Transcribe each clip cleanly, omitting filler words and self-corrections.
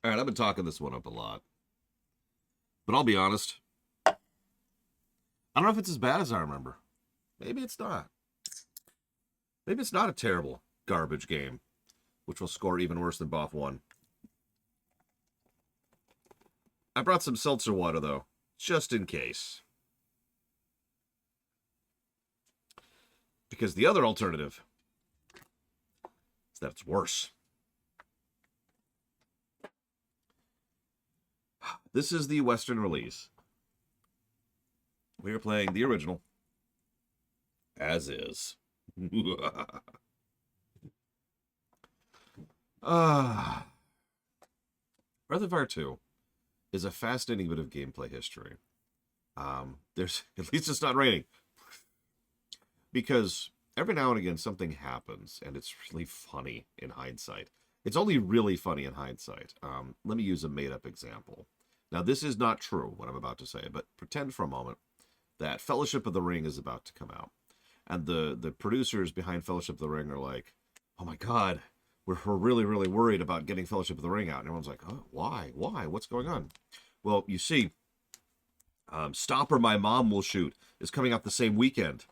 All right, I've been talking this one up a lot, but I'll be honest. I don't know if it's as bad as I remember. Maybe it's not. Maybe it's not a terrible garbage game, which will score even worse than BoF 1. I brought some seltzer water, though, just in case. Because the other alternative is that it's worse. This is the Western release. We are playing the original, as is. Breath of Fire 2 is a fascinating bit of gameplay history. There's at least it's not raining, because every now and again something happens, and it's really funny in hindsight. It's only really funny in hindsight. Let me use a made-up example. Now, this is not true, what I'm about to say, but pretend for a moment that Fellowship of the Ring is about to come out. And the producers behind Fellowship of the Ring are like, oh my god, we're really, really worried about getting Fellowship of the Ring out. And everyone's like, oh, why? Why? What's going on? Well, you see, Stopper My Mom Will Shoot is coming out the same weekend.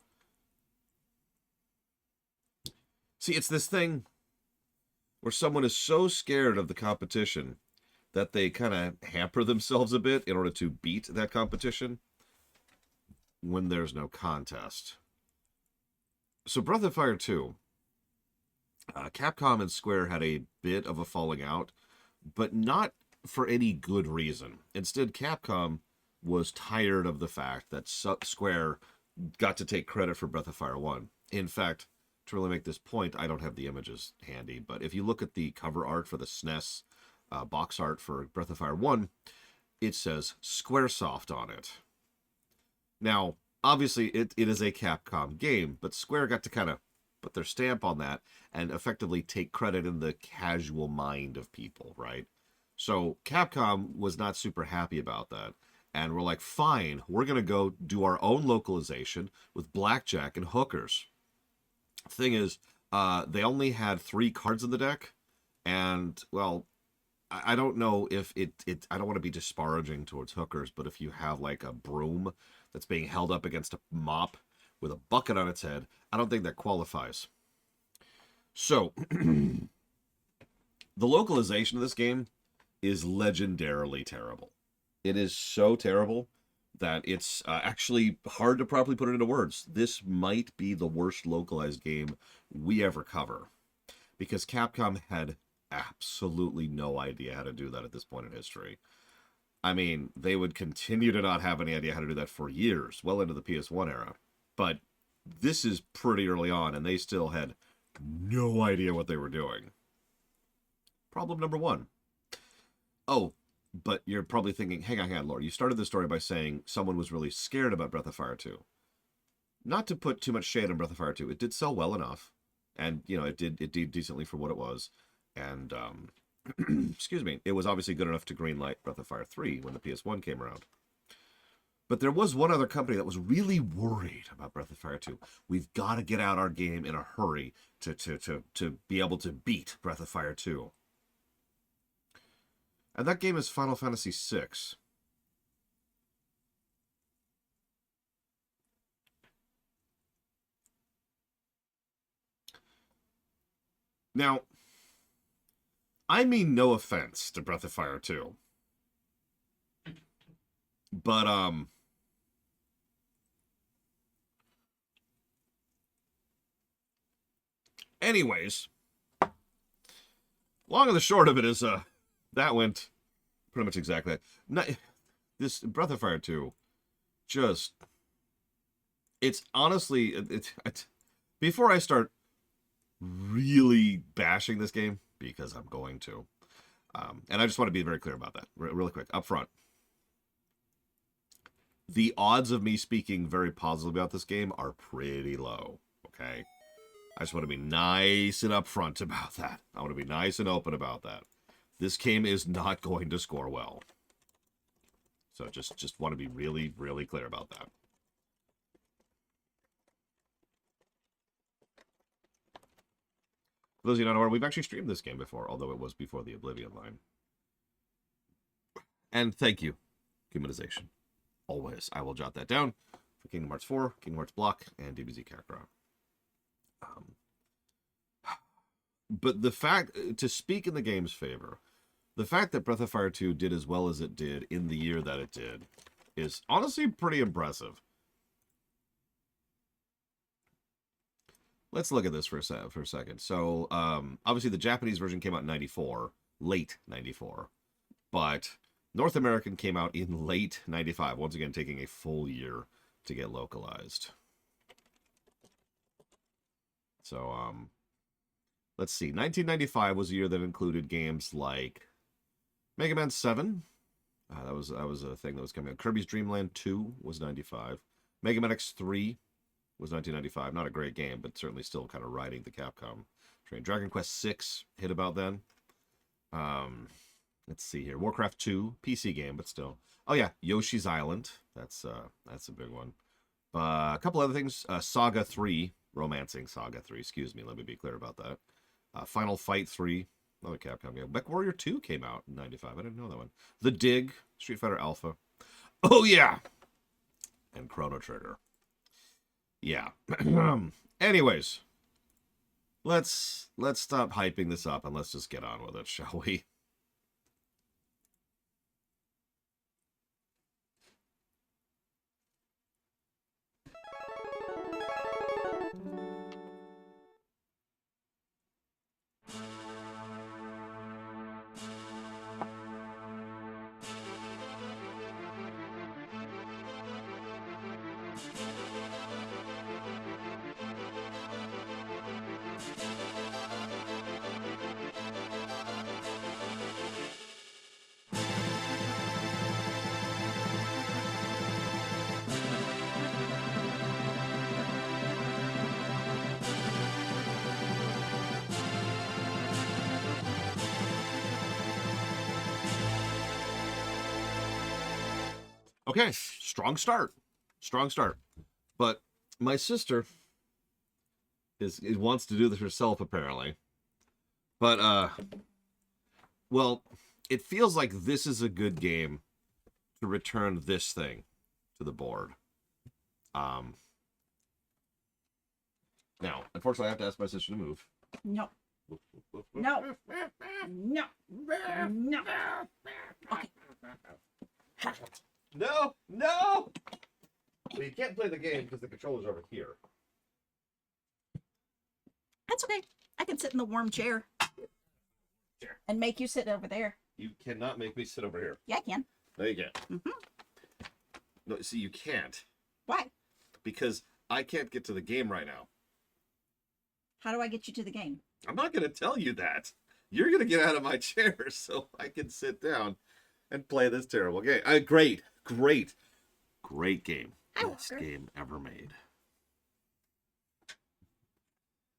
See, it's this thing where someone is so scared of the competition that they kind of hamper themselves a bit in order to beat that competition when there's no contest. So Breath of Fire 2, Capcom and Square had a bit of a falling out, but not for any good reason. Instead, Capcom was tired of the fact that Square got to take credit for Breath of Fire 1. In fact, to really make this point, I don't have the images handy, but if you look at the cover art for the SNES box art for Breath of Fire 1, it says Squaresoft on it. Now, obviously, it is a Capcom game, but Square got to kind of put their stamp on that and effectively take credit in the casual mind of people, right? So Capcom was not super happy about that. And we're like, fine, we're going to go do our own localization with blackjack and hookers. Thing is, they only had 3 cards in the deck. And, well, I don't know if I don't want to be disparaging towards hookers, but if you have like a broom that's being held up against a mop with a bucket on its head, I don't think that qualifies. So, the localization of this game is legendarily terrible. It is so terrible that it's actually hard to properly put it into words. This might be the worst localized game we ever cover, because Capcom had absolutely no idea how to do that at this point in history. I mean, they would continue to not have any idea how to do that for years, well into the PS1 era. But this is pretty early on, and they still had no idea what they were doing. Problem number 1. Oh, but you're probably thinking, hang on, Lord, you started the story by saying someone was really scared about Breath of Fire 2. Not to put too much shade on Breath of Fire 2, it did sell well enough, and, you know, it did decently for what it was, and, excuse me, it was obviously good enough to greenlight Breath of Fire 3 when the PS1 came around. But there was one other company that was really worried about Breath of Fire 2. We've got to get out our game in a hurry to be able to beat Breath of Fire 2. And that game is Final Fantasy VI. Now, I mean no offense to Breath of Fire 2. But, anyways, long and the short of it is, that went pretty much exactly that. This Breath of Fire 2, just, it's honestly, before I start really bashing this game, because I'm going to, and I just want to be very clear about that, really quick, up front. The odds of me speaking very positively about this game are pretty low, okay? I just want to be nice and upfront about that. I want to be nice and open about that. This game is not going to score well. So just want to be really, really clear about that. For those of you who don't know, we've actually streamed this game before, although it was before the Oblivion line. And thank you, humanization. Always. I will jot that down for Kingdom Hearts 4, Kingdom Hearts Block, and DBZ Kakarot. But the fact, to speak in the game's favor, the fact that Breath of Fire 2 did as well as it did in the year that it did is honestly pretty impressive. Let's look at this for a second. So, obviously the Japanese version came out in 94, late 94. But North American came out in late 95, once again taking a full year to get localized. So, let's see. 1995 was a year that included games like Mega Man 7. That was a thing that was coming out. Kirby's Dream Land 2 was 95. Mega Man X3 was 1995. Not a great game, but certainly still kind of riding the Capcom train. Dragon Quest 6 hit about then. Let's see here. Warcraft 2, PC game, but still. Oh yeah, Yoshi's Island. That's a big one. A couple other things. Saga 3, Romancing Saga 3. Excuse me. Let me be clear about that. Final Fight 3, another Capcom game. Mech Warrior 2 came out in 95. I didn't know that one. The Dig, Street Fighter Alpha. Oh yeah, and Chrono Trigger. Yeah. Anyways, let's stop hyping this up and let's just get on with it, shall we? Okay, strong start. Strong start. But my sister wants to do this herself, apparently. But, well, it feels like this is a good game to return this thing to the board. Now, unfortunately, I have to ask my sister to move. No. No. No. No. Okay. No! No! Well, you can't play the game because the controller's over here. That's okay. I can sit in the warm chair. And make you sit over there. You cannot make me sit over here. Yeah, I can. No, you can't. Mm-hmm. No, see, you can't. Why? Because I can't get to the game right now. How do I get you to the game? I'm not going to tell you that. You're going to get out of my chair so I can sit down and play this terrible game. Great game. Best game ever made.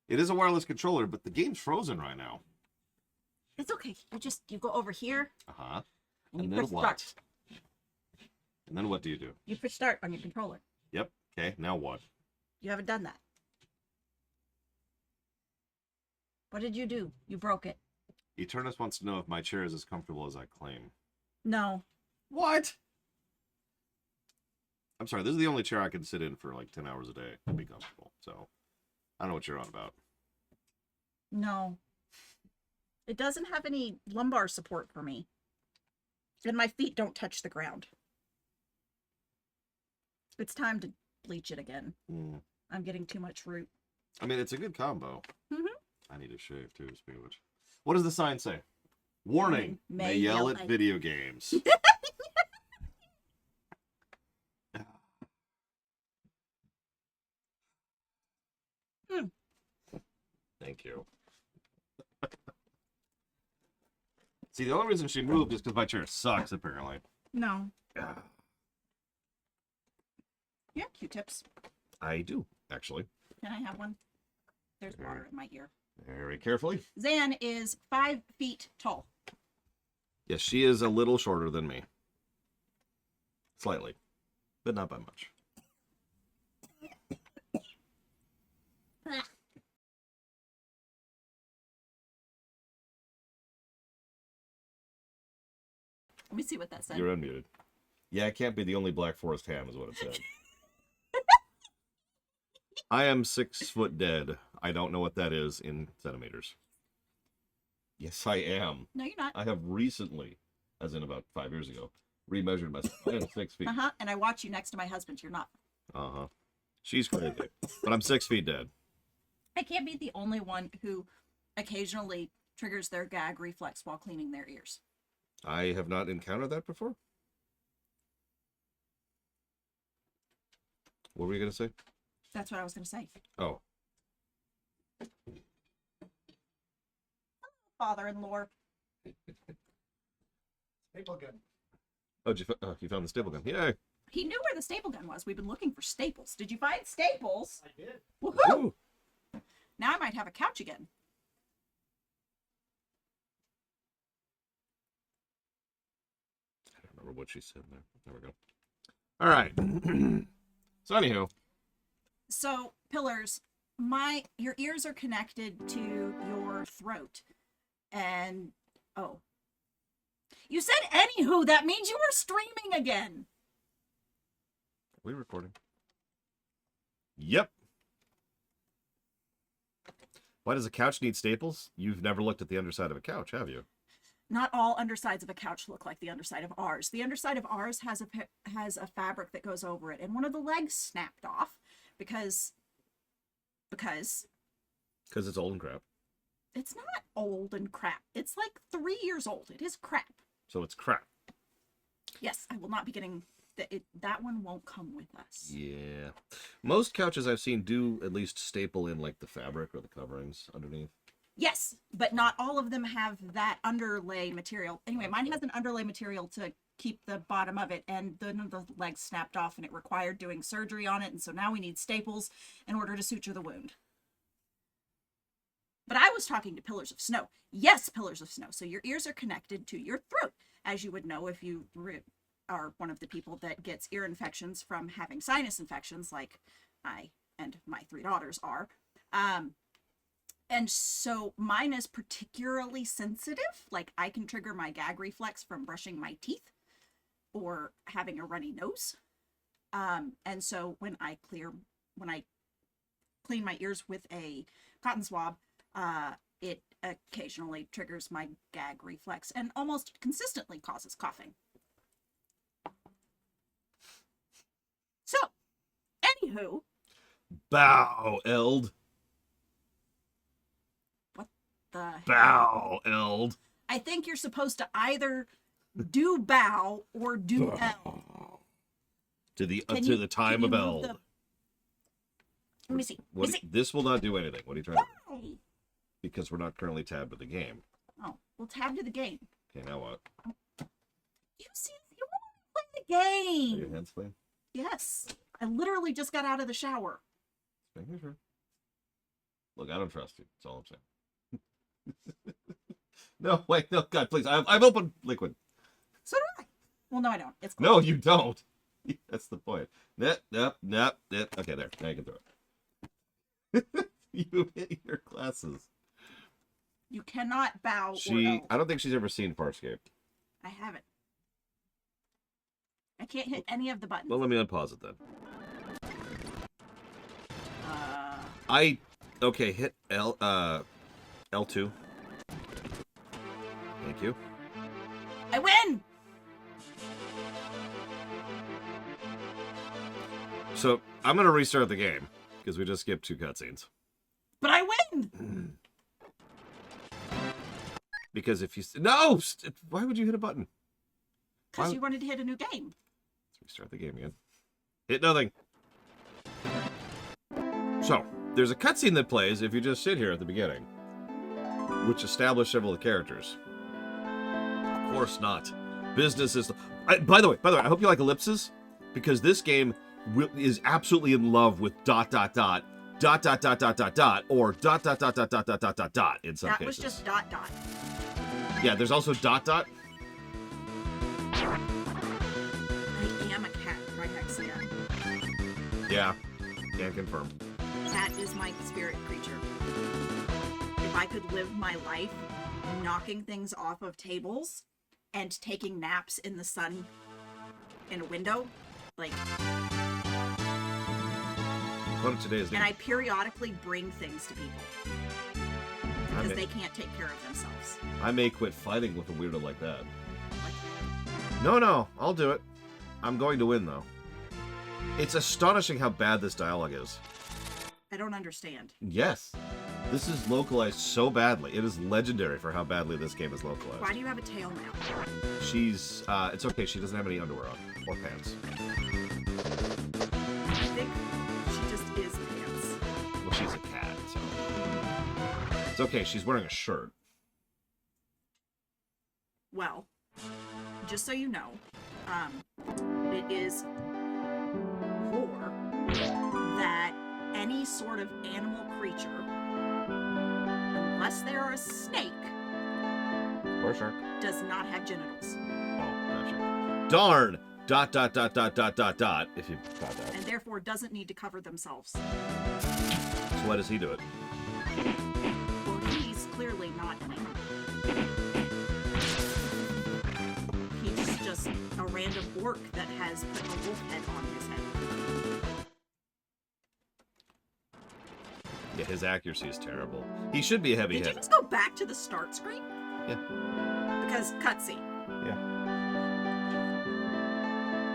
It is a wireless controller, but the game's frozen right now. It's okay. You go over here. Uh-huh. And you then press what? start. And then what do you do? You push start on your controller. Yep. Okay, now what? You haven't done that. What did you do? You broke it. Eternus wants to know if my chair is as comfortable as I claim. No. What? I'm sorry, this is the only chair I can sit in for like 10 hours a day and be comfortable. So, I don't know what you're on about. No. It doesn't have any lumbar support for me. And my feet don't touch the ground. It's time to bleach it again. Mm. I'm getting too much root. I mean, it's a good combo. Mm-hmm. I need to shave too, speaking of which. What does the sign say? Warning, may yell at video games. Thank you. See, the only reason she moved is because my chair sucks, apparently. No. Yeah, Q-tips. I do, actually. Can I have one? There's water in my ear. Very carefully. Zan is 5 feet tall. Yes, she is a little shorter than me. Slightly. But not by much. Let me see what that said. You're unmuted. Yeah, it can't be the only Black Forest ham, is what it said. I am 6 foot dead. I don't know what that is in centimeters. Yes, I am. No, you're not. I have recently, as in about 5 years ago, remeasured myself. I am 6 feet. And I watch you next to my husband. You're not. She's crazy, but I'm 6 feet dead. I can't be the only one who occasionally triggers their gag reflex while cleaning their ears. I have not encountered that before. What were you going to say? That's what I was going to say. Oh. Father-in-law. Staple gun. Oh, you found the staple gun. Yay. He knew where the staple gun was. We've been looking for staples. Did you find staples? I did. Woohoo! Ooh. Now I might have a couch again. I don't remember what she said there. There we go. All right. So anywho. So, pillars, your ears are connected to your throat. And, oh. You said anywho, that means you were streaming again. Are we recording? Yep. Why does a couch need staples? You've never looked at the underside of a couch, have you? Not all undersides of a couch look like the underside of ours. The underside of ours has a fabric that goes over it, and one of the legs snapped off because Because it's old and crap. it's not old and crap. It's like 3 years old. It is crap. So it's crap. Yes, I will not be getting that one won't come with us. Yeah. Most couches I've seen do at least staple in like the fabric or the coverings underneath. Yes, but not all of them have that underlay material. Anyway, mine has an underlay material to keep the bottom of it, and then the legs snapped off, and it required doing surgery on it, and so now we need staples in order to suture the wound. But I was talking to pillars of snow. Yes, pillars of snow. So your ears are connected to your throat, as you would know if you are one of the people that gets ear infections from having sinus infections, like I and my 3 daughters are. And so mine is particularly sensitive. Like I can trigger my gag reflex from brushing my teeth or having a runny nose. And so when I clean my ears with a cotton swab, it occasionally triggers my gag reflex and almost consistently causes coughing. So, anywho. Bow, Eld. The hell? Bow, Eld. I think you're supposed to either do bow or do L. To the time of Eld. Let me see. This will not do anything. What are you trying to do? Why? Because we're not currently tabbed to the game. Oh, we'll tab to the game. Okay, now what? You want to play the Are game. your hands clean? Yes. I literally just got out of the shower. Making sure. Look, I don't trust you. That's all I'm saying. No, wait, no, God, please. I've opened liquid. So do I. Well, no, I don't. It's No, you don't. That's the point. Okay, there. Now you can throw it. You hit your glasses. You cannot bow or L. I don't think she's ever seen Farscape. I haven't. I can't hit any of the buttons. Well, let me unpause it then. Okay, hit L2. Thank you. I win! So, I'm going to restart the game, because we just skipped 2 cutscenes. But I win! Because if you... No! Why would you hit a button? Because you wanted to hit a new game. Let's restart the game again. Hit nothing. So, there's a cutscene that plays if you just sit here at the beginning, which establishes several of the characters. Of course not. Business is... By the way, I hope you like ellipses, because this game is absolutely in love with ... or ... in some cases. That was just ... Yeah, there's also ... I am a cat, right, Hexia? Yeah, can confirm. Cat is my spirit creature. If I could live my life knocking things off of tables and taking naps in the sun in a window. Like, What if today is and I periodically bring things to people because they can't take care of themselves. I may quit fighting with a weirdo like that. Like, No, I'll do it. I'm going to win, though. It's astonishing how bad this dialogue is. I don't understand. Yes. This is localized so badly. It is legendary for how badly this game is localized. Why do you have a tail now? She's, it's okay, she doesn't have any underwear on. Or pants. I think she just is pants. Well, she's a cat, so... It's okay, she's wearing a shirt. Well, just so you know, it is lore that any sort of animal creature, unless they're a snake, Or shark. does not have genitals. Oh, gotcha. Darn! ... If you got that. And therefore doesn't need to cover themselves. So why does he do it? Well, he's clearly not an animal. He's just a random orc that has put a wolf head on his head. Yeah, his accuracy is terrible. He should be a heavy Did you hitter. just go back to the start screen? Yeah. Because cutscene. Yeah.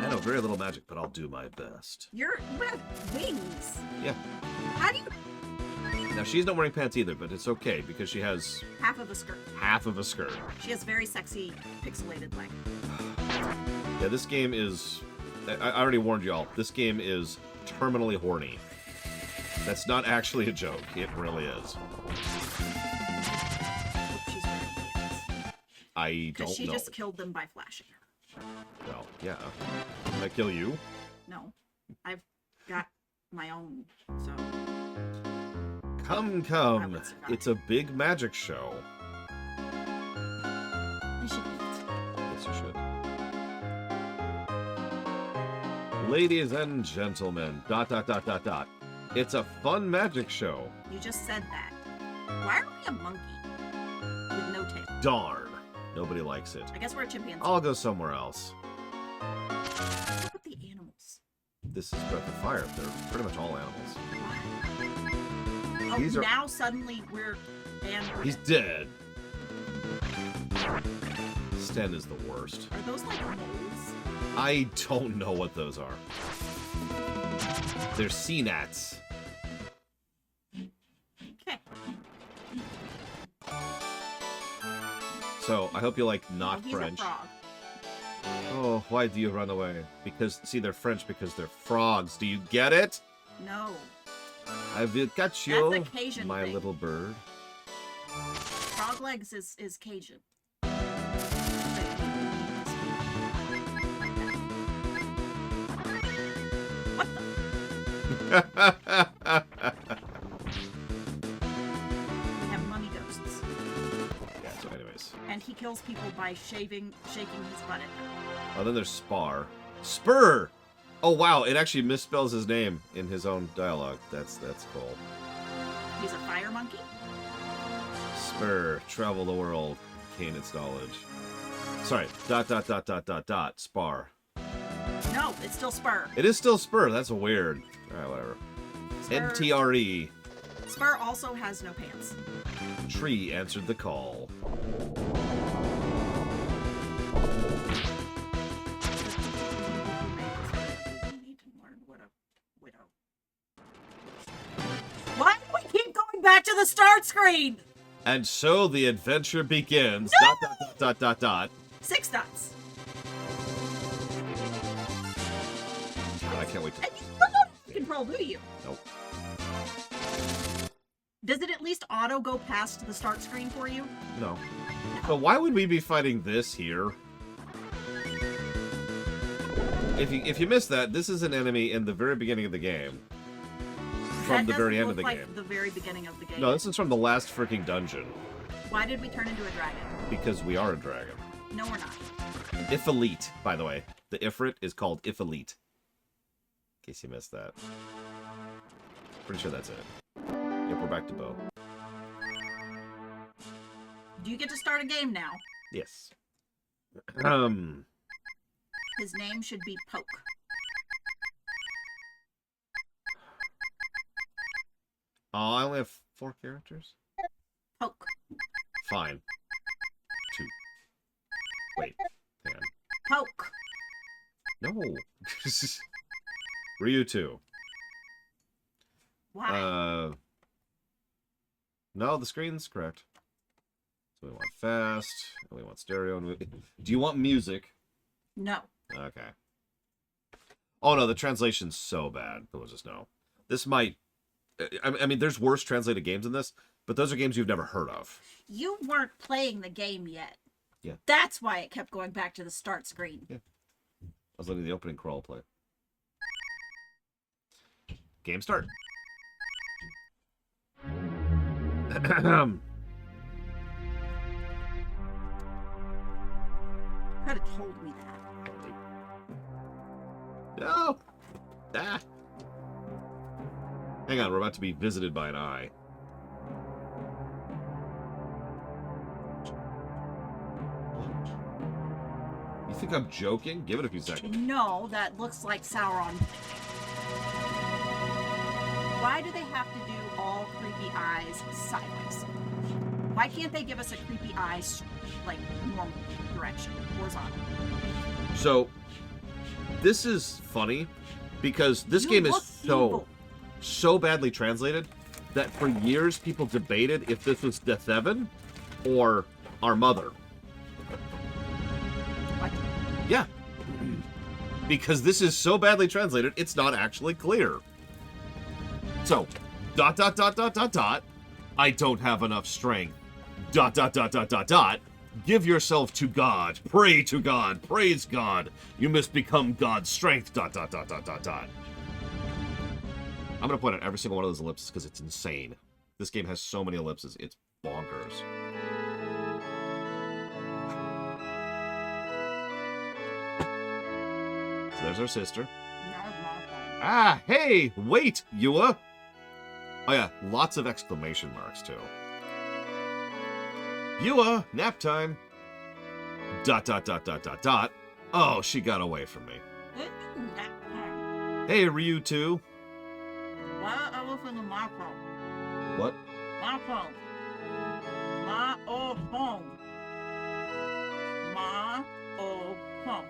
I know very little magic, but I'll do my best. You have wings. Yeah. How do you... Now, she's not wearing pants either, but it's okay because she has Half of a skirt. half of a skirt. She has very sexy pixelated leg. Yeah, this game is... I already warned y'all. This game is terminally horny. That's not actually a joke. It really is. She's wearing pants. I don't know. Because she just killed them by flashing her. Well, yeah. Can I kill you? No. I've got my own, so... Come. I would survive. It's a big magic show. I should eat. Yes, you should. Ladies and gentlemen, ... It's a fun magic show. You just said that. Why are we a monkey with no tail? Darn. Nobody likes it. I guess we're a chimpanzee. I'll go somewhere else. What about the animals? This is Breath of Fire. They're pretty much all animals. Oh, These are- now suddenly we're... And we're He's dead. Sten is the worst. Are those like moles? I don't know what those are. They're sea gnats. Okay. So, I hope you like not Oh, he's French. a frog. Oh, why do you run away? Because, see, they're French because they're frogs. Do you get it? No. I will catch you, That's a Cajun my thing. little bird. Frog legs is Cajun. What the? We have mummy ghosts. Yeah, so anyways. And he kills people by shaking his butt at them. Oh, then there's Spar. Spur! Oh, wow, it actually misspells his name in his own dialogue. That's cool. He's a fire monkey? Spur, travel the world, gain its knowledge. Sorry, ... Spar. No, it's still Spur. It is still Spur, that's weird. Alright, whatever. Spur. NTRE. Spur also has no pants. Tree answered the call. We need to learn what a widow. Why do we keep going back to the start screen? And so the adventure begins. No! ... 6 dots. I can't wait to... And you still don't have control, do you? Nope. Does it at least auto go past the start screen for you? No. But why would we be fighting this here? If you missed that, this is an enemy in the very beginning of the game. From the very end of the like game. The very beginning of the game. No, this is from the last freaking dungeon. Why did we turn into a dragon? Because we are a dragon. No, we're not. Ifrit, by the way. The Ifrit is called Ifrit. In case you missed that. Pretty sure that's it. Yep, we're back to Bo. Do you get to start a game now? Yes. His name should be Poke. Oh, I only have 4 characters? Poke. Fine. 2. Wait. Man. Poke. No. Ryu 2. Why? No, the screen's correct. So we want fast, and we want stereo. And do you want music? No. Okay. Oh no, the translation's so bad. We'll just know. This might... I mean, there's worse translated games than this, but those are games you've never heard of. You weren't playing the game yet. Yeah. That's why it kept going back to the start screen. Yeah. I was letting the opening crawl play. Game start. Could have told me that. No. Ah. Hang on, we're about to be visited by an eye. You think I'm joking? Give it a few seconds. No, that looks like Sauron. Why do they have to do all creepy eyes sideways? Why can't they give us a creepy eyes like normal direction, horizontal? So, this is funny because this game is so badly translated that for years people debated if this was Death Evan or Our Mother. What? Yeah. Because this is so badly translated, it's not actually clear. So, ... I don't have enough strength. ... Give yourself to God. Pray to God. Praise God. You must become God's strength. ... I'm gonna point out every single one of those ellipses because it's insane. This game has so many ellipses. It's bonkers. So there's our sister. Ah, hey, wait, Yua. Oh yeah, lots of exclamation marks too. Yua, nap time. ... Oh, she got away from me. Hey, Ryu 2. Why are we from my phone? What? My phone. My old phone. My old phone.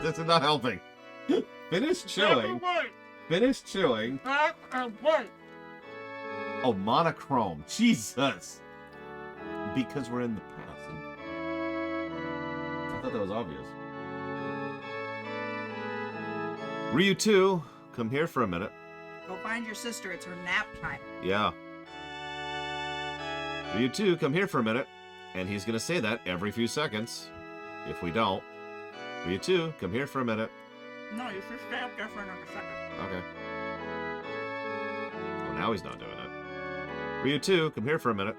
This is not helping. Finish chewing. Finish chewing. Oh, monochrome. Jesus. Because we're in the past. I thought that was obvious. Ryu 2, come here for a minute. Go find your sister. It's her nap time. Yeah. Ryu 2, come here for a minute. And he's going to say that every few seconds. If we don't. Ryu 2, come here for a minute. No, you should stay up there for another second. Okay. Oh, now he's not doing it. Ryu 2, come here for a minute.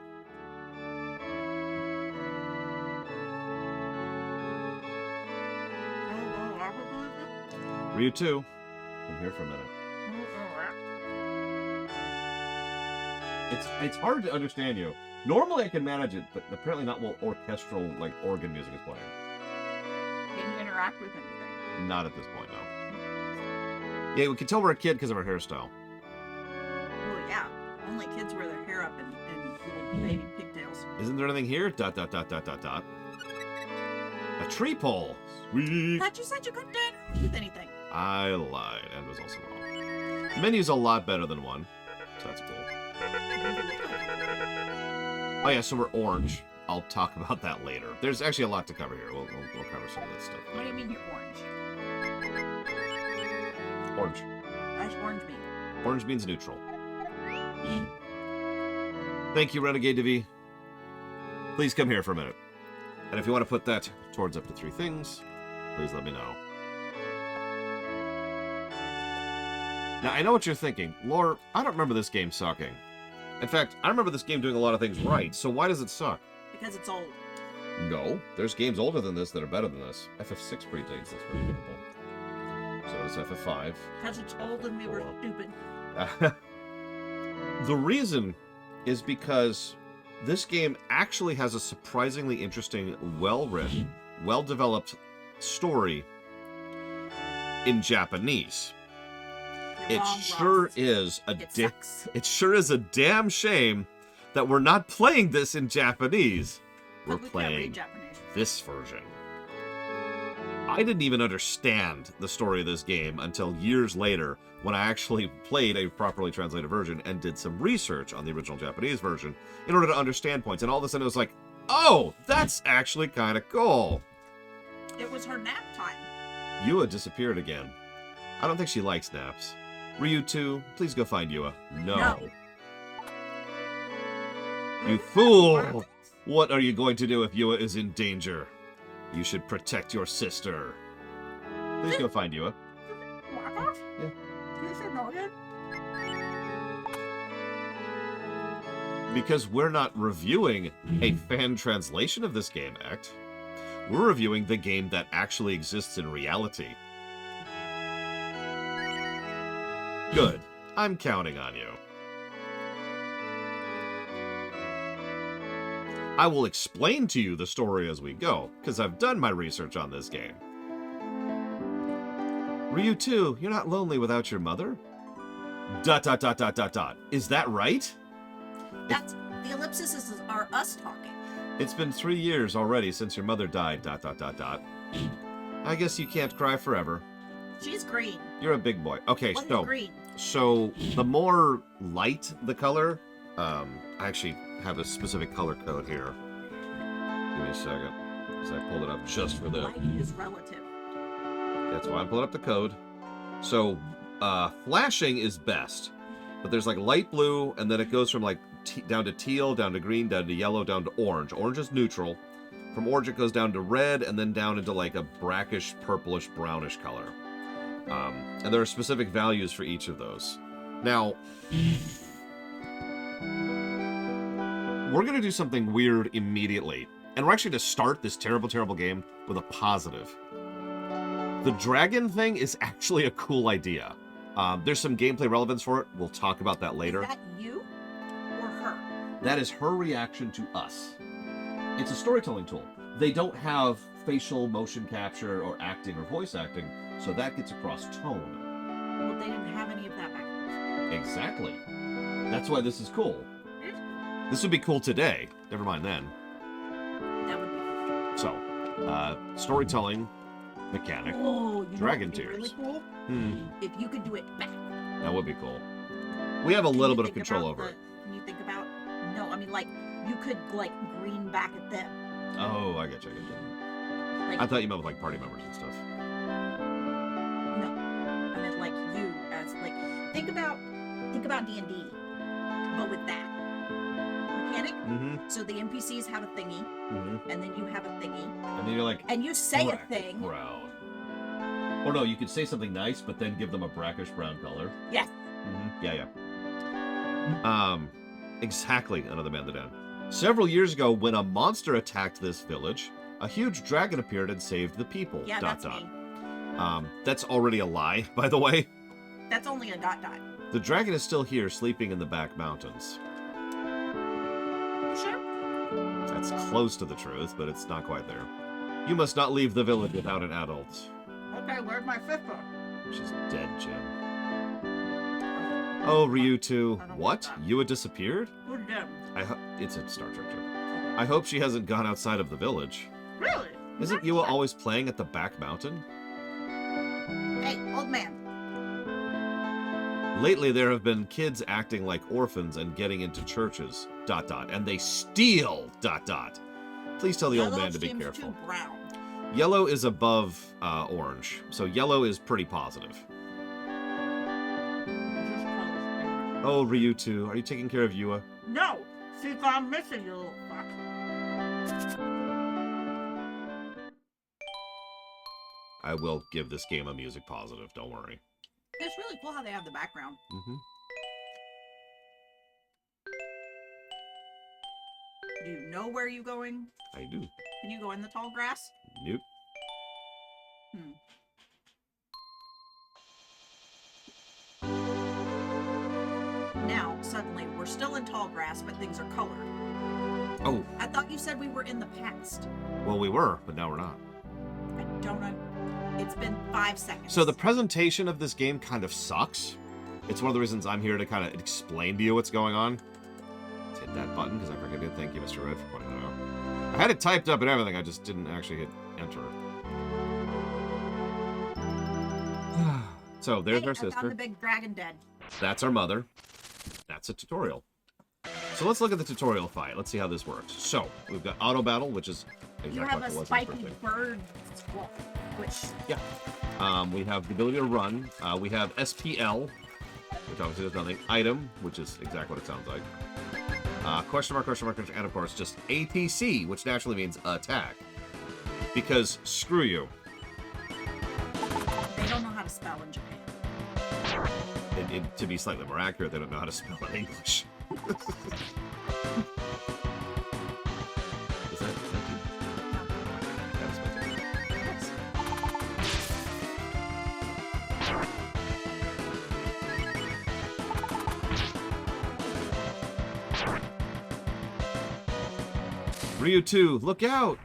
Ryu 2, come here for a minute. It's hard to understand you. Normally I can manage it, but apparently not while orchestral, like, organ music is playing. Can you interact with anything? Not at this point, no. Yeah, we can tell we're a kid because of our hairstyle. Well, yeah. Only kids wear their hair up in little baby pigtails. Isn't there anything here? ... A tree pole. Sweet. Thought you said you couldn't interact with anything. I lied and was also wrong. The menu's a lot better than 1, so that's cool. Oh yeah, so we're orange. I'll talk about that later. There's actually a lot to cover here. We'll cover some of that stuff. What do you mean you're orange? Orange. That's orange mean. Orange means neutral. Thank you, Renegade Divi. Please come here for a minute. And if you want to put that towards up to 3 things, please let me know. Now, I know what you're thinking. Lore, I don't remember this game sucking. In fact, I remember this game doing a lot of things right, so why does it suck? Because it's old. No, there's games older than this that are better than this. FF6 predates this, for example. So does FF5. Because it's old and we were stupid. The reason is because this game actually has a surprisingly interesting, well-written, well-developed story in Japanese. You're It wrong, sure Ross. is It sucks. it sure is a damn shame that we're not playing this in Japanese. We're But we can't read playing Japanese. this version. I didn't even understand the story of this game until years later when I actually played a properly translated version and did some research on the original Japanese version in order to understand points. And all of a sudden it was like, oh, that's actually kind of cool. It was her nap time. Yua disappeared again. I don't think she likes naps. Ryu 2, please go find Yua. No. You fool! What are you going to do if Yua is in danger? You should protect your sister. Please go find Yua. Yeah. You said no again? Because we're not reviewing a fan translation of this game, Act. We're reviewing the game that actually exists in reality. Good. I'm counting on you. I will explain to you the story as we go, because I've done my research on this game. Ryu 2, you're not lonely without your mother? ... Is that right? That's the ellipses are us talking. It's been 3 years already since your mother died... I guess you can't cry forever. She's green. You're a big boy. Okay, What is so... green? So, the more light the color... I actually have a specific color code here. Give me a second. Because I pulled it up just for the... Light is relative. That's why I'm pulling up the code. So, flashing is best. But there's like light blue, and then it goes from like down to teal, down to green, down to yellow, down to orange. Orange is neutral. From orange it goes down to red, and then down into like a brackish, purplish, brownish color. And there are specific values for each of those. Now, we're going to do something weird immediately. And we're actually going to start this terrible, terrible game with a positive. The dragon thing is actually a cool idea. There's some gameplay relevance for it. We'll talk about that later. Is that you or her? That is her reaction to us. It's a storytelling tool. They don't have facial motion capture or acting or voice acting, so that gets across tone. Well, they didn't have any of that back then. Exactly. That's why this is cool. This would be cool today. Never mind then. That would be cool. So, storytelling mechanic. Oh, you Dragon know what would be tears. really cool? If you could do it back. That would be cool. We have a little bit of control over it. Can you think about? No, I mean like you could like green back at them. Oh, I get you. Like, I thought you meant with like party members and stuff. no, I meant like you as like think about D&D, but with that mechanic. Mm-hmm. So the NPCs have a thingy, Mm-hmm. and then you have a thingy, And then you're like, and you say a brackish thing. brown. Or no, you could say something nice, but then give them a brackish brown color. Yes. Mm-hmm. Yeah. Exactly, another man the den. Several years ago, when a monster attacked this village, a huge dragon appeared and saved the people. Yeah, that's me. That's already a lie, by the way. That's only a ... The dragon is still here, sleeping in the back mountains. Sure. That's close to the truth, but it's not quite there. You must not leave the village without an adult. Okay, where's my sister? She's dead, Jim. Oh, Ryu 2. I don't What? want that. Yua disappeared? Who's them? It's a Star Trek joke. I hope she hasn't gone outside of the village. Really? Isn't Yua always playing at the back mountain? Hey, old man. Lately, there have been kids acting like orphans and getting into churches, ... and they steal, ... Please tell the old man to be Yellow seems careful. too brown. Yellow is above orange, so yellow is pretty positive. Oh, Ryu 2, are you taking care of Yua? No! See if I'm missing you, little fuck. I will give this game a music positive, don't worry. It's really cool how they have the background. Mm-hmm. Do you know where you're going? I do. Can you go in the tall grass? Nope. Now, suddenly we're still in tall grass, but things are colored. Oh, I thought you said we were in the past. well, we were, but now we're not. I don't know. It's been 5 seconds. So the presentation of this game kind of sucks. It's one of the reasons I'm here to kind of explain to you what's going on. Let's hit that button, because I forgot to. Thank you, Mr. Red, for pointing that out. I had it typed up and everything, I just didn't actually hit enter. So there's our I found sister. the big dragon dead. That's our mother. That's a tutorial. So let's look at the tutorial fight. Let's see how this works. So we've got auto battle, which is exactly You have like a it was in the spiky first thing. bird squall, which Yeah. We have the ability to run. We have SPL, which obviously does nothing. Item, which is exactly what it sounds like. Question mark, and of course just ATC, which naturally means attack. Because screw you. they don't know how to spell in Japan. To be slightly more accurate, they don't know how to spell in English. Is that you? That is my turn. Yes. Ryu 2, look out!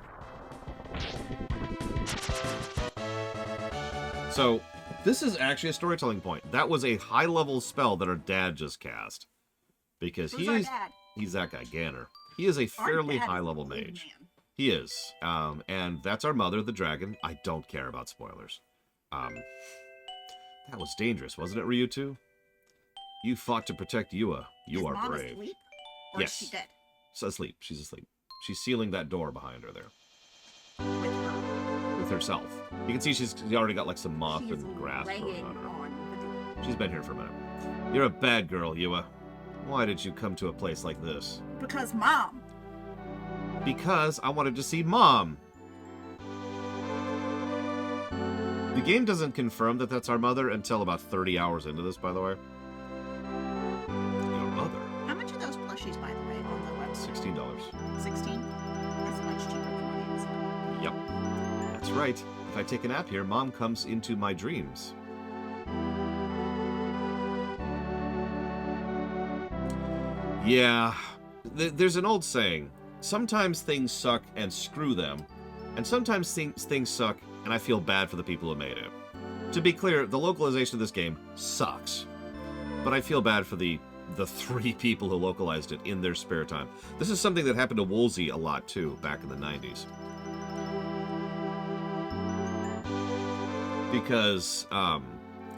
So, this is actually a storytelling point. That was a high-level spell that our dad just cast. Because Who's our dad? he's that guy, Ganner. He is a Our fairly dad is high-level old mage. man. He is. And that's our mother, the dragon. I don't care about spoilers. That was dangerous, wasn't it, Ryu 2? You fought to protect Yua. You Is are Mom brave. asleep? Or Yes. is she dead? She's asleep. She's asleep. She's sealing that door behind her there. With her. With herself. You can see she's already got like some moss She's and grass growing laying on her. on the door. She's been here for a minute. You're a bad girl, Yua. Why did you come to a place like this? Because Mom. Because I wanted to see Mom. The game doesn't confirm that that's our mother until about 30 hours into this, by the way. Your mother? How much are those plushies, by the way, on the website? $16. 16? That's much cheaper than on the inside. Yep. That's right. If I take a nap here, Mom comes into my dreams. Yeah. There's an old saying. Sometimes things suck and screw them. And sometimes things suck and I feel bad for the people who made it. To be clear, the localization of this game sucks. But I feel bad for the 3 people who localized it in their spare time. This is something that happened to Woolsey a lot too, back in the 90s. Because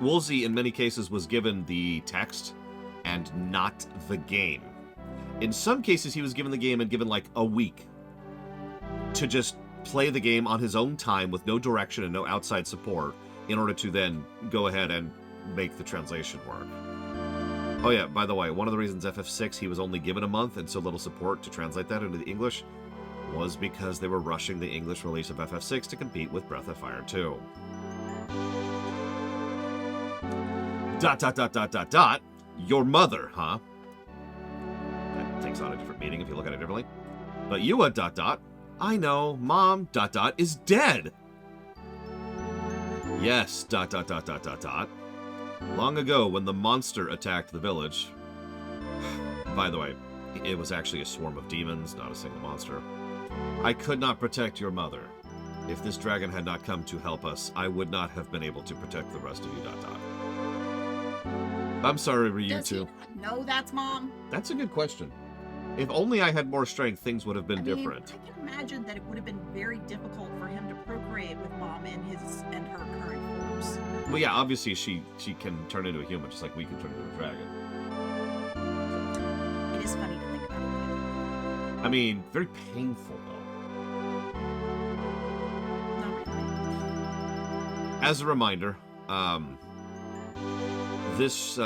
Woolsey, in many cases, was given the text and not the game. In some cases, he was given the game and given like a week to just play the game on his own time with no direction and no outside support in order to then go ahead and make the translation work. Oh yeah, by the way, one of the reasons FF6 he was only given a month and so little support to translate that into the English was because they were rushing the English release of FF6 to compete with Breath of Fire 2. ... Your mother, huh? That takes on a different meaning if you look at it differently. But Yua ... I know, Mom ... is dead. Yes ... Long ago, when the monster attacked the village... By the way, it was actually a swarm of demons, not a single monster. I could not protect your mother. If this dragon had not come to help us, I would not have been able to protect the rest of you ... I'm sorry, Ryu Does he 2. not know that's Mom? That's a good question. If only I had more strength, things would have been different. I can imagine that it would have been very difficult for him to procreate with Mom in his and her current forms. Well, yeah, obviously she can turn into a human, just like we can turn into a dragon. It is funny to think about it. I mean, very painful, though. Not really. As a reminder, there's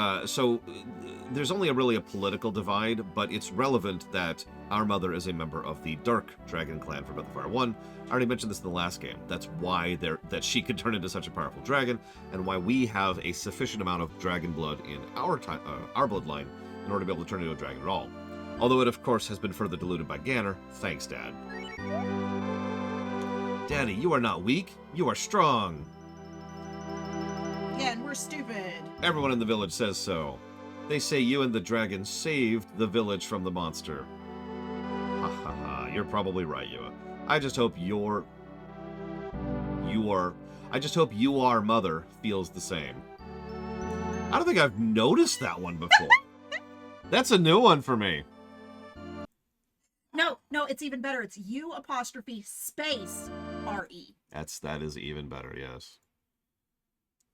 only really a political divide, but it's relevant that our mother is a member of the Dark Dragon clan for Breath of Fire 1. I already mentioned this in the last game. That's why that she could turn into such a powerful dragon, and why we have a sufficient amount of dragon blood in our bloodline in order to be able to turn into a dragon at all. Although it, of course, has been further diluted by Ganner. Thanks, Dad. Daddy, you are not weak. You are strong. Yeah, and we're stupid. Everyone in the village says so. They say you and the dragon saved the village from the monster. Ha ha ha. You're probably right, Yua. I just hope I just hope your mother feels the same. I don't think I've noticed that one before. That's a new one for me. No, it's even better. It's U apostrophe space R-E. That is even better, yes.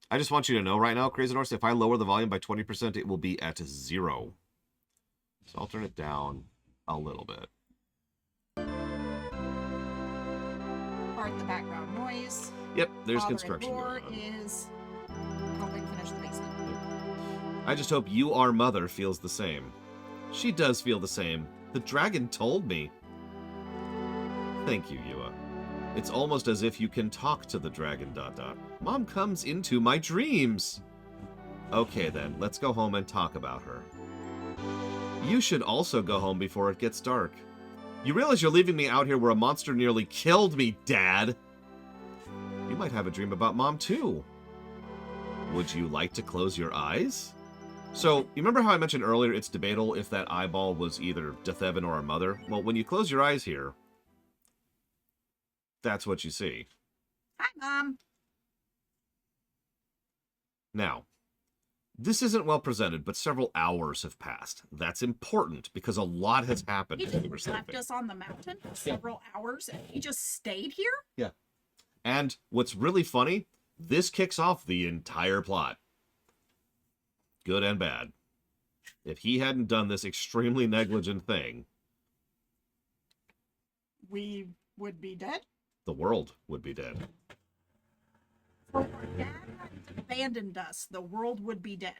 I just want you to know right now, Crazy Norse, if I lower the volume by 20%, it will be at 0. So I'll turn it down a little bit. Pardon the background noise. Yep, there's Father construction going on. is helping finish the basement. I just hope your mother feels the same. She does feel the same. The dragon told me. Thank you, Yua. It's almost as if you can talk to the dragon, ... Mom comes into my dreams. Okay then, let's go home and talk about her. You should also go home before it gets dark. You realize you're leaving me out here where a monster nearly killed me, Dad? You might have a dream about Mom, too. Would you like to close your eyes? So, you remember how I mentioned earlier it's debatable if that eyeball was either Dethevan or our mother? Well, when you close your eyes here, that's what you see. Hi, Mom. Now, this isn't well presented, but several hours have passed. That's important because a lot has happened. He just left us on the mountain for several hours and he just stayed here? Yeah. And what's really funny, this kicks off the entire plot. Good and bad. If he hadn't done this extremely negligent thing, we would be dead? the world would be dead. So if our dad hadn't abandoned us, the world would be dead.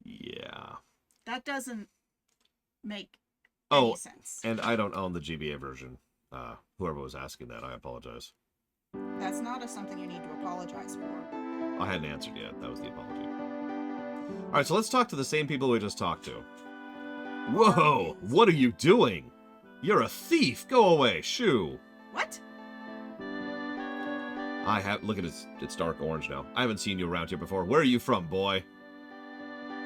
Yeah. That doesn't make Oh, any sense. and I don't own the GBA version. Whoever was asking that, I apologize. That's not something you need to apologize for. I hadn't answered yet. That was the apology. All right, so let's talk to the same people we just talked to. Whoa! What are you doing? You're a thief! Go away! Shoo! What? Look at it. It's dark orange now. I haven't seen you around here before. Where are you from, boy?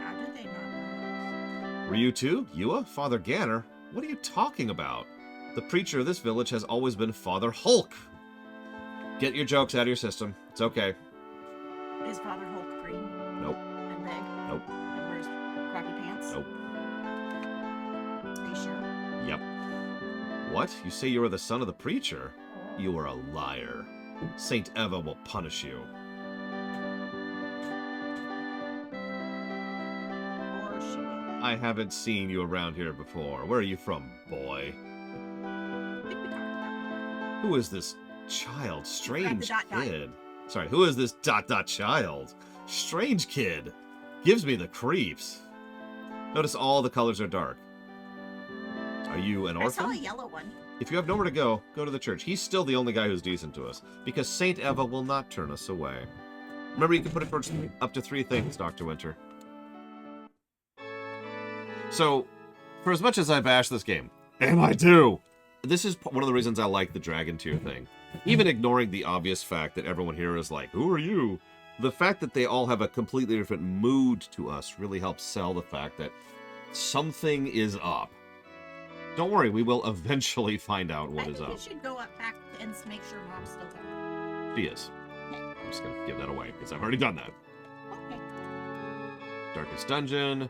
How did they not know? Were you too? Yua? Father Ganner? What are you talking about? The preacher of this village has always been Father Hulk. Get your jokes out of your system. It's okay. Is Father Hulk green? Nope. And big? Nope. And wears crappy pants? Nope. Are you sure? Yep. What? You say you are the son of the preacher? You are a liar. Saint Eva will punish you. Or she will. I haven't seen you around here before. Where are you from, boy? I think we talked about Who is this child? Strange dot, dot. kid. Sorry, who is this ... child? Strange kid. Gives me the creeps. Notice all the colors are dark. Are you an I orphan? saw a yellow one. If you have nowhere to go to the church. He's still the only guy who's decent to us. Because Saint Eva will not turn us away. Remember, you can put it towards up to 3 things, Dr. Winter. So, for as much as I bash this game, and I do, this is one of the reasons I like the Dragon Tier thing. Even ignoring the obvious fact that everyone here is like, who are you? The fact that they all have a completely different mood to us really helps sell the fact that something is up. Don't worry, we will eventually find out what is I think up. we should go up back and make sure Mom's still there. She is. I'm just going to give that away, because I've already done that. Okay. Darkest Dungeon.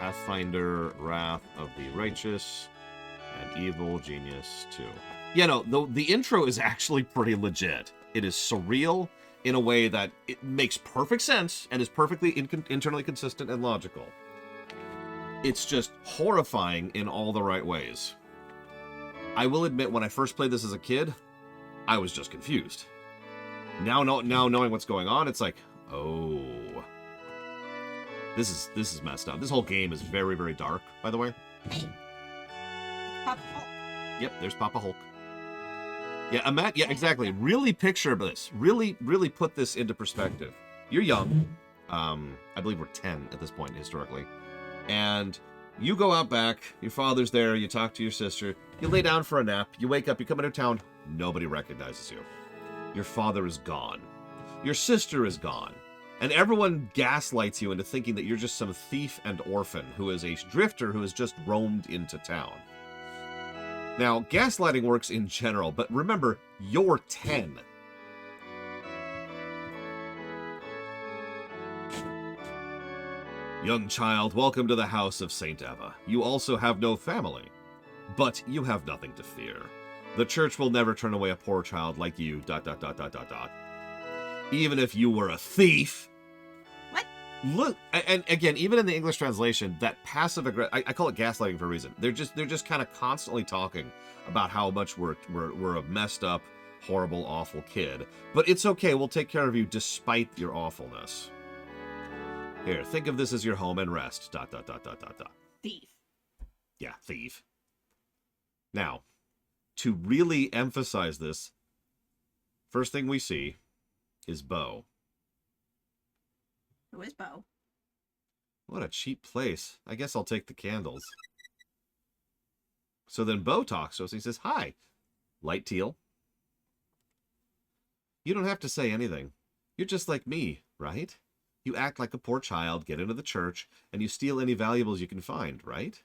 Pathfinder, Wrath of the Righteous, and Evil Genius 2. Yeah, no, the intro is actually pretty legit. It is surreal in a way that it makes perfect sense and is perfectly internally consistent and logical. It's just horrifying in all the right ways. I will admit, when I first played this as a kid, I was just confused. Now knowing what's going on, it's like, oh, this is messed up. This whole game is very, very dark, by the way. Papa Hulk. Yep, there's Papa Hulk. Yeah, Matt. Yeah, exactly. Really picture this. Really, really put this into perspective. You're young. I believe we're 10 at this point historically. And you go out back, your father's there, you talk to your sister, you lay down for a nap, you wake up, you come into town, nobody recognizes you. Your father is gone. Your sister is gone. And everyone gaslights you into thinking that you're just some thief and orphan who is a drifter who has just roamed into town. Now, gaslighting works in general, but remember, you're 10. Young child, welcome to the house of Saint Eva. You also have no family, but you have nothing to fear. The church will never turn away a poor child like you, ... Even if you were a thief. What? Look, and again, even in the English translation, that passive aggressive, I call it gaslighting for a reason. They're just kind of constantly talking about how much we're a messed up, horrible, awful kid. But it's okay, we'll take care of you despite your awfulness. Here, think of this as your home and rest, ... Thief. Yeah, thief. Now, to really emphasize this, first thing we see is Bo. Who is Bo? What a cheap place. I guess I'll take the candles. So then Bo talks to us. He says, hi, light teal. You don't have to say anything. You're just like me, right? You act like a poor child, get into the church, and you steal any valuables you can find, right?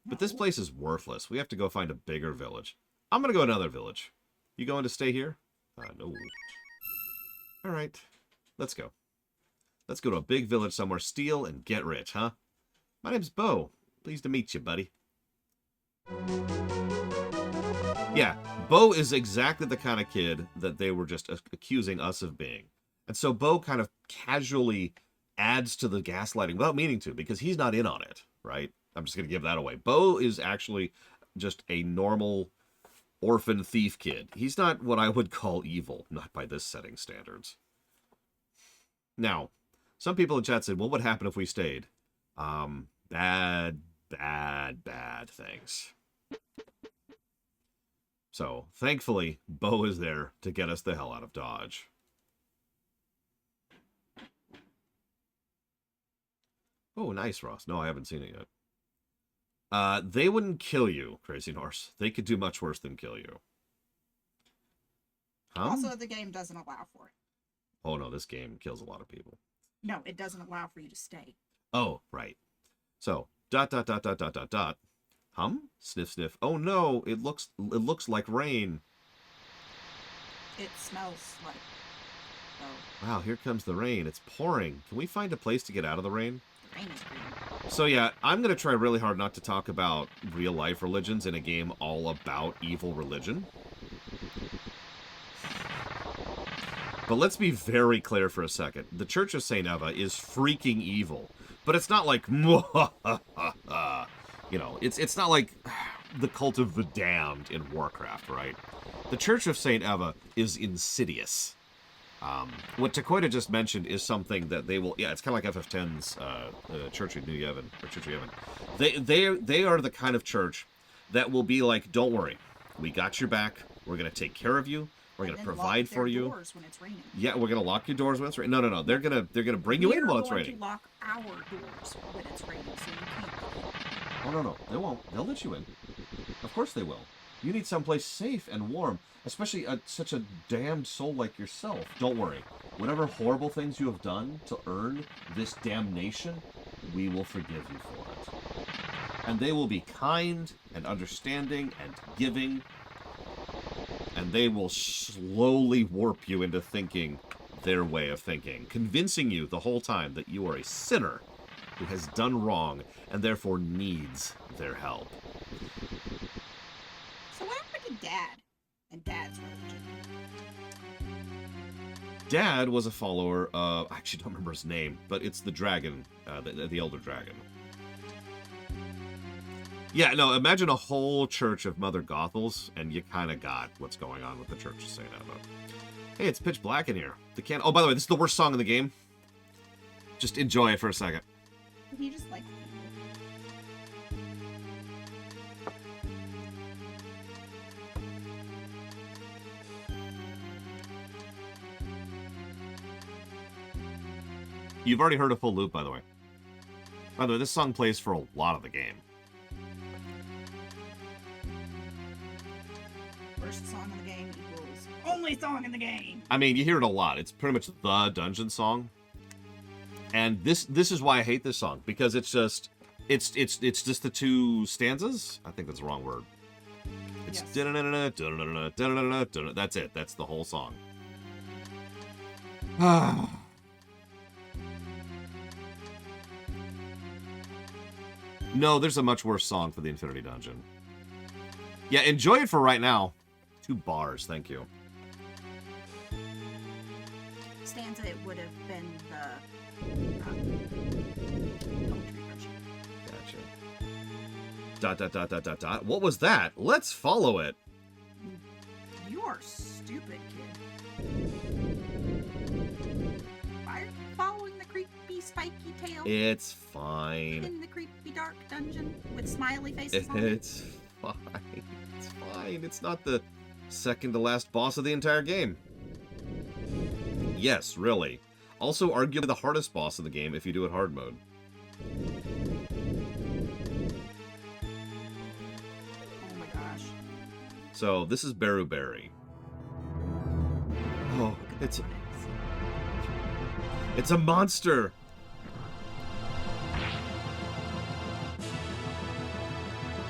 But this place is worthless. We have to go find a bigger village. I'm going to go another village. You going to stay here? No. All right, let's go. Let's go to a big village somewhere, steal, and get rich, huh? My name's Bo. Pleased to meet you, buddy. Yeah, Bo is exactly the kind of kid that they were just accusing us of being. And so Bo kind of casually adds to the gaslighting without meaning to, because he's not in on it, right? I'm just going to give that away. Bo is actually just a normal orphan thief kid. He's not what I would call evil, not by this setting standards. Now, some people in chat said, what would happen if we stayed? Bad things. So, thankfully, Bo is there to get us the hell out of Dodge. Oh, nice, Ross. No, I haven't seen it yet. They wouldn't kill you, Crazy Norse. They could do much worse than kill you. Also, the game doesn't allow for it. Oh, no, this game kills a lot of people. No, it doesn't allow for you to stay. Oh, right. So, ... Hum? Sniff, sniff. Oh, no, it looks like rain. It smells like... Oh. Wow, here comes the rain. It's pouring. Can we find a place to get out of the rain? The rain is green. So yeah, I'm going to try really hard not to talk about real-life religions in a game all about evil religion. But let's be very clear for a second. The Church of St. Eva is freaking evil. But it's not like... You know, it's not like the cult of the damned in Warcraft, right? The Church of St. Eva is insidious. What Takoida just mentioned is something that they will... Yeah, it's kind of like FF10's Church of New Yevon, or Church of Yevon. They are the kind of church that will be like, don't worry, we got your back, we're going to take care of you, we're going to provide for you. Doors when it's raining. Yeah, we're going to lock your doors when it's raining. No, they're going to bring you in while it's raining. We're going to lock our doors when it's raining, so you can't. Oh, no, they won't. They'll let you in. Of course they will. You need someplace safe and warm, especially such a damned soul like yourself. Don't worry. Whatever horrible things you have done to earn this damnation, we will forgive you for it. And they will be kind and understanding and giving, and they will slowly warp you into thinking their way of thinking, convincing you the whole time that you are a sinner who has done wrong and therefore needs their help. So what happened to Dad and Dad's religion? Dad was a follower of... I actually don't remember his name, but it's the dragon, the elder dragon. Yeah, no, imagine a whole church of Mother Gothels, and you kind of got what's going on with the Church of St. Eva. Hey, it's pitch black in here. Oh, by the way, this is the worst song in the game. Just enjoy it for a second. He just likes You've already heard a full loop, by the way. By the way, this song plays for a lot of the game. First song in the game equals only song in the game. I mean, you hear it a lot. It's pretty much the dungeon song. And this is why I hate this song, because it's just the two stanzas. I think that's the wrong word. It's Yes. That's it. That's the whole song. No, there's a much worse song for the Infinity Dungeon. Yeah, enjoy it for right now. 2 bars, thank you. Stanza, it would have been the poetry version. Gotcha. What was that? Let's follow it. You are stupid, kid. Why are you following the creepy, spiky tail It's fine. in the creepy, dark dungeon with smiley faces on it? It's fine. It's fine. It's not the second to last boss of the entire game. Yes, really. Also, arguably the hardest boss of the game if you do it hard mode. Oh my gosh. So, this is Beru Berry. Oh, it's a monster!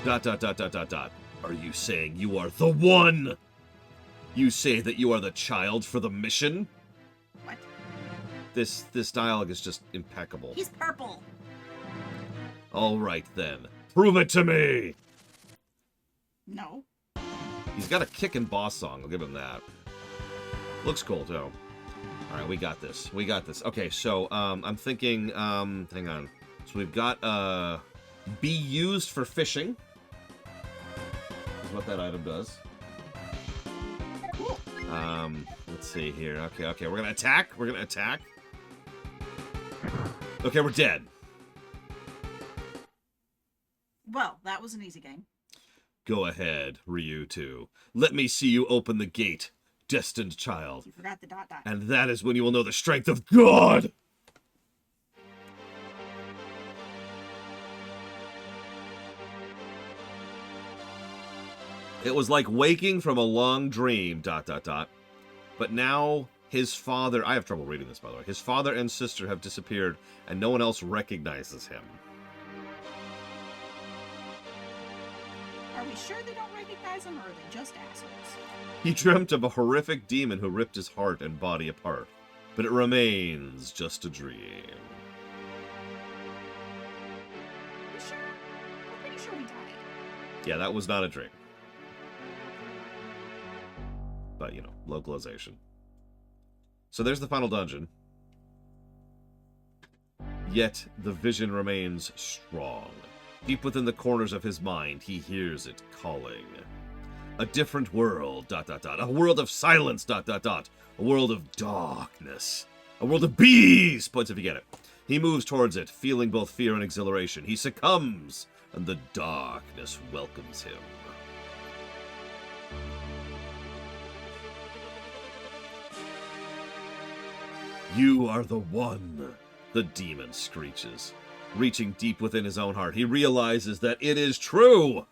Are you saying you are the one? You say that you are the child for the mission? What? This dialogue is just impeccable. He's purple. All right, then. Prove it to me! No. He's got a kickin' boss song, I'll give him that. Looks cool, too. Alright, we got this. We got this. Okay, so, I'm thinking, hang on. So we've got, be used for fishing. Is what that item does. Cool. Let's see here. Okay, we're gonna attack. Okay, we're dead. Well, that was an easy game. Go ahead, Ryu 2. Let me see you open the gate, destined child. You forgot the ... And that is when you will know the strength of God! It was like waking from a long dream, ... But now, his father... I have trouble reading this, by the way. His father and sister have disappeared, and no one else recognizes him. Are we sure they don't recognize him, or are they just assholes? He dreamt of a horrific demon who ripped his heart and body apart. But it remains just a dream. Are we sure? We're pretty sure we died. Yeah, that was not a dream. But, you know, localization. So there's the final dungeon. Yet, the vision remains strong. Deep within the corners of his mind, he hears it calling. A different world, ... A world of silence, ... A world of darkness. A world of bees! Points if you get it. He moves towards it, feeling both fear and exhilaration. He succumbs, and the darkness welcomes him. You are the one, the demon screeches. Reaching deep within his own heart, he realizes that it is true.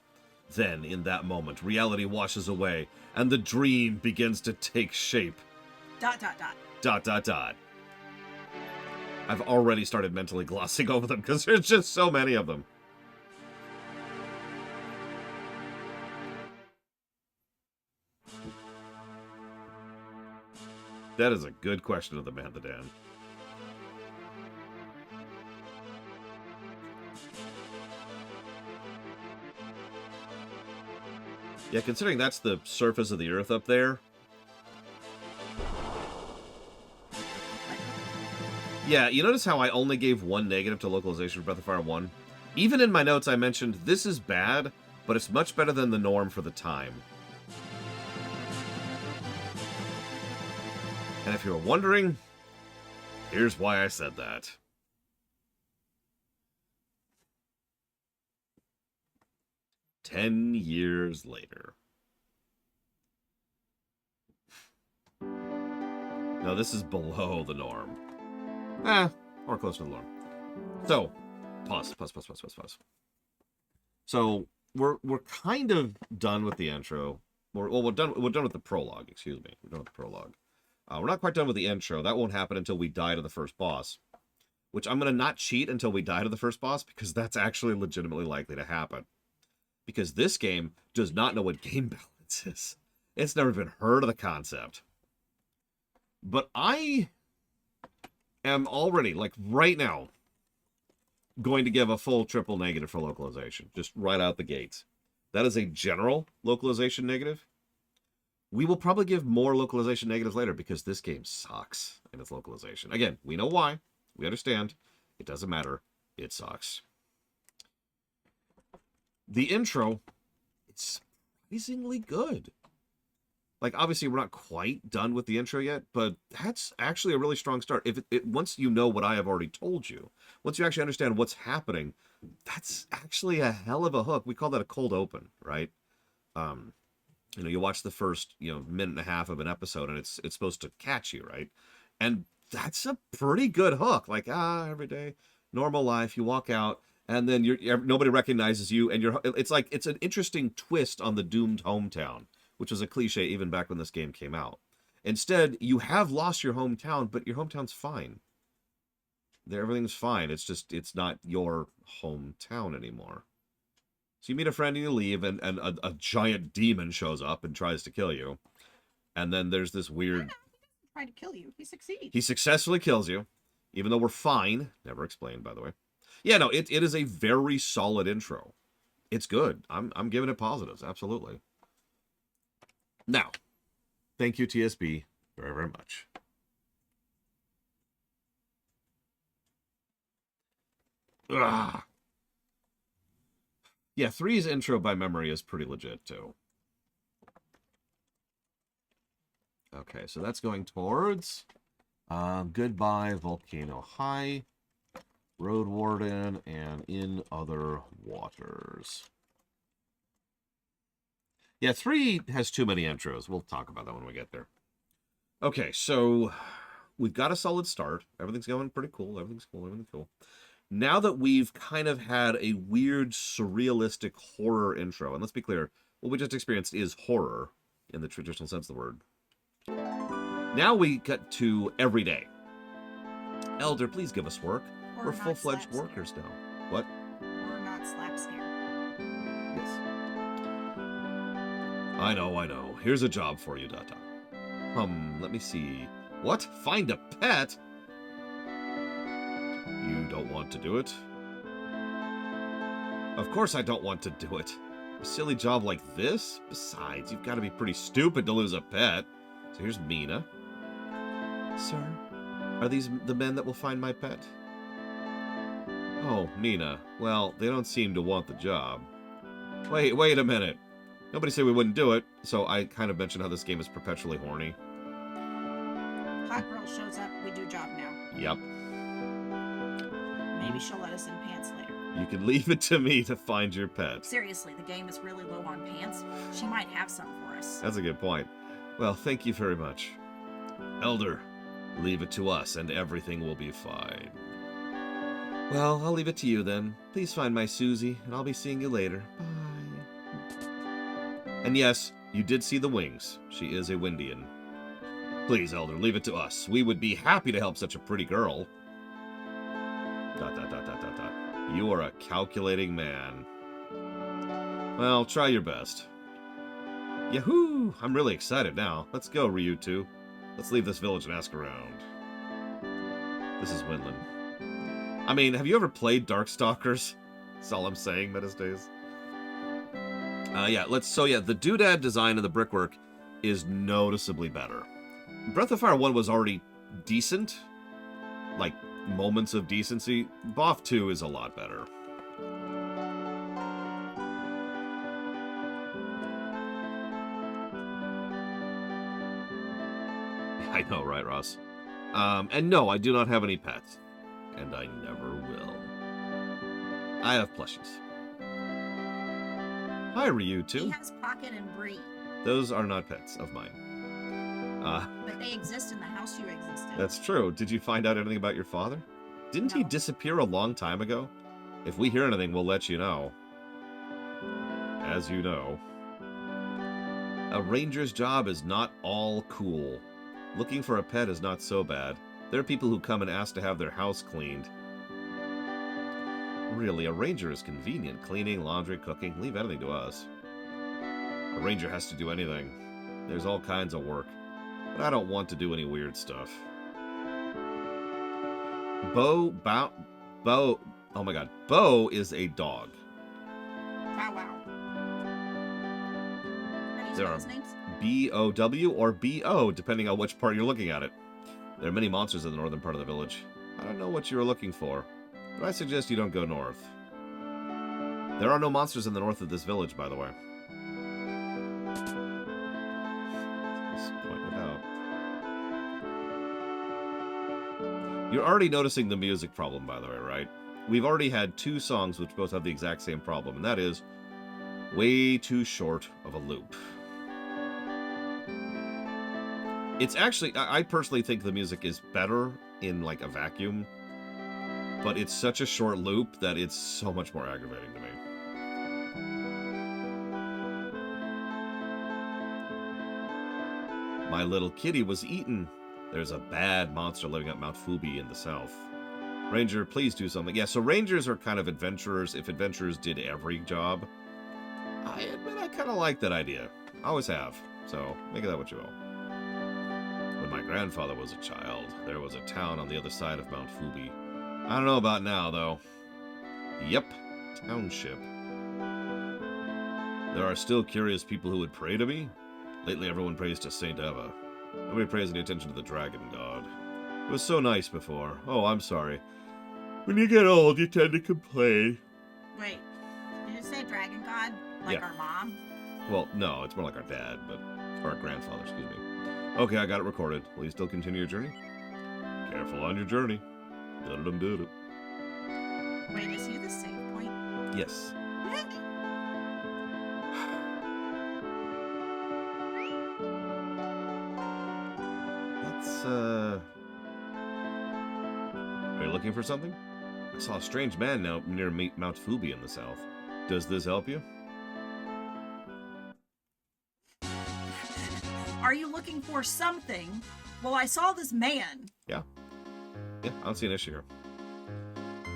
Then, in that moment, reality washes away, and the dream begins to take shape. ... I've already started mentally glossing over them, because there's just so many of them. That is a good question of the man, the Dan. Yeah, considering that's the surface of the Earth up there. Yeah, you notice how I only gave 1 negative to localization for Breath of Fire 1? Even in my notes I mentioned, this is bad, but it's much better than the norm for the time. And if you're wondering, here's why I said that. $10 later. No, this is below the norm. Or close to the norm. So, pause. So, we're kind of done with the intro. well, we're done with the prologue, excuse me. We're done with the prologue. We're not quite done with the intro. That won't happen until we die to the first boss. Which I'm going to not cheat until we die to the first boss, because that's actually legitimately likely to happen. Because this game does not know what game balance is. It's never been heard of the concept. But I am already, like right now, going to give a full triple negative for localization. Just right out the gates. That is a general localization negative. We will probably give more localization negatives later because this game sucks in its localization. Again, we know why. We understand. It doesn't matter. It sucks. The intro, it's surprisingly good. Like, obviously, we're not quite done with the intro yet, but that's actually a really strong start. If once you know what I have already told you, once you actually understand what's happening, that's actually a hell of a hook. We call that a cold open, right? You know, you watch the first, minute and a half of an episode, and it's supposed to catch you, right? And that's a pretty good hook. Like, every day, normal life, you walk out, and then nobody recognizes you, and it's an interesting twist on the doomed hometown, which was a cliche even back when this game came out. Instead, you have lost your hometown, but your hometown's fine. Everything's fine. It's just, it's not your hometown anymore. So you meet a friend and you leave, and a giant demon shows up and tries to kill you. And then there's this weird... He doesn't try to kill you. He succeeds. He successfully kills you, even though we're fine. Never explained, by the way. Yeah, no, it is a very solid intro. It's good. I'm giving it positives, absolutely. Now, thank you, TSB, very, very much. Ugh. Yeah, 3's intro by memory is pretty legit, too. Okay, so that's going towards Goodbye, Volcano High, Road Warden, and In Other Waters. Yeah, 3 has too many intros. We'll talk about that when we get there. Okay, so we've got a solid start. Everything's going pretty cool. Everything's cool. Now that we've kind of had a weird, surrealistic horror intro, and let's be clear, what we just experienced is horror in the traditional sense of the word. Now we cut to everyday. Elder, please give us work. We're full-fledged workers now. What? We're not slap scare. Yes. I know. Here's a job for you, Data. Let me see. What? Find a pet? You don't want to do it? Of course I don't want to do it. A silly job like this? Besides, you've got to be pretty stupid to lose a pet. So here's Mina. Sir, are these the men that will find my pet? Oh, Mina. Well, they don't seem to want the job. Wait a minute. Nobody said we wouldn't do it, so I kind of mentioned how this game is perpetually horny. Hot girl shows up, we do job now. Yep. Maybe she'll let us in pants later. You can leave it to me to find your pet. Seriously, the game is really low on pants. She might have some for us. That's a good point. Well, thank you very much. Elder, leave it to us and everything will be fine. Well, I'll leave it to you then. Please find my Suzie, and I'll be seeing you later. Bye. And yes, you did see the wings. She is a Windian. Please, Elder, leave it to us. We would be happy to help such a pretty girl. ... You are a calculating man. Well, try your best. Yahoo! I'm really excited now. Let's go, Ryu 2. Let's leave this village and ask around. This is Winland. I mean, have you ever played Darkstalkers? That's all I'm saying, Metastays. The doodad design of the brickwork is noticeably better. Breath of Fire 1 was already decent. Like, moments of decency. BoF 2 is a lot better. I know, right, Ross? And no, I do not have any pets. And I never will. I have plushies. Hi, Ryu, too. He has Pocket and Bree. Those are not pets of mine. But they exist in the house you exist in. That's true. Did you find out anything about your father? Didn't he No. disappear a long time ago? If we hear anything, we'll let you know. As you know. A ranger's job is not all cool. Looking for a pet is not so bad. There are people who come and ask to have their house cleaned. Really, a ranger is convenient. Cleaning, laundry, cooking. Leave anything to us. A ranger has to do anything. There's all kinds of work. But I don't want to do any weird stuff. Bo, oh my god. Bo is a dog. Wow, wow. There are Those names? B-O-W or B-O, depending on which part you're looking at it. There are many monsters in the northern part of the village. I don't know what you were looking for, but I suggest you don't go north. There are no monsters in the north of this village, by the way. Just point it out. You're already noticing the music problem, by the way, right? We've already had 2 songs which both have the exact same problem, and that is way too short of a loop. It's actually, I personally think the music is better in, like, a vacuum, but it's such a short loop that it's so much more aggravating to me. My little kitty was eaten. There's a bad monster living at Mount Fubby in the south. Ranger, please do something. Yeah, so rangers are kind of adventurers. If adventurers did every job, I admit I kind of like that idea. I always have. So, make of that what you will. When my grandfather was a child, there was a town on the other side of Mount Fubby. I don't know about now, though. Yep, township. There are still curious people who would pray to me. Lately, everyone prays to Saint Eva. Nobody pays any attention to the dragon god. It was so nice before. Oh, I'm sorry. When you get old, you tend to complain. Wait, did you say dragon god? Like Yeah. our mom? Well, no, it's more like our dad, but... Or our grandfather, excuse me. Okay, I got it recorded. Will you still continue your journey? Careful on your journey. Da-da-dum-da-da. Wait, is he the save point? Yes. Let's, Are you looking for something? I saw a strange man now near Mount Fubby in the south. Does this help you? Are you looking for something? Well, I saw this man. Yeah. Yeah, I don't see an issue here.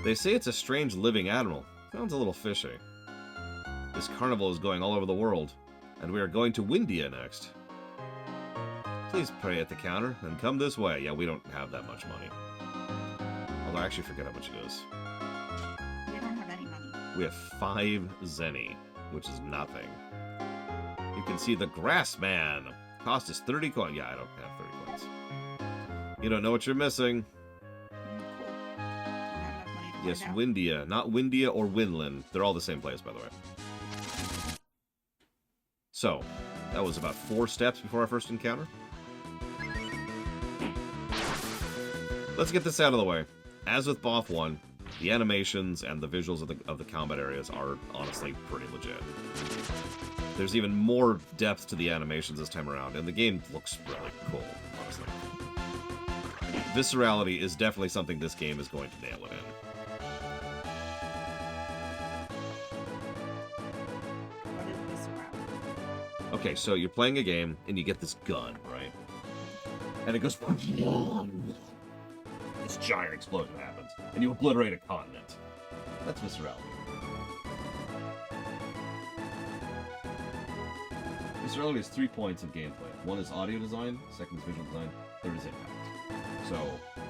They say it's a strange living animal. Sounds a little fishy. This carnival is going all over the world, and we are going to Windia next. Please pray at the counter and come this way. Yeah, we don't have that much money. Although I actually forget how much it is. We don't have any money. We have 5 zenny, which is nothing. You can see the grass man. Cost is 30 coins. Yeah, I don't have 30 coins. You don't know what you're missing. Cool. Don't have enough money to Yes, find out. Windia. Not Windia or Winland. They're all the same place, by the way. So, that was about 4 steps before our first encounter. Let's get this out of the way. As with BOF 1, the animations and the visuals of the combat areas are honestly pretty legit. There's even more depth to the animations this time around, and the game looks really cool, honestly. Viscerality is definitely something this game is going to nail it in. What is this around? Okay, so you're playing a game, and you get this gun, right? And it goes... This giant explosion happens, and you obliterate a continent. That's viscerality. Viscerality has 3 points of gameplay. 1 is audio design, 2nd is visual design, 3rd is impact. So,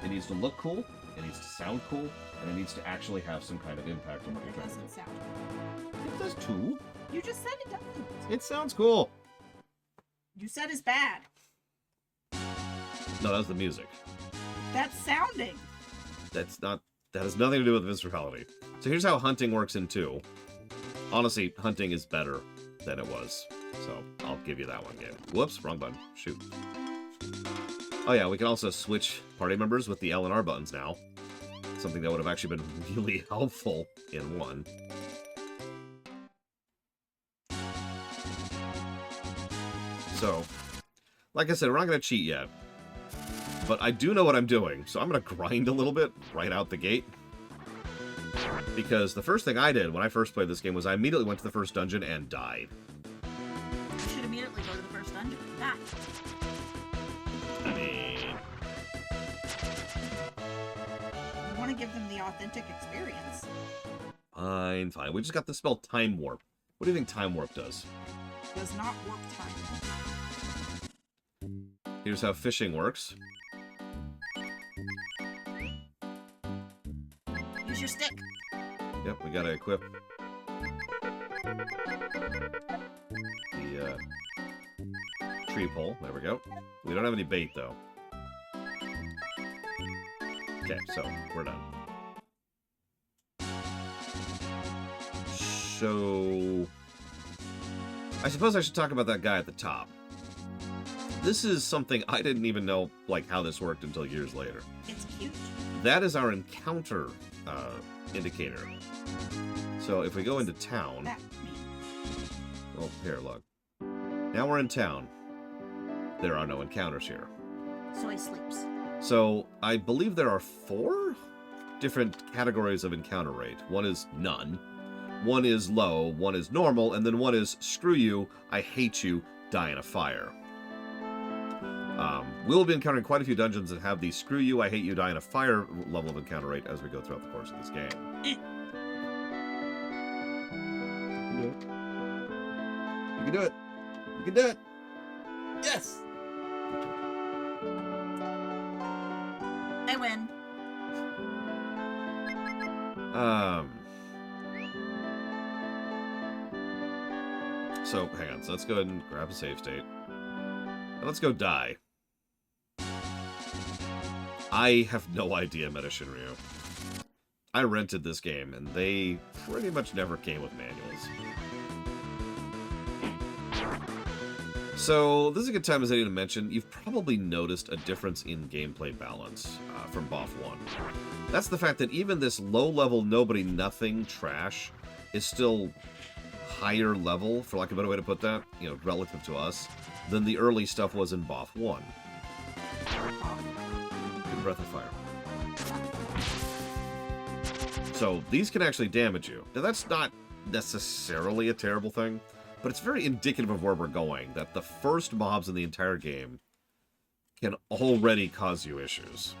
it needs to look cool, it needs to sound cool, and it needs to actually have some kind of impact on what you're It trying to do. doesn't sound. It does too. You just said it doesn't. It sounds cool. You said it's bad. No, that was the music. That's sounding. That has nothing to do with viscerality. So here's how hunting works in 2. Honestly, hunting is better than it was. So I'll give you that one game. Whoops, wrong button. Shoot. Oh yeah, we can also switch party members with the L and R buttons now. Something that would have actually been really helpful in 1. So, like I said, we're not going to cheat yet. But I do know what I'm doing, so I'm going to grind a little bit right out the gate. Because the first thing I did when I first played this game was I immediately went to the first dungeon and died. You should immediately go to the first that? I mean, You want to give them the authentic experience. fine. We just got the spell Time Warp. What do you think Time Warp does? Does not warp time. Here's how fishing works. Use your stick. Yep, we gotta equip the tree pole. There we go. We don't have any bait, though. Okay, so we're done. So, I suppose I should talk about that guy at the top. This is something I didn't even know, like, how this worked until years later. It's cute. That is our encounter indicator. So if we go into town... That Oh, here, look. Now we're in town. There are no encounters here. So he sleeps. So I believe there are 4 different categories of encounter rate. One is none, one is low, one is normal, and then one is screw you, I hate you, die in a fire. We'll be encountering quite a few dungeons that have the screw you, I hate you, die in a fire level of encounter rate as we go throughout the course of this game. You can do it. You can do it. Yes! I win. So, hang on. So let's go ahead and grab a save state. And let's go die. I have no idea, Meta Shinryu. I rented this game, and they pretty much never came with manuals. So, this is a good time as any to mention, you've probably noticed a difference in gameplay balance from BoF 1. That's the fact that even this low-level nobody-nothing trash is still higher level, for lack of a better way to put that, you know, relative to us, than the early stuff was in BoF 1. Good breath of fire. So, these can actually damage you. Now, that's not necessarily a terrible thing, but it's very indicative of where we're going, that the first mobs in the entire game can already cause you issues.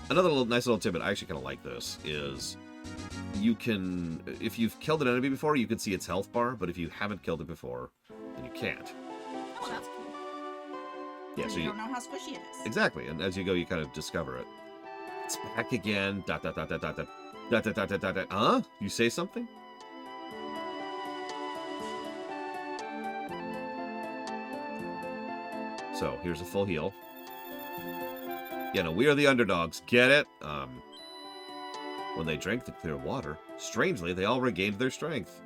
Another nice little tidbit, I actually kind of like this, is you can, if you've killed an enemy before, you can see its health bar, but if you haven't killed it before, then you can't. Oh, that's cool. Yeah, so you don't know how squishy it is. Exactly, and as you go, you kind of discover it. It's back again. Dot, dot, dot, dot, dot, dot, dot, dot, dot, dot, dot, dot. Huh? You say something? So, here's a full heal. Yeah, no, we are the underdogs. Get it? When they drank the clear water, strangely, they all regained their strength.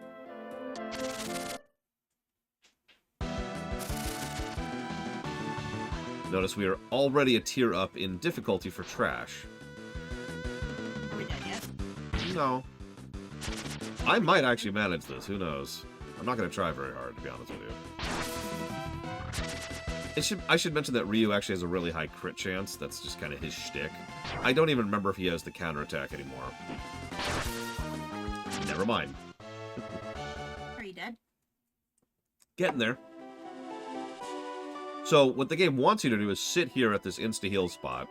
Notice we are already a tier up in difficulty for trash. Are we done yet? No. I might actually manage this. Who knows? I'm not going to try very hard, to be honest with you. I should mention that Ryu actually has a really high crit chance. That's just kind of his shtick. I don't even remember if he has the counterattack anymore. Never mind. Are you dead? Getting there. So, what the game wants you to do is sit here at this insta-heal spot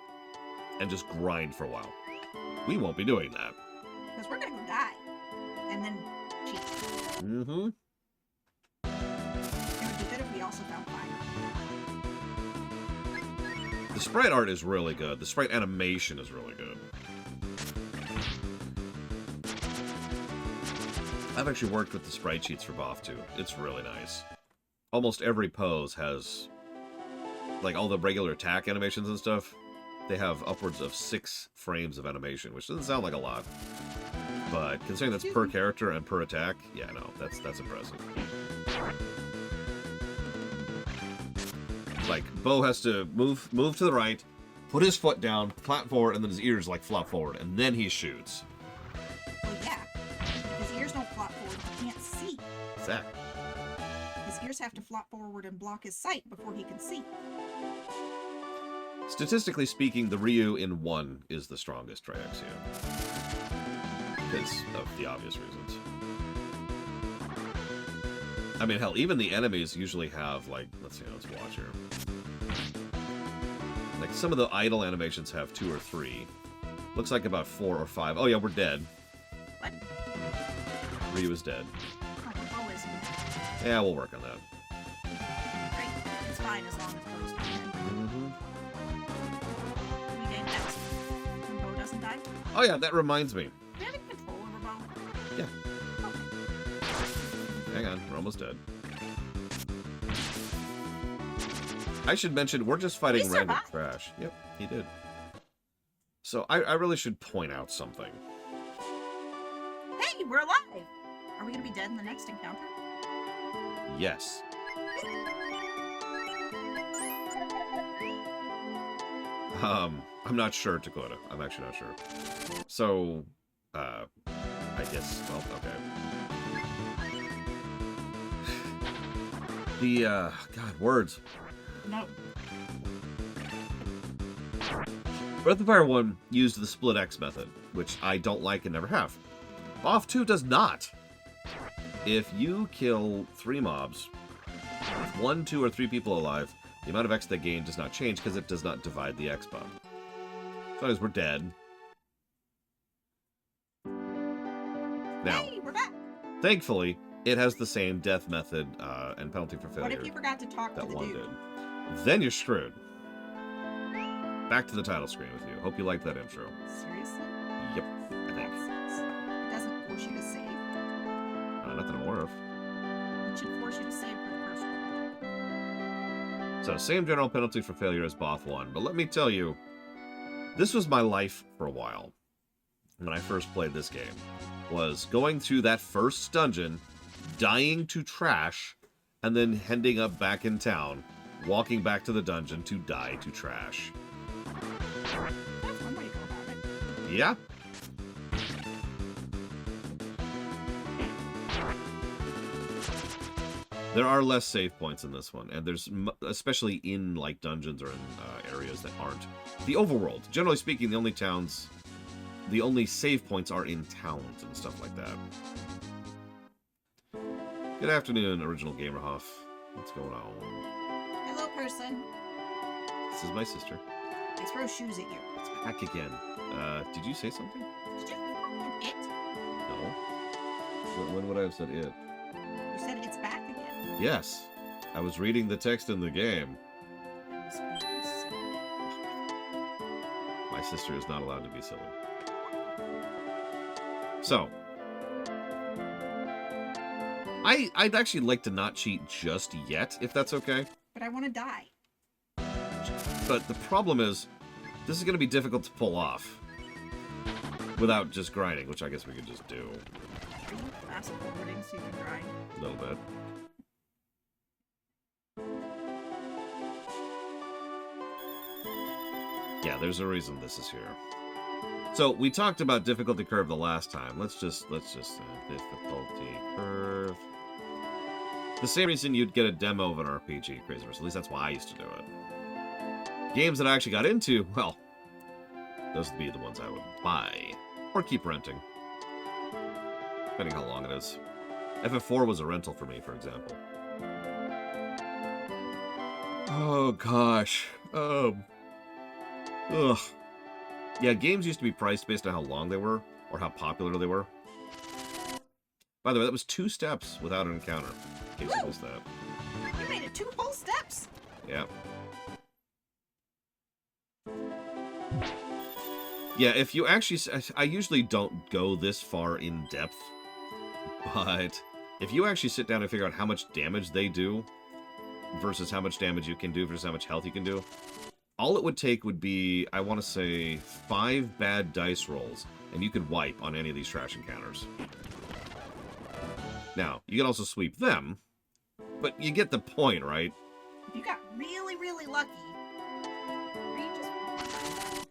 and just grind for a while. We won't be doing that. Because we're going to go die. And then cheat. Mm-hmm. It would be good if we also found fire. The sprite art is really good. The sprite animation is really good. I've actually worked with the sprite sheets for BoF 2. It's really nice. Almost every pose has, like, all the regular attack animations and stuff. They have upwards of 6 frames of animation, which doesn't sound like a lot. But considering that's per character and per attack, yeah, no, that's impressive. Like, Bo has to move to the right, put his foot down, flap forward, and then his ears, like, flop forward, and then he shoots. Well, yeah. His ears don't flop forward. He can't see. Exactly. His ears have to flop forward and block his sight before he can see. Statistically speaking, the Ryu in 1 is the strongest Triaxia. Because of the obvious reasons. I mean, hell, even the enemies usually have, like, let's see, let's watch here. Like, some of the idle animations have 2 or 3. Looks like about 4 or 5. Oh, yeah, we're dead. What? Ryu is dead. Oh, we're always in. Yeah, we'll work on that. Great. It's fine as long as Bo's fine. Mm-hmm. We gain X when Bo doesn't die. Oh, yeah, that reminds me. Do we have any control over Bo? Yeah. Okay. Hang on, we're almost dead. I should mention, we're just fighting He random survived. trash. Yep, he did. So, I really should point out something. Hey, we're alive! Are we gonna be dead in the next encounter? Yes. I'm not sure, Dakota. I'm actually not sure. So, I guess, well, okay. The, God, words. No. Breath of Fire 1 used the split X method, which I don't like and never have. BOF 2 does not. If you kill 3 mobs, with 1, 2, or 3 people alive, the amount of X they gain does not change because it does not divide the X bar. As long as we're dead. Now, Hey, we're back! thankfully, it has the same death method and penalty for failure What if you forgot to talk to that the 1 dude? did. Then you're screwed. Back to the title screen with you. Hope you liked that intro. Seriously? Yep, I think. That sucks. It doesn't force you to save. Not that I'm aware of. It should force you to save for the first one. So, same general penalty for failure as BOF 1, but let me tell you, this was my life for a while. When I first played this game, was going through that first dungeon, dying to trash, and then ending up back in town, walking back to the dungeon to die to trash. That's one way to go about it. Yeah. There are less save points in this one, and there's especially in like dungeons or in areas that aren't the overworld. Generally speaking, the only save points are in towns and stuff like that. Good afternoon, Original Gamerhoff. What's going on? Hello, person. This is my sister. I throw shoes at you. It's back again. Did you say something? Did you fucking it? No. When would I have said it? You said it's back again. Yes. I was reading the text in the game. My sister is not allowed to be silly. So, I'd actually like to not cheat just yet, if that's okay. But I want to die. But the problem is, this is going to be difficult to pull off without just grinding, which I guess we could just do Are you fast forwarding so you can grind? a little bit. Yeah, there's a reason this is here. So we talked about difficulty curve the last time. Let's just difficulty curve. The same reason you'd get a demo of an RPG, Crazyverse. At least that's why I used to do it. Games that I actually got into, well, those would be the ones I would buy or keep renting, depending how long it is. FF4 was a rental for me, for example. Oh gosh. Ugh. Yeah, games used to be priced based on how long they were, or how popular they were. By the way, that was 2 steps without an encounter, in case you missed that. You made it 2 whole steps. Yeah. Yeah, if you actually... I usually don't go this far in depth, but if you actually sit down and figure out how much damage they do versus how much damage you can do versus how much health you can do, all it would take would be, I want to say, 5 bad dice rolls, and you could wipe on any of these trash encounters. Now, you can also sweep them, but you get the point, right? If you got really, really lucky, or you just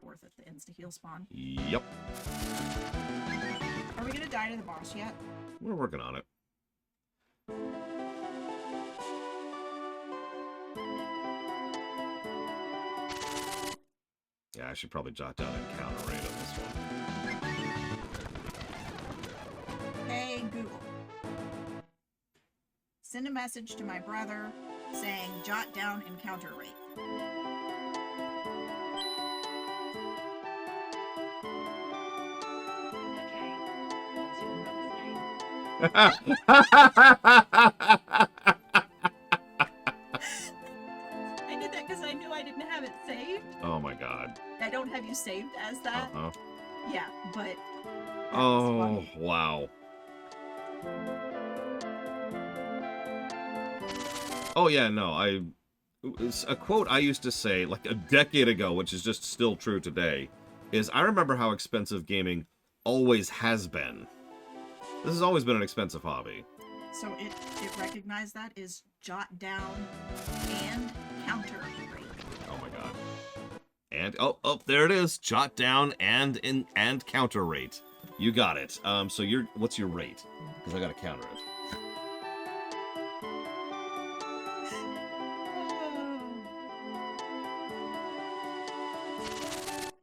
worth it, the insta-heal spawn. Yep. Are we gonna die to the boss yet? We're working on it. Yeah, I should probably jot down encounter rate on this one. Hey, Google. Send a message to my brother saying jot down encounter rate. Okay. What's your brother's name? I did that because I knew I didn't have it saved. Oh my god. I don't have you saved as that. Uh-huh. Yeah, but. Oh, wow. Oh yeah, no, it's a quote I used to say like a decade ago, which is just still true today, is I remember how expensive gaming always has been. This has always been an expensive hobby. So it recognized that is jot down and counter rate. Oh my god. And oh, there it is. Jot down and counter rate. You got it. So what's your rate? Because I gotta counter it.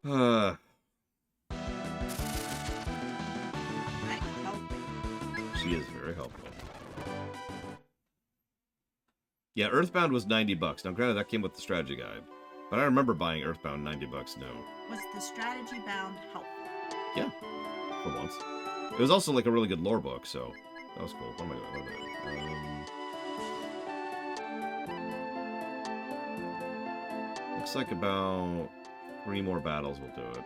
I'm helping. She is very helpful. Yeah, Earthbound was $90. Now, granted, that came with the strategy guide, but I remember buying Earthbound $90 new. Was the strategy bound helpful? Yeah, for once. It was also like a really good lore book, so that was cool. What am I doing? Looks like about 3 more battles will do it.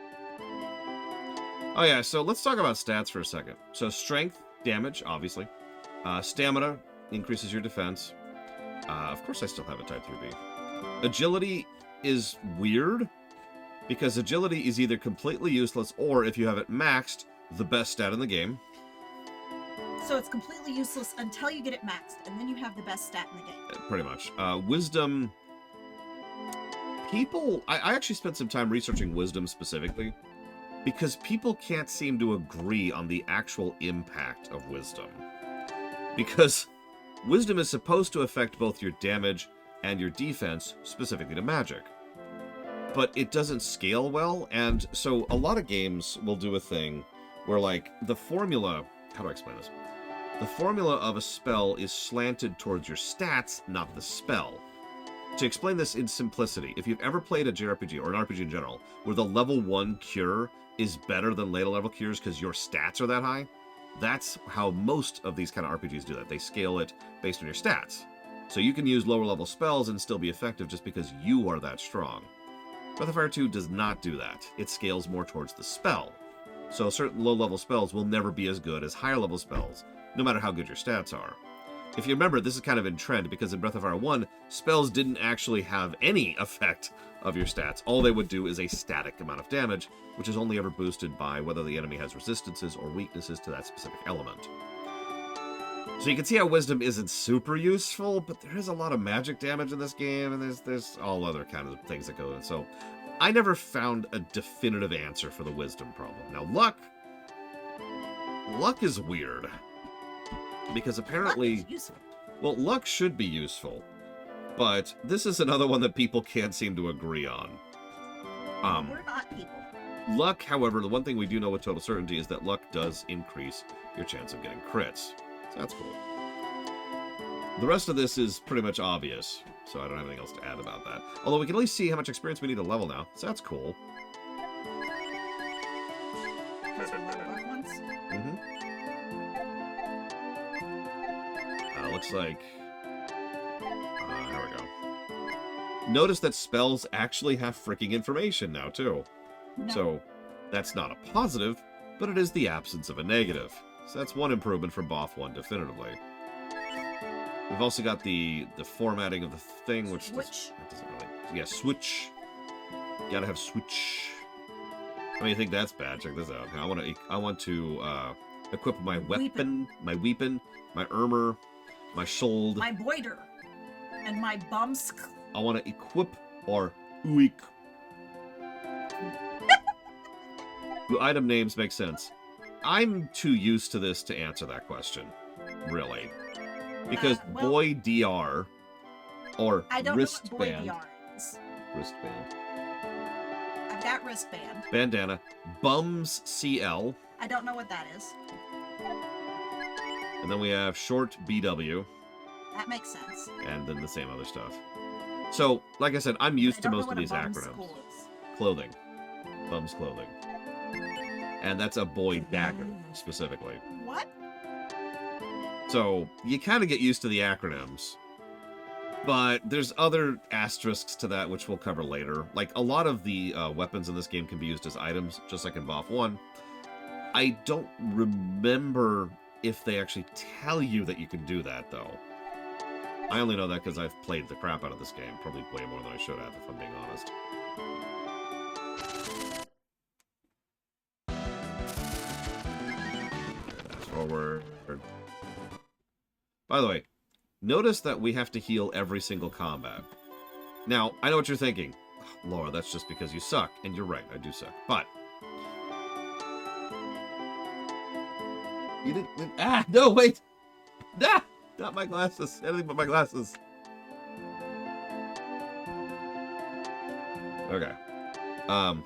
Oh yeah, so let's talk about stats for a second. So strength, damage, obviously. Stamina increases your defense. Of course I still have a type 3B. Agility is weird, because agility is either completely useless, or if you have it maxed, the best stat in the game. So it's completely useless until you get it maxed, and then you have the best stat in the game. Pretty much. Wisdom... People... I actually spent some time researching wisdom specifically, because people can't seem to agree on the actual impact of wisdom. Because wisdom is supposed to affect both your damage and your defense, specifically to magic. But it doesn't scale well, and so a lot of games will do a thing where, like, the formula... How do I explain this? The formula of a spell is slanted towards your stats, not the spell. To explain this in simplicity, if you've ever played a JRPG, or an RPG in general, where the level 1 cure is better than later level cures because your stats are that high, that's how most of these kind of RPGs do that. They scale it based on your stats. So you can use lower level spells and still be effective just because you are that strong. Breath of Fire 2 does not do that. It scales more towards the spell. So certain low-level spells will never be as good as higher-level spells, no matter how good your stats are. If you remember, this is kind of in trend, because in Breath of Fire 1, spells didn't actually have any effect of your stats. All they would do is a static amount of damage, which is only ever boosted by whether the enemy has resistances or weaknesses to that specific element. So you can see how Wisdom isn't super useful, but there is a lot of magic damage in this game, and there's all other kind of things that go in. So I never found a definitive answer for the Wisdom problem. Now, Luck is weird. Because apparently... Luck is useful. Well, luck should be useful, but this is another one that people can't seem to agree on. We're not people. Luck, however, the one thing we do know with total certainty is that luck does increase your chance of getting crits. So that's cool. The rest of this is pretty much obvious, so I don't have anything else to add about that. Although we can at least see how much experience we need to level now, so that's cool. Because we leveled up once. Mm-hmm. Looks like... there we go. Notice that spells actually have freaking information now, too. No. So, that's not a positive, but it is the absence of a negative. So that's one improvement from Both 1, definitively. We've also got the formatting of the thing, which... Switch. That doesn't really... Yeah, switch. Gotta have switch. How do you think that's bad? Check this out. I want to equip my weapon, my armor, my shield. My boider. And my bumsk. I want to equip or uik. The item names make sense. I'm too used to this to answer that question, really. Because Well, boy DR or I don't wristband. know what boy DR is. Wristband. I've got wristband. Bandana. Bums CL. I don't know what that is. And then we have short BW. That makes sense. and then the same other stuff. So, like I said, I'm used to most of these acronyms. Clothing. Bum's clothing. And that's a boy dagger, specifically. What? So, you kind of get used to the acronyms. But there's other asterisks to that, which we'll cover later. Like, a lot of the weapons in this game can be used as items, just like in VoF 1. I don't remember if they actually tell you that you can do that, though. I only know that because I've played the crap out of this game. Probably way more than I should have, if I'm being honest. Fast forward. By the way, notice that we have to heal every single combat. Now, I know what you're thinking. Laura, that's just because you suck. And you're right, I do suck. But... you didn't... ah! No, wait! Ah! Not my glasses. Anything but my glasses. Okay. Yeah,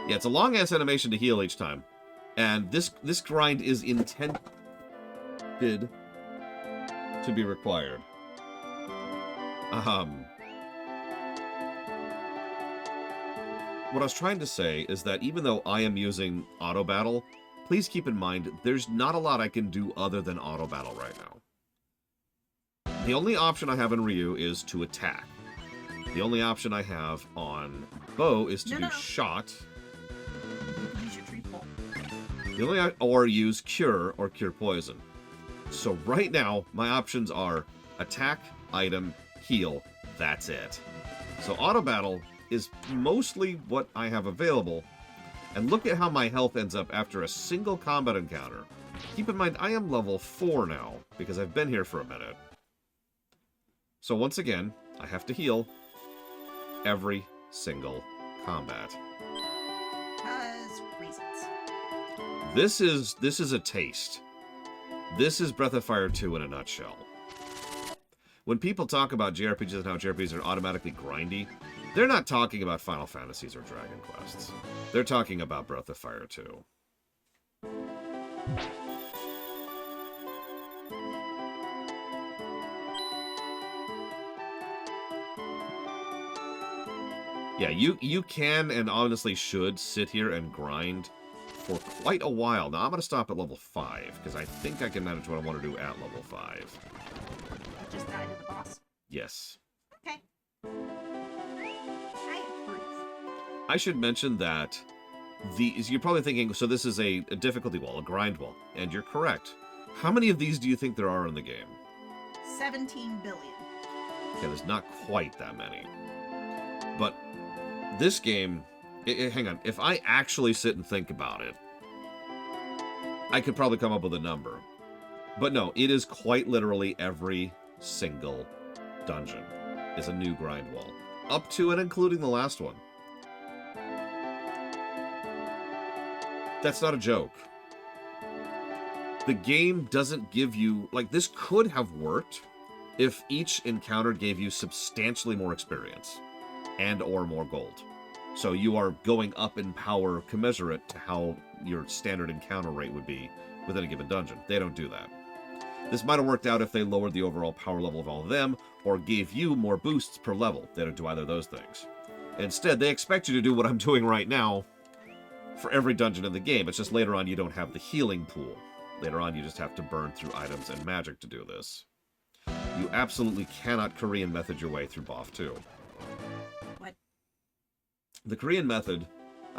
it's a long-ass animation to heal each time. And this grind is intended to be required. What I was trying to say is that even though I am using auto battle, please keep in mind there's not a lot I can do other than auto battle right now. The only option I have in Ryu is to attack. The only option I have on Bo is to do shot. Use your tree pole. The only or use cure or cure poison. So right now, my options are attack, item, heal. That's it. So auto battle is mostly what I have available. And look at how my health ends up after a single combat encounter. Keep in mind, I am level 4 now, because I've been here for a minute. So once again, I have to heal every single combat. Because reasons. This is a taste. This is Breath of Fire 2 in a nutshell. When people talk about JRPGs and how JRPGs are automatically grindy, they're not talking about Final Fantasies or Dragon Quests. They're talking about Breath of Fire 2. Yeah, you can and honestly should sit here and grind for quite a while. Now, I'm going to stop at level 5, because I think I can manage what I want to do at level 5. Just died to the boss. Yes. Okay. I approve. I should mention that you're probably thinking, so this is a difficulty wall, a grind wall, and you're correct. How many of these do you think there are in the game? 17 billion. Okay, there's not quite that many. But this game, hang on, if I actually sit and think about it, I could probably come up with a number. But no, it is quite literally every single dungeon is a new grind wall. Up to and including the last one. That's not a joke. The game doesn't give you... like, this could have worked if each encounter gave you substantially more experience and or more gold. So you are going up in power commensurate to how your standard encounter rate would be within a given dungeon. They don't do that. This might have worked out if they lowered the overall power level of all of them, or gave you more boosts per level. They don't do either of those things. Instead, they expect you to do what I'm doing right now for every dungeon in the game. It's just later on you don't have the healing pool. Later on you just have to burn through items and magic to do this. You absolutely cannot Korean method your way through BoF 2. What? The Korean method,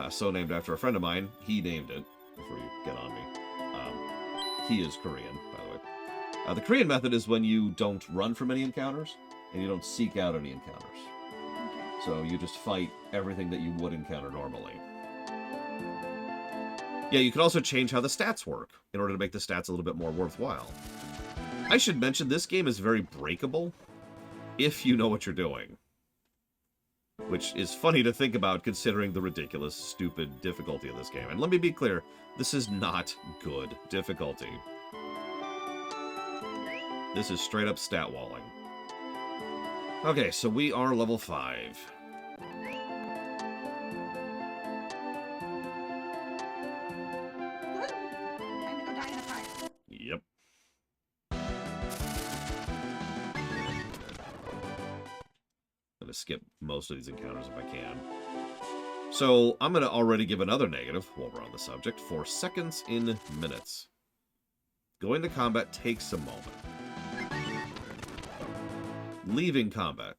so named after a friend of mine, he named it, before you get on me. He is Korean, by the way. The Korean method is when you don't run from any encounters, and you don't seek out any encounters. Okay. So you just fight everything that you would encounter normally. Yeah, you can also change how the stats work, in order to make the stats a little bit more worthwhile. I should mention, this game is very breakable, if you know what you're doing. Which is funny to think about, considering the ridiculous, stupid difficulty of this game. And let me be clear, this is not good difficulty. This is straight up stat walling. Okay, so we are level 5. Good. Time to go die in a fire. Yep. to skip most of these encounters if I can. So I'm going to already give another negative while we're on the subject for seconds in minutes. Going to combat takes a moment. Leaving combat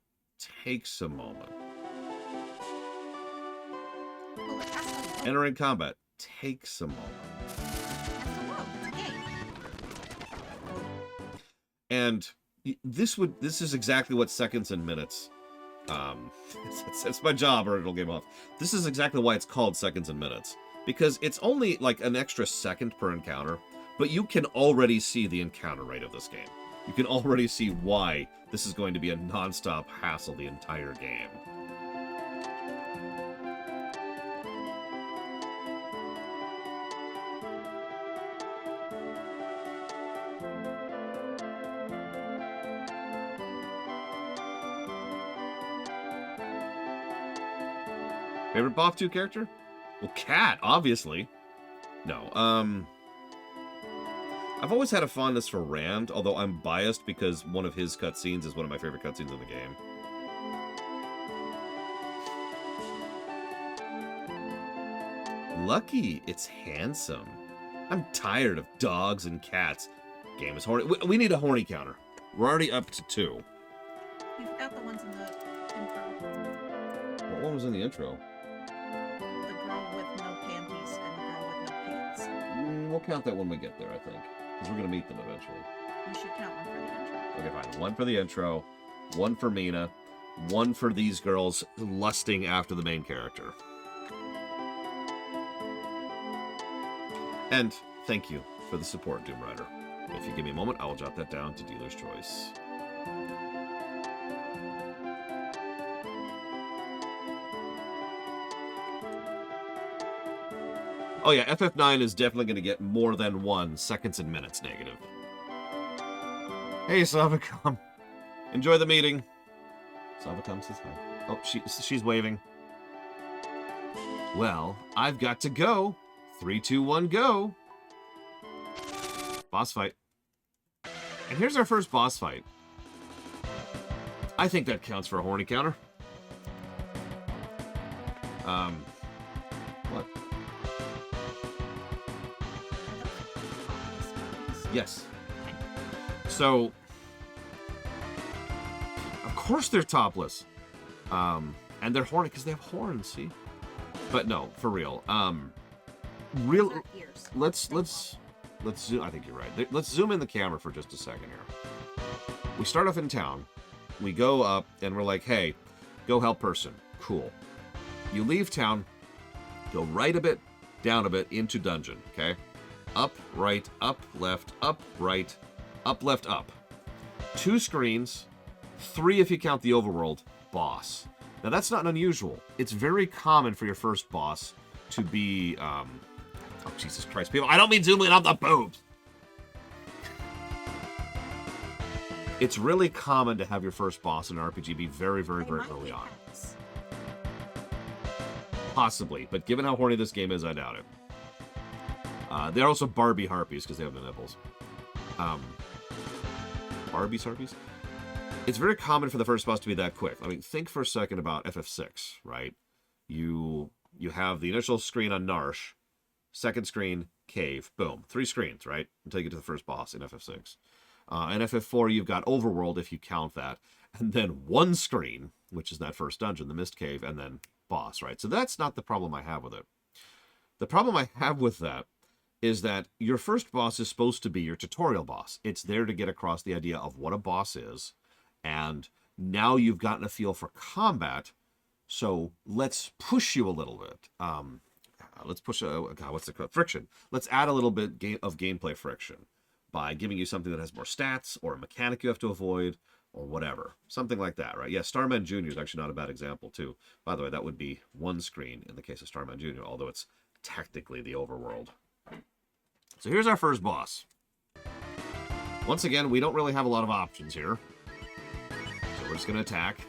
takes a moment. Well, it has to load. Entering combat takes a moment. It has to load. It's a game. And this is exactly what seconds and minutes, it's my job or it'll game off. This is exactly why it's called seconds and minutes, because it's only like an extra second per encounter, but you can already see the encounter rate of this game. You can already see why this is going to be a non-stop hassle the entire game. Favorite Boff 2 character? Well, Cat, obviously. No, I've always had a fondness for Rand, although I'm biased because one of his cutscenes is one of my favorite cutscenes in the game. Lucky, it's handsome. I'm tired of dogs and cats. Game is horny. We need a horny counter. We're already up to 2. You forgot the ones in the intro. What one was in the intro? The girl with no panties and the girl with no pants. We'll count that when we get there, I think. Because we're going to meet them eventually. You should count one for the intro. Okay, fine. 1 for the intro, 1 for Mina, 1 for these girls lusting after the main character. And thank you for the support, Doom Rider. If you give me a moment, I will jot that down to dealer's choice. Oh yeah, FF9 is definitely going to get more than 1 seconds and minutes negative. Hey, Savacom. Enjoy the meeting. Savacom says hi. Oh, she's waving. Well, I've got to go. 3, 2, 1, go. Boss fight. And here's our first boss fight. I think that counts for a horny counter. What? Yes. So, of course they're topless. And they're horny because they have horns, see? But no, for real. Those are ears. Let's zoom. I think you're right. Let's zoom in the camera for just a second here. We start off in town. We go up and we're like, hey, go help person. Cool. You leave town, go right a bit, down a bit, into dungeon, okay? Up, right, up, left, left, up. 2 screens, 3 if you count the overworld, boss. Now that's not unusual. It's very common for your first boss to be, oh Jesus Christ, people, I don't mean zoom in on the boobs! It's really common to have your first boss in an RPG be very, very, very early on. Possibly, but given how horny this game is, I doubt it. They're also Barbie Harpies, because they have the nipples. Barbie's Harpies? It's very common for the first boss to be that quick. I mean, think for a second about FF6, right? You have the initial screen on Narsh, second screen, cave, boom. 3 screens, right? Until you get to the first boss in FF6. In FF4, you've got Overworld, if you count that. And then 1 screen, which is that first dungeon, the Mist Cave, and then boss, right? So that's not the problem I have with it. The problem I have with that is that your first boss is supposed to be your tutorial boss. It's there to get across the idea of what a boss is. And now you've gotten a feel for combat, so let's push you a little bit. Let's push friction. Let's add a little bit of gameplay friction by giving you something that has more stats, or a mechanic you have to avoid, or whatever. Something like that, right? Yeah, Starman Jr. is actually not a bad example, too. By the way, that would be 1 screen in the case of Starman Jr., although it's technically the overworld. So here's our first boss. Once again, we don't really have a lot of options here. So we're just going to attack.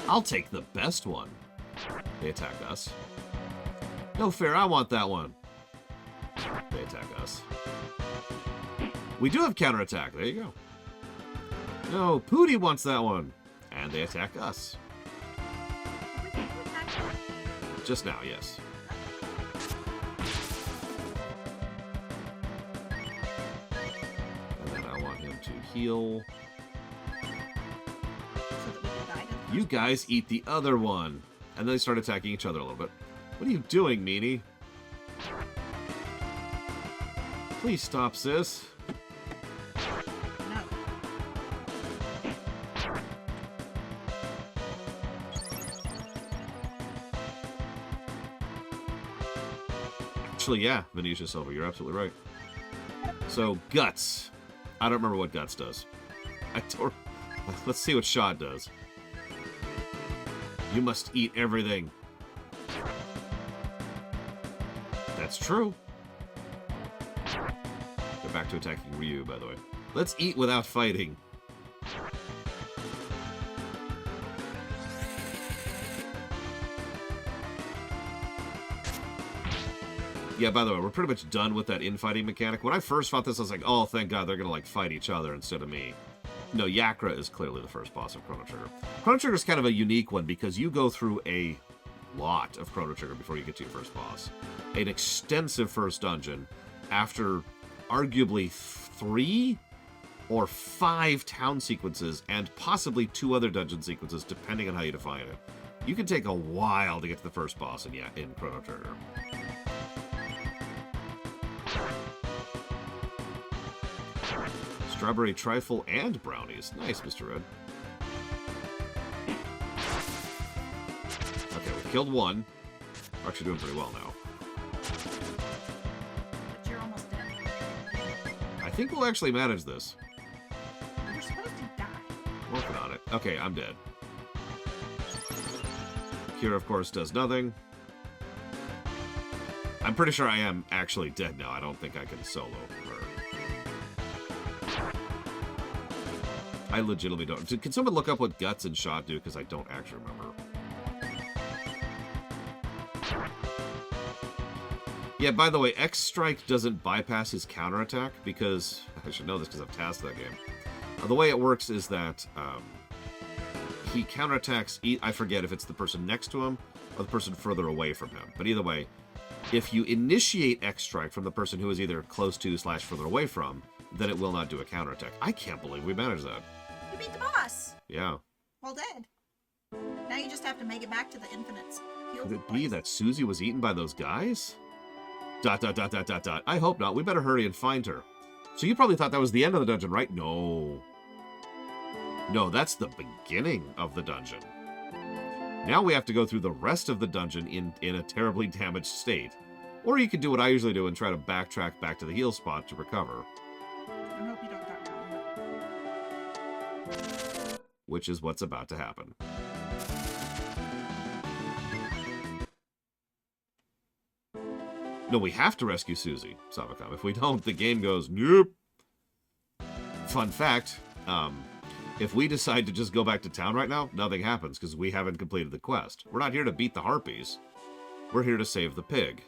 I'll take the best one. They attack us. No fair, I want that one. They attack us. We do have counterattack. There you go. No, Pooty wants that one. And they attack us. Just now, yes. And then I want him to heal. So that we can die to the You first guys boss. eat the other one. And then they start attacking each other a little bit. What are you doing, meanie? Please stop, sis. No. Actually, yeah, Venetia Silva, you're absolutely right. So, Guts. I don't remember what Guts does. Let's see what Shot does. You must eat everything. That's true. Go back to attacking Ryu, by the way. Let's eat without fighting. Yeah, by the way, we're pretty much done with that infighting mechanic. When I first fought this, I was like, oh, thank God, they're going to, like, fight each other instead of me. No, Yakra is clearly the first boss of Chrono Trigger. Chrono Trigger is kind of a unique one because you go through a lot of Chrono Trigger before you get to your first boss. An extensive first dungeon after arguably 3 or 5 town sequences and possibly 2 other dungeon sequences, depending on how you define it. You can take a while to get to the first boss in Chrono Trigger. Strawberry trifle and brownies. Nice, Mr. Red. Okay, we killed one. We're actually doing pretty well now. But you're almost dead. I think we'll actually manage this. You're supposed to die. Working on it. Okay, I'm dead. Kira, of course, does nothing. I'm pretty sure I am actually dead now. I don't think I can solo her. I legitimately don't. Can someone look up what Guts and Shot do? Because I don't actually remember. Yeah, by the way, X Strike doesn't bypass his counterattack because... I should know this because I've tasked that game. The way it works is that he counterattacks... I forget if it's the person next to him or the person further away from him. But either way, if you initiate X Strike from the person who is either close to / further away from, then it will not do a counterattack. I can't believe we managed that. You beat the boss. Yeah. Well dead. Now you just have to make it back to the infinite heal Could it be place. that Suzie was eaten by those guys? ... I hope not. We better hurry and find her. So you probably thought that was the end of the dungeon, right? No. No, that's the beginning of the dungeon. Now we have to go through the rest of the dungeon in a terribly damaged state. Or you could do what I usually do and try to backtrack back to the heal spot to recover. I hope you don't die now. Which is what's about to happen. No, we have to rescue Suzie, Savacom. If we don't, the game goes, nope. Fun fact, if we decide to just go back to town right now, nothing happens because we haven't completed the quest. We're not here to beat the Harpies. We're here to save the pig.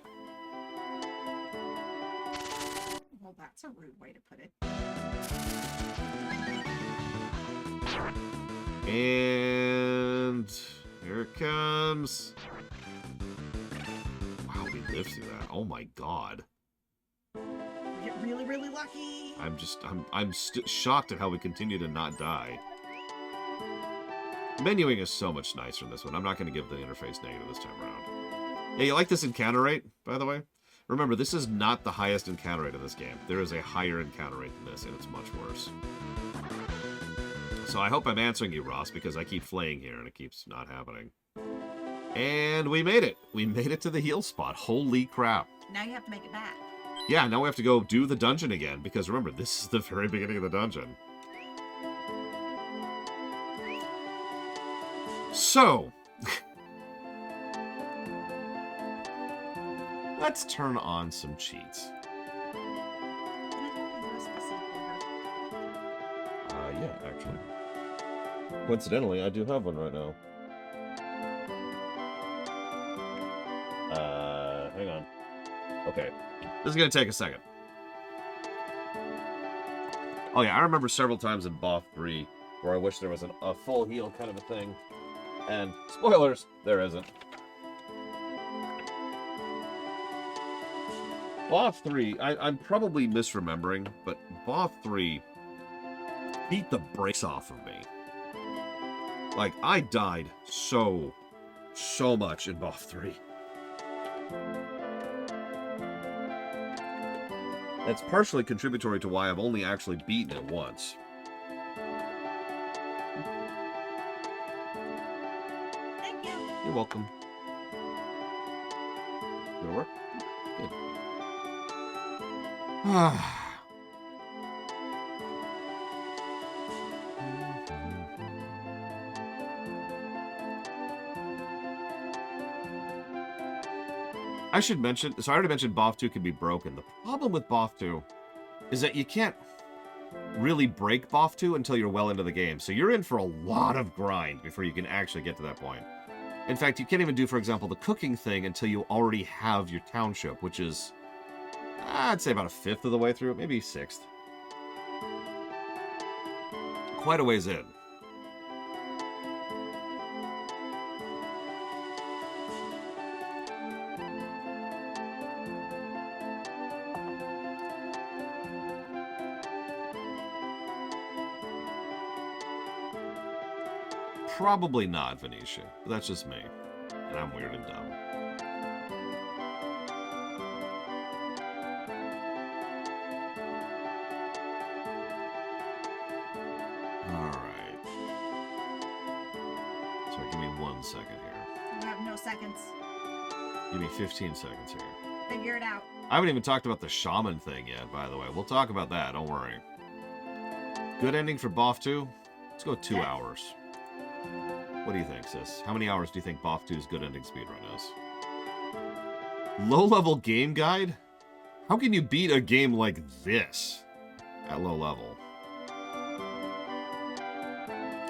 Well, that's a rude way to put it. And here it comes. Wow, we lived through that. Oh my god. We get really, really lucky. I'm shocked at how we continue to not die. Menuing is so much nicer in this one. I'm not going to give the interface negative this time around. Yeah, you like this encounter rate, by the way? Remember, this is not the highest encounter rate in this game. There is a higher encounter rate than this, and it's much worse. So I hope I'm answering you, Ross, because I keep flaying here, and it keeps not happening. And we made it. We made it to the heal spot. Holy crap. Now you have to make it back. Yeah, now we have to go do the dungeon again, because remember, this is the very beginning of the dungeon. So, let's turn on some cheats. Yeah, actually. Coincidentally, I do have one right now. Hang on. Okay. This is going to take a second. Oh yeah, I remember several times in Both 3 where I wish there was a full heal kind of a thing. And, spoilers, there isn't. BOF 3, I'm probably misremembering, but BOF 3 beat the brakes off of me. Like, I died so much in BOF 3. That's partially contributory to why I've only actually beaten it once. Thank you. You're welcome. Gonna work? Good. I should mention, so I already mentioned BOF 2 can be broken. The problem with BOF 2 is that you can't really break BOF 2 until you're well into the game. So you're in for a lot of grind before you can actually get to that point. In fact, you can't even do, for example, the cooking thing until you already have your township, which is, I'd say about a fifth of the way through, maybe sixth. Quite a ways in. Probably not, Venetia. But that's just me. And I'm weird and dumb. Alright. Sorry, give me 1 second here. You have no seconds. Give me 15 seconds here. Figure it out. I haven't even talked about the Shaman thing yet, by the way. We'll talk about that, don't worry. Good ending for BOF 2? Let's go 2 Yes. hours. What do you think, sis? How many hours do you think BOF 2's good ending speedrun is? Low-level game guide? How can you beat a game like this at low level?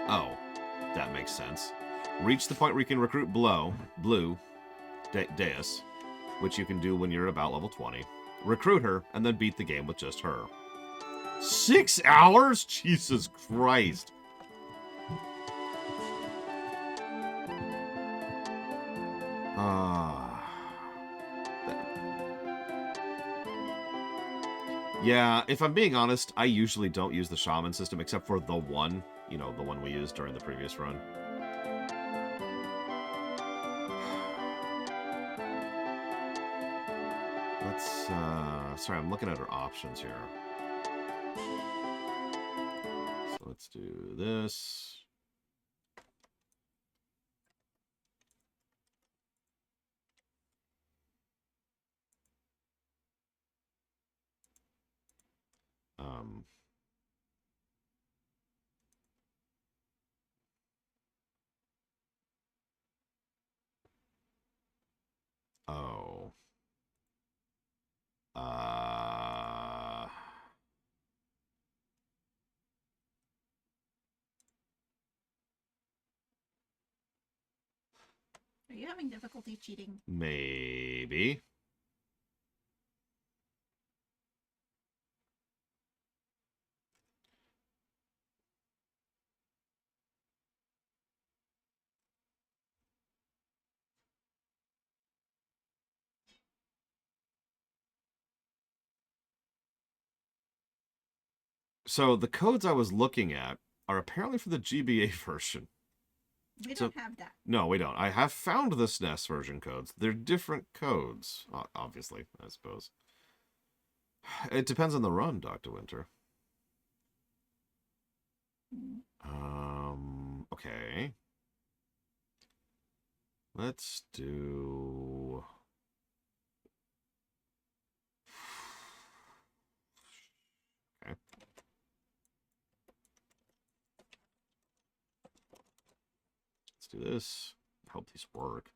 Oh, that makes sense. Reach the point where you can recruit Blue, Deus, which you can do when you're about level 20. Recruit her, and then beat the game with just her. 6 hours? Jesus Christ. Yeah, if I'm being honest, I usually don't use the Shaman system except for the one. You know, the one we used during the previous run. Let's, sorry, I'm looking at our options here. So let's do this. Oh. Are you having difficulty cheating? Maybe. So the codes I was looking at are apparently for the GBA version. We don't have that. No, we don't. I have found the SNES version codes. They're different codes, obviously, I suppose. It depends on the run, Dr. Winter. Okay. Let's do... Okay. Let's do this. I hope these work.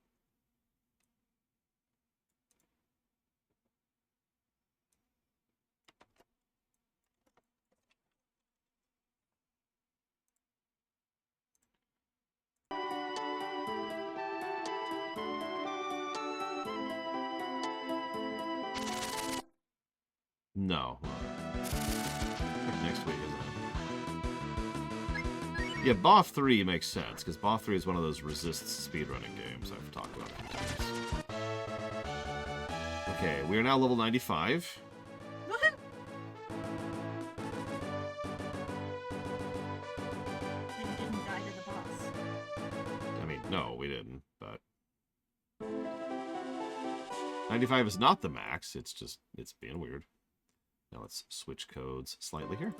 No. Next week, isn't it? Yeah, BOF 3 makes sense, because BOF 3 is one of those resists speedrunning games I've talked about a few times. Okay, we are now level 95. Woohoo! And you didn't die to the boss. I mean, no, we didn't, but... 95 is not the max, it's just, it's being weird. Now let's switch codes slightly here.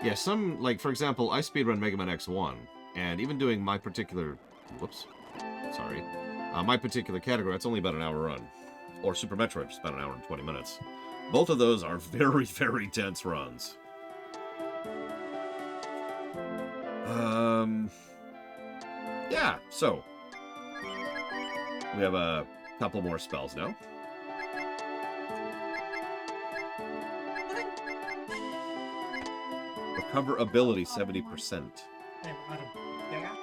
Yeah, some, like, for example, I speedrun Mega Man X1, and even doing my particular... Whoops. Sorry. My particular category, it's only about an hour run. Or Super Metroid, just about an hour and 20 minutes. Both of those are very, very dense runs. Yeah, so... we have a couple more spells now. Recover ability 70%. And out of that,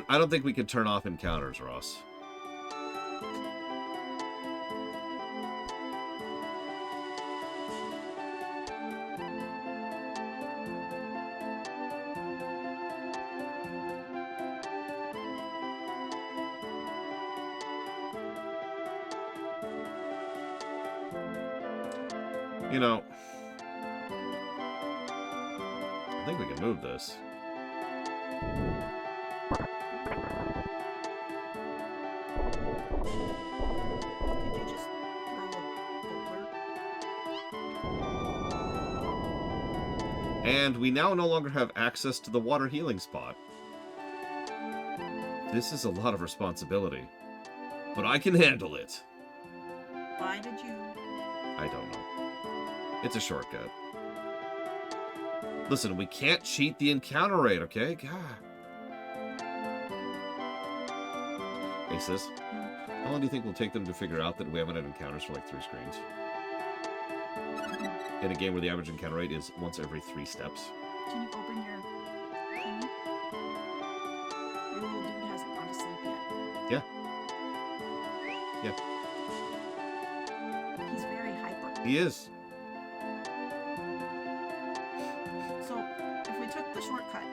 I don't think we can turn off encounters, Ross. You know, I think we can move this. Did you just throw a boulder? And we now no longer have access to the water healing spot. This is a lot of responsibility. But I can handle it. Why did you... I don't know. It's a shortcut. Listen, we can't cheat the encounter rate, okay? God. Hey, sis. How long do you think it will take them to figure out that we haven't had encounters for like 3 screens? In a game where the average encounter rate is once every 3 steps. Can you open your thingy? Your little dude hasn't gone to sleep yet. Yeah. He's very hyper. He is. So, if we took the shortcut...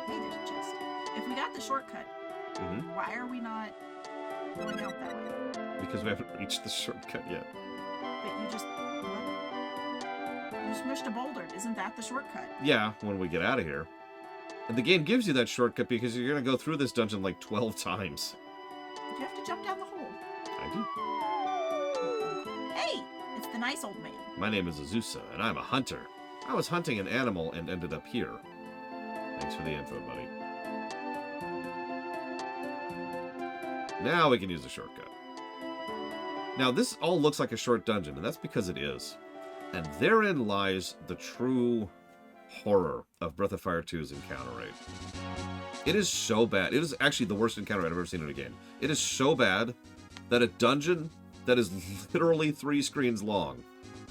Hey, there's a chest. If we got the shortcut, Mm-hmm. why are we not going out that way? Because we haven't reached the shortcut yet. But you just... What? You smushed a boulder. Isn't that the shortcut? Yeah, when we get out of here. And the game gives you that shortcut because you're going to go through this dungeon like 12 times. You have to jump down the hole. I do. Hey! It's the nice old man. My name is Azusa, and I'm a hunter. I was hunting an animal and ended up here. Thanks for the info, buddy. Now we can use the shortcut. Now, this all looks like a short dungeon, and that's because it is. And therein lies the true horror of Breath of Fire 2's encounter rate. It is so bad. It is actually the worst encounter I've ever seen in a game. It is so bad that a dungeon that is literally 3 screens long,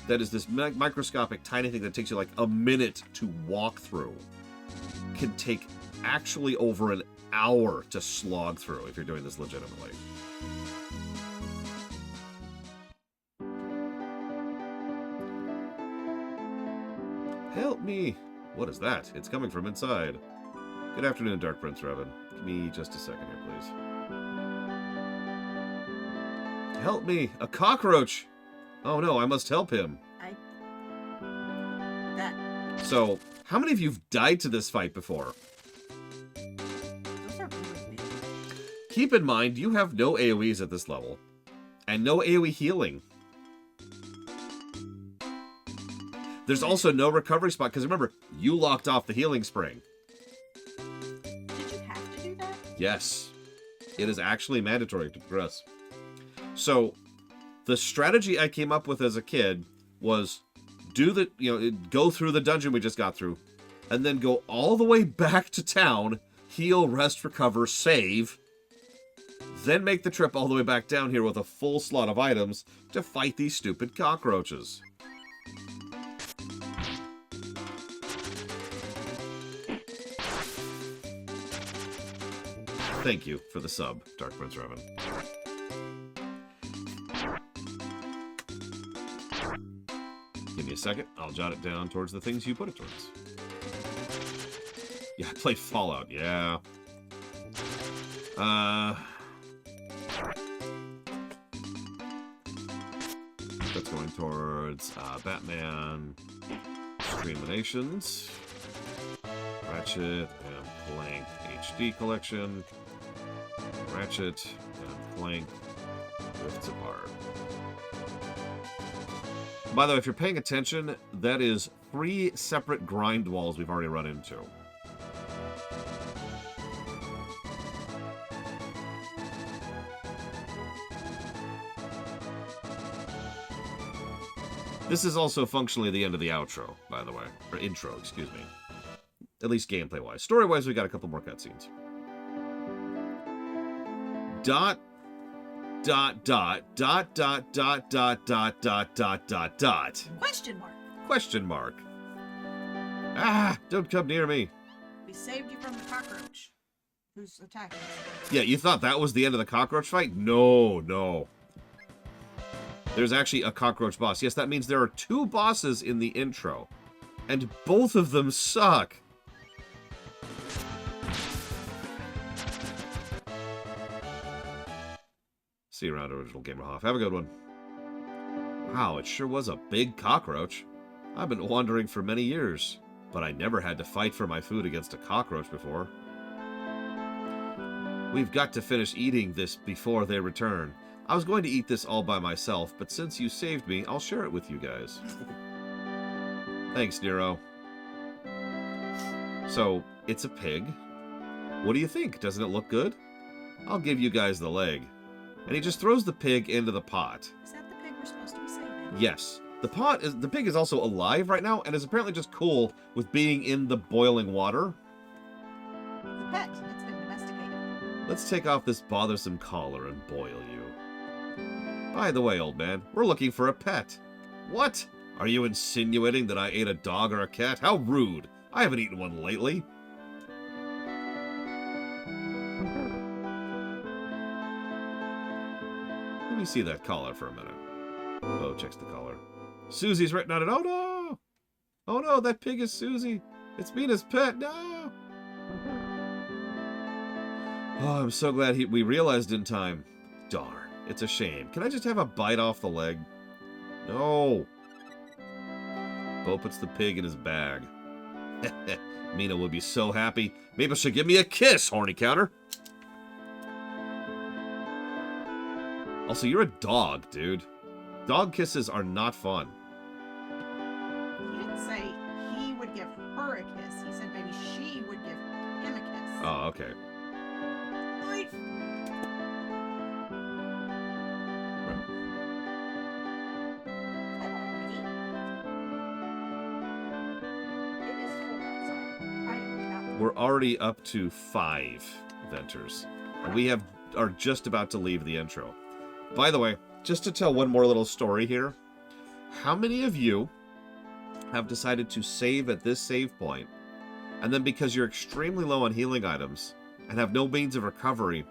that is this microscopic tiny thing that takes you like a minute to walk through, can take actually over an hour to slog through if you're doing this legitimately. Help me! What is that? It's coming from inside. Good afternoon, Dark Prince Revan. Give me just a second here, please. Help me! A cockroach! Oh no, I must help him. That... So, how many of you have died to this fight before? Those are really big. Keep in mind, you have no AoEs at this level. And no AoE healing. There's also no recovery spot, because remember, you locked off the healing spring. Did you have to do that? Yes. It is actually mandatory to progress. So, the strategy I came up with as a kid was go through the dungeon we just got through, and then go all the way back to town heal, rest, recover, save, then make the trip all the way back down here with a full slot of items to fight these stupid cockroaches. Thank you for the sub, Dark Prince Revan. Give me a second. I'll jot it down towards the things you put it towards. Yeah, I played Fallout. Yeah. That's going towards Batman, Streamations, Ratchet, and Clank HD Collection, Ratchet, and Clank, Rifts Apart. By the way, if you're paying attention, that is 3 separate grind walls we've already run into. This is also functionally the end of the outro, by the way. Or intro, excuse me. At least gameplay-wise. Story-wise, we got a couple more cutscenes. Dot, dot, dot, dot, dot, dot, dot, dot, dot, dot, dot, dot. Question mark. Question mark. Ah, don't come near me. We saved you from the cockroach who's attacking us. Yeah, you thought that was the end of the cockroach fight? No, no. There's actually a cockroach boss. Yes, that means there are 2 bosses in the intro. And both of them suck. See you around, Original Gamer Hoff. Have a good one. Wow, it sure was a big cockroach. I've been wandering for many years, but I never had to fight for my food against a cockroach before. We've got to finish eating this before they return. I was going to eat this all by myself, but since you saved me, I'll share it with you guys. Thanks, Nero. So, it's a pig. What do you think? Doesn't it look good? I'll give you guys the leg. And he just throws the pig into the pot. Is that the pig we're supposed to be saving? Yes. The pig is also alive right now, and is apparently just cool with being in the boiling water. It's a pet. It's been domesticated. Let's take off this bothersome collar and boil you. By the way, old man, we're looking for a pet. What? Are you insinuating that I ate a dog or a cat? How rude. I haven't eaten one lately. Let me see that collar for a minute. Oh, checks the collar. Susie's written on it. Oh, no. Oh, no, that pig is Suzie. It's Mina's pet. No. Oh, I'm so glad we realized in time. Darn. It's a shame. Can I just have a bite off the leg? No. Bo puts the pig in his bag. Mina would be so happy. Maybe she'll give me a kiss, horny counter. Also, you're a dog, dude. Dog kisses are not fun. He didn't say he would give her a kiss. He said maybe she would give him a kiss. Oh, okay. We're already up to 5 venters. And we are just about to leave the intro. By the way, just to tell one more little story here. How many of you have decided to save at this save point, and then because you're extremely low on healing items and have no means of recovery,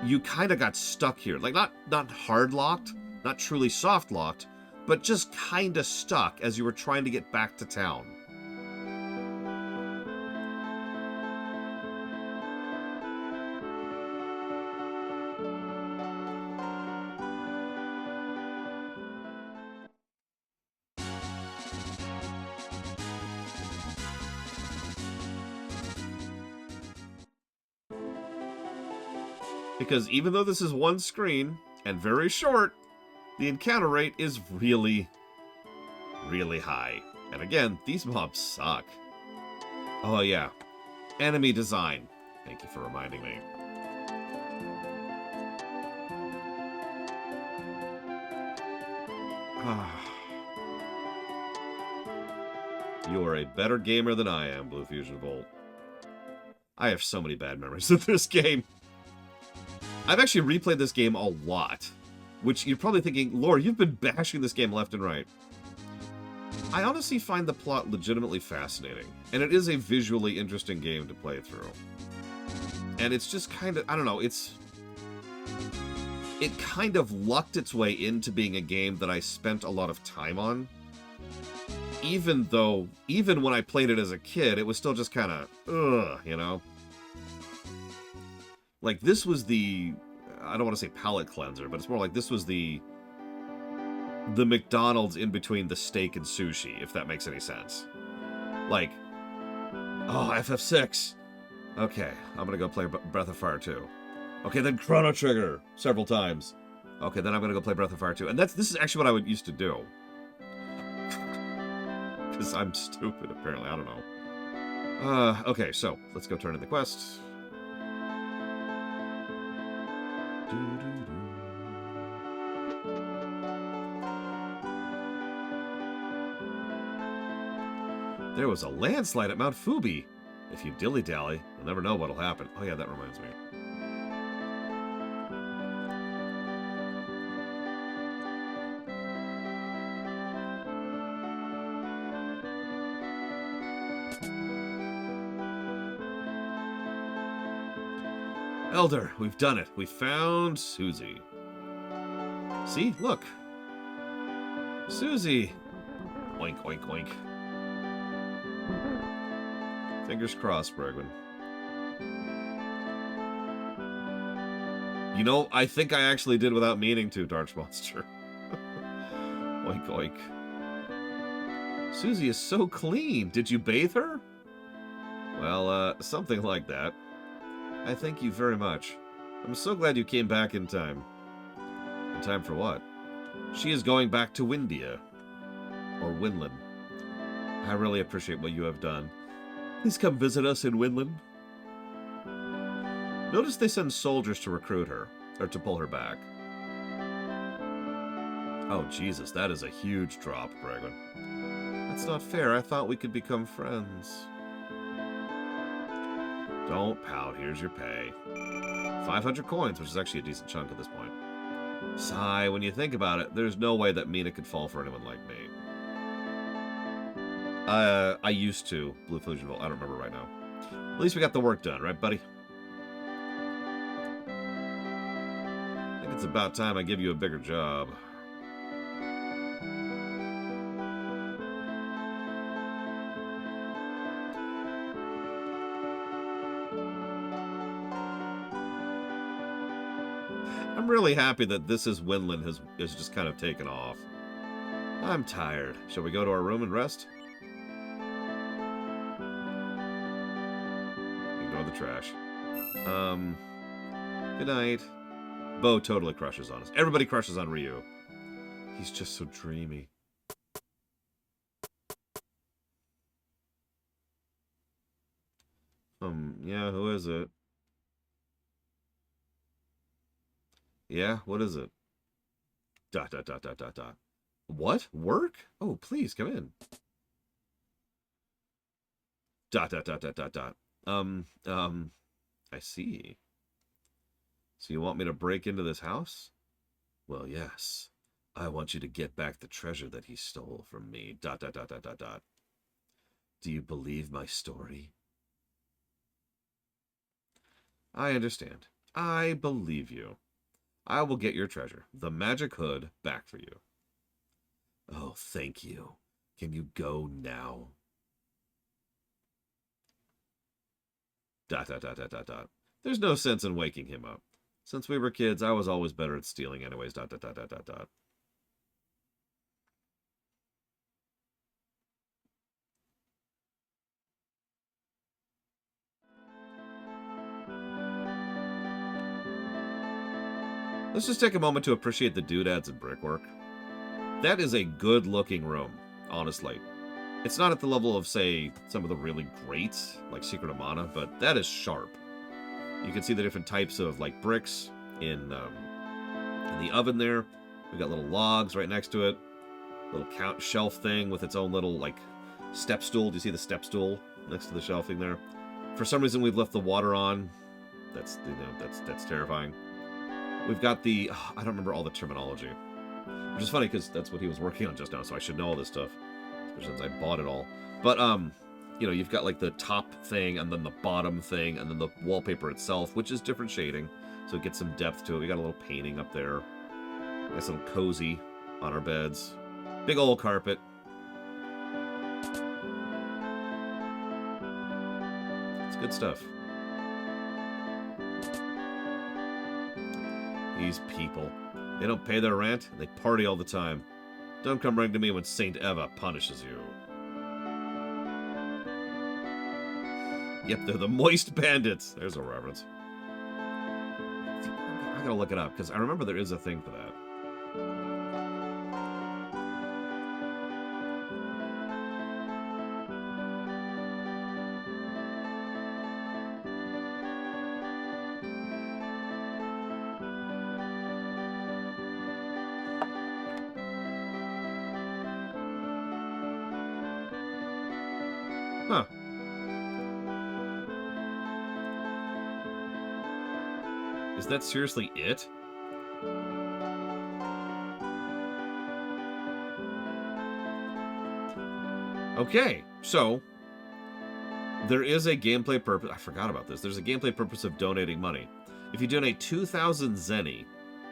you kind of got stuck here? Like, not hard locked, not truly soft locked, but just kind of stuck as you were trying to get back to town. Because even though this is one screen, and very short, the encounter rate is really, really high. And again, these mobs suck. Oh yeah, enemy design. Thank you for reminding me. You are a better gamer than I am, Blue Fusion Volt. I have so many bad memories of this game. I've actually replayed this game a lot, which you're probably thinking, Laura, you've been bashing this game left and right. I honestly find the plot legitimately fascinating, and it is a visually interesting game to play through. And it's just kind of, I don't know, it kind of lucked its way into being a game that I spent a lot of time on. Even when I played it as a kid, it was still just kind of, ugh, you know? Like, this was the, I don't want to say palate cleanser, but it's more like this was the McDonald's in between the steak and sushi, if that makes any sense. Like, oh, FF6. Okay, I'm gonna go play Breath of Fire 2. Okay, then Chrono Trigger several times. Okay, then I'm gonna go play Breath of Fire 2. And this is actually what I would used to do. Because I'm stupid, apparently. I don't know. Okay, so let's go turn in the quest. There was a landslide at Mount Fubby. If you dilly-dally, you'll never know what'll happen. Oh yeah, that reminds me. Elder, we've done it. We found Suzie. See? Look. Suzie. Oink, oink, oink. Fingers crossed, Bregman. You know, I think I actually did without meaning to, Darch Monster. Oink, oink. Suzie is so clean. Did you bathe her? Well, something like that. I thank you very much. I'm so glad you came back in time. In time for what? She is going back to Windia. Or Winland. I really appreciate what you have done. Please come visit us in Winland. Notice they send soldiers to recruit her, or to pull her back. Oh, Jesus, that is a huge drop, Bregman. That's not fair. I thought we could become friends. Don't pout. Here's your pay. 500 coins, which is actually a decent chunk at this point. Sigh, when you think about it, there's no way that Mina could fall for anyone like me. I used to. Blue Fusionville. I don't remember right now. At least we got the work done, right, buddy? I think it's about time I give you a bigger job. I'm really happy that This Is Winland has just kind of taken off. I'm tired. Shall we go to our room and rest? Ignore the trash. Good night. Bo totally crushes on us. Everybody crushes on Ryu. He's just so dreamy. Yeah, who is it? Yeah, what is it? ... What? Work? Oh, please, come in. ... I see. So you want me to break into this house? Well, yes. I want you to get back the treasure that he stole from me. ... Do you believe my story? I understand. I believe you. I will get your treasure, the magic hood, back for you. Oh, thank you. Can you go now? ... There's no sense in waking him up. Since we were kids, I was always better at stealing anyways. ... Let's just take a moment to appreciate the doodads and brickwork. That is a good-looking room, honestly. It's not at the level of, say, some of the really great, like Secret of Mana, but that is sharp. You can see the different types of, like, bricks in the oven there. We've got little logs right next to it. Little shelf thing with its own little, like, step stool. Do you see the step stool next to the shelving there? For some reason, we've left the water on. That's that's terrifying. We've got the I don't remember all the terminology, which is funny because that's what he was working on just now, so I should know all this stuff, especially since I bought it all. But you know, you've got like the top thing and then the bottom thing and then the wallpaper itself, which is different shading, so it gets some depth to it. We got a little painting up there, nice little cozy on our beds, big old carpet. It's good stuff. These people, they don't pay their rent, and they party all the time. Don't come running to me when Saint Eva punishes you. Yep, they're the moist bandits. There's a reference. I gotta look it up, because I remember there is a thing for that. Huh. Is that seriously it? Okay, so there is a gameplay purpose. I forgot about this. There's a gameplay purpose of donating money. If you donate 2,000 zenny,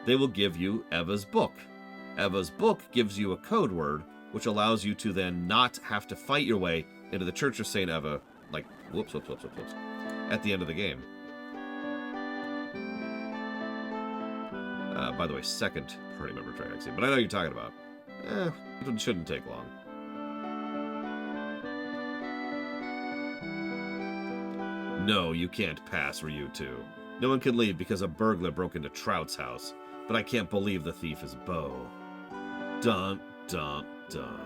they will give you Eva's book. Eva's book gives you a code word, which allows you to then not have to fight your way into the Church of Saint Eva, like, whoops, at the end of the game. By the way, second party member triaxi, but I know you're talking about. It shouldn't take long. No, you can't pass, Ryu 2. No one can leave because a burglar broke into Trout's house, but I can't believe the thief is Bo. Dun, dun, dun.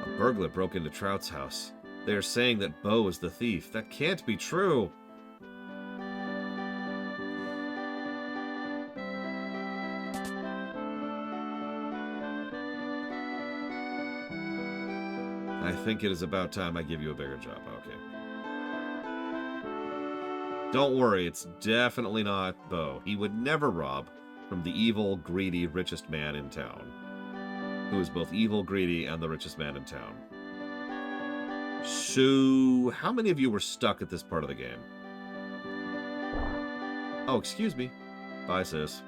A burglar broke into Trout's house. They are saying that Bo is the thief. That can't be true. I think it is about time I give you a bigger job. Okay. Don't worry, it's definitely not Bo. He would never rob from the evil, greedy, richest man in town. Who is both evil, greedy, and the richest man in town. So, how many of you were stuck at this part of the game? Oh, excuse me. Bye, sis.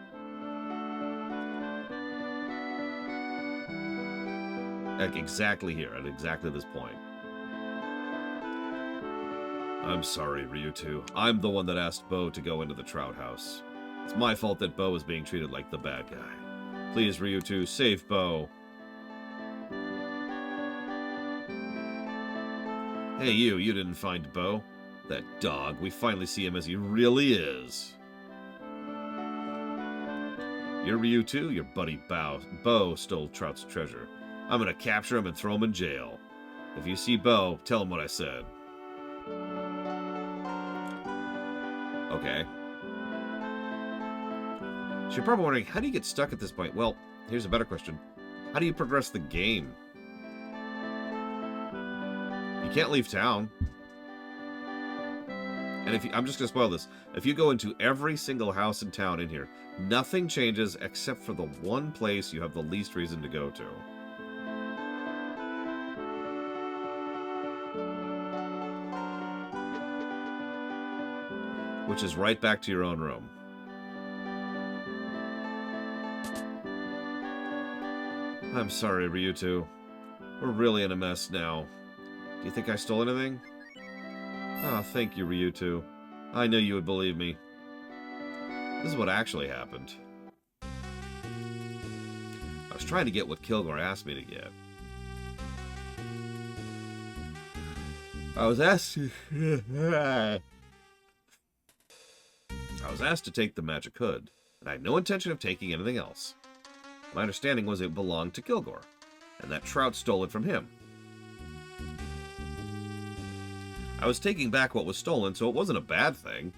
Like exactly here, at exactly this point. I'm sorry, Ryu 2. I'm the one that asked Bo to go into the Trout house. It's my fault that Bo is being treated like the bad guy. Please, Ryu 2, save Bo. Hey, you didn't find Bo? That dog, we finally see him as he really is. You're Ryu 2? Your buddy Bo stole Trout's treasure. I'm gonna capture him and throw him in jail. If you see Bo, tell him what I said. Okay. So you're probably wondering, how do you get stuck at this point? Well, here's a better question. How do you progress the game? You can't leave town. And if you, I'm just gonna spoil this. If you go into every single house in town in here, nothing changes except for the one place you have the least reason to go to. Which is right back to your own room. I'm sorry, Ryu 2. We're really in a mess now. Do you think I stole anything? Ah, oh, thank you, Ryu 2. I knew you would believe me. This is what actually happened. I was trying to get what Kilgore asked me to get. I was asked to take the magic hood, and I had no intention of taking anything else. My understanding was it belonged to Kilgore, and that Trout stole it from him. I was taking back what was stolen, so it wasn't a bad thing.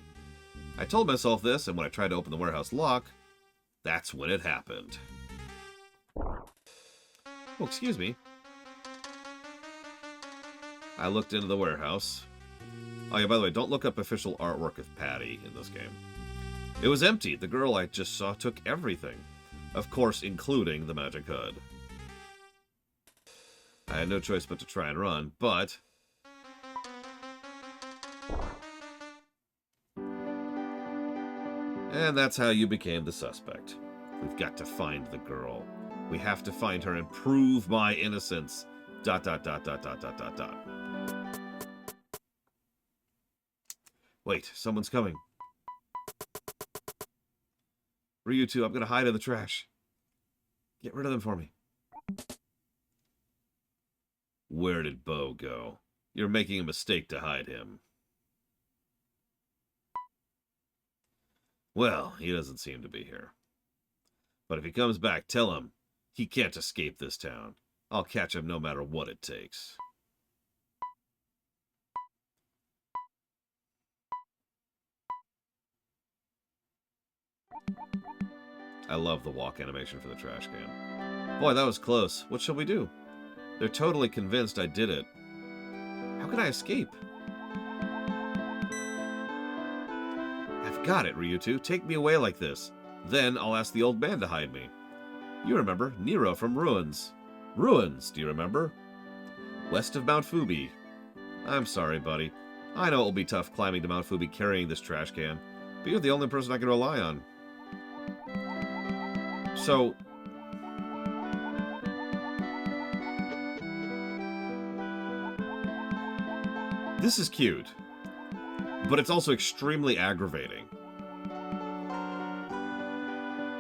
I told myself this, and when I tried to open the warehouse lock, that's when it happened. Oh, excuse me. I looked into the warehouse. Oh yeah, by the way, don't look up official artwork of Patty in this game. It was empty. The girl I just saw took everything. Of course, including the magic hood. I had no choice but to try and run, but... And that's how you became the suspect. We've got to find the girl. We have to find her and prove my innocence. ... Wait, someone's coming. Ryutu, I'm gonna hide in the trash. Get rid of them for me. Where did Bo go? You're making a mistake to hide him. Well, he doesn't seem to be here. But if he comes back, tell him he can't escape this town. I'll catch him no matter what it takes. I love the walk animation for the trash can. Boy, that was close. What shall we do? They're totally convinced I did it. How can I escape? I've got it, Ryutu. Take me away like this. Then I'll ask the old man to hide me. You remember Nero from Ruins. Ruins, do you remember? West of Mount Fubby. I'm sorry, buddy. I know it will be tough climbing to Mount Fubby carrying this trash can, but you're the only person I can rely on. So... this is cute, but it's also extremely aggravating.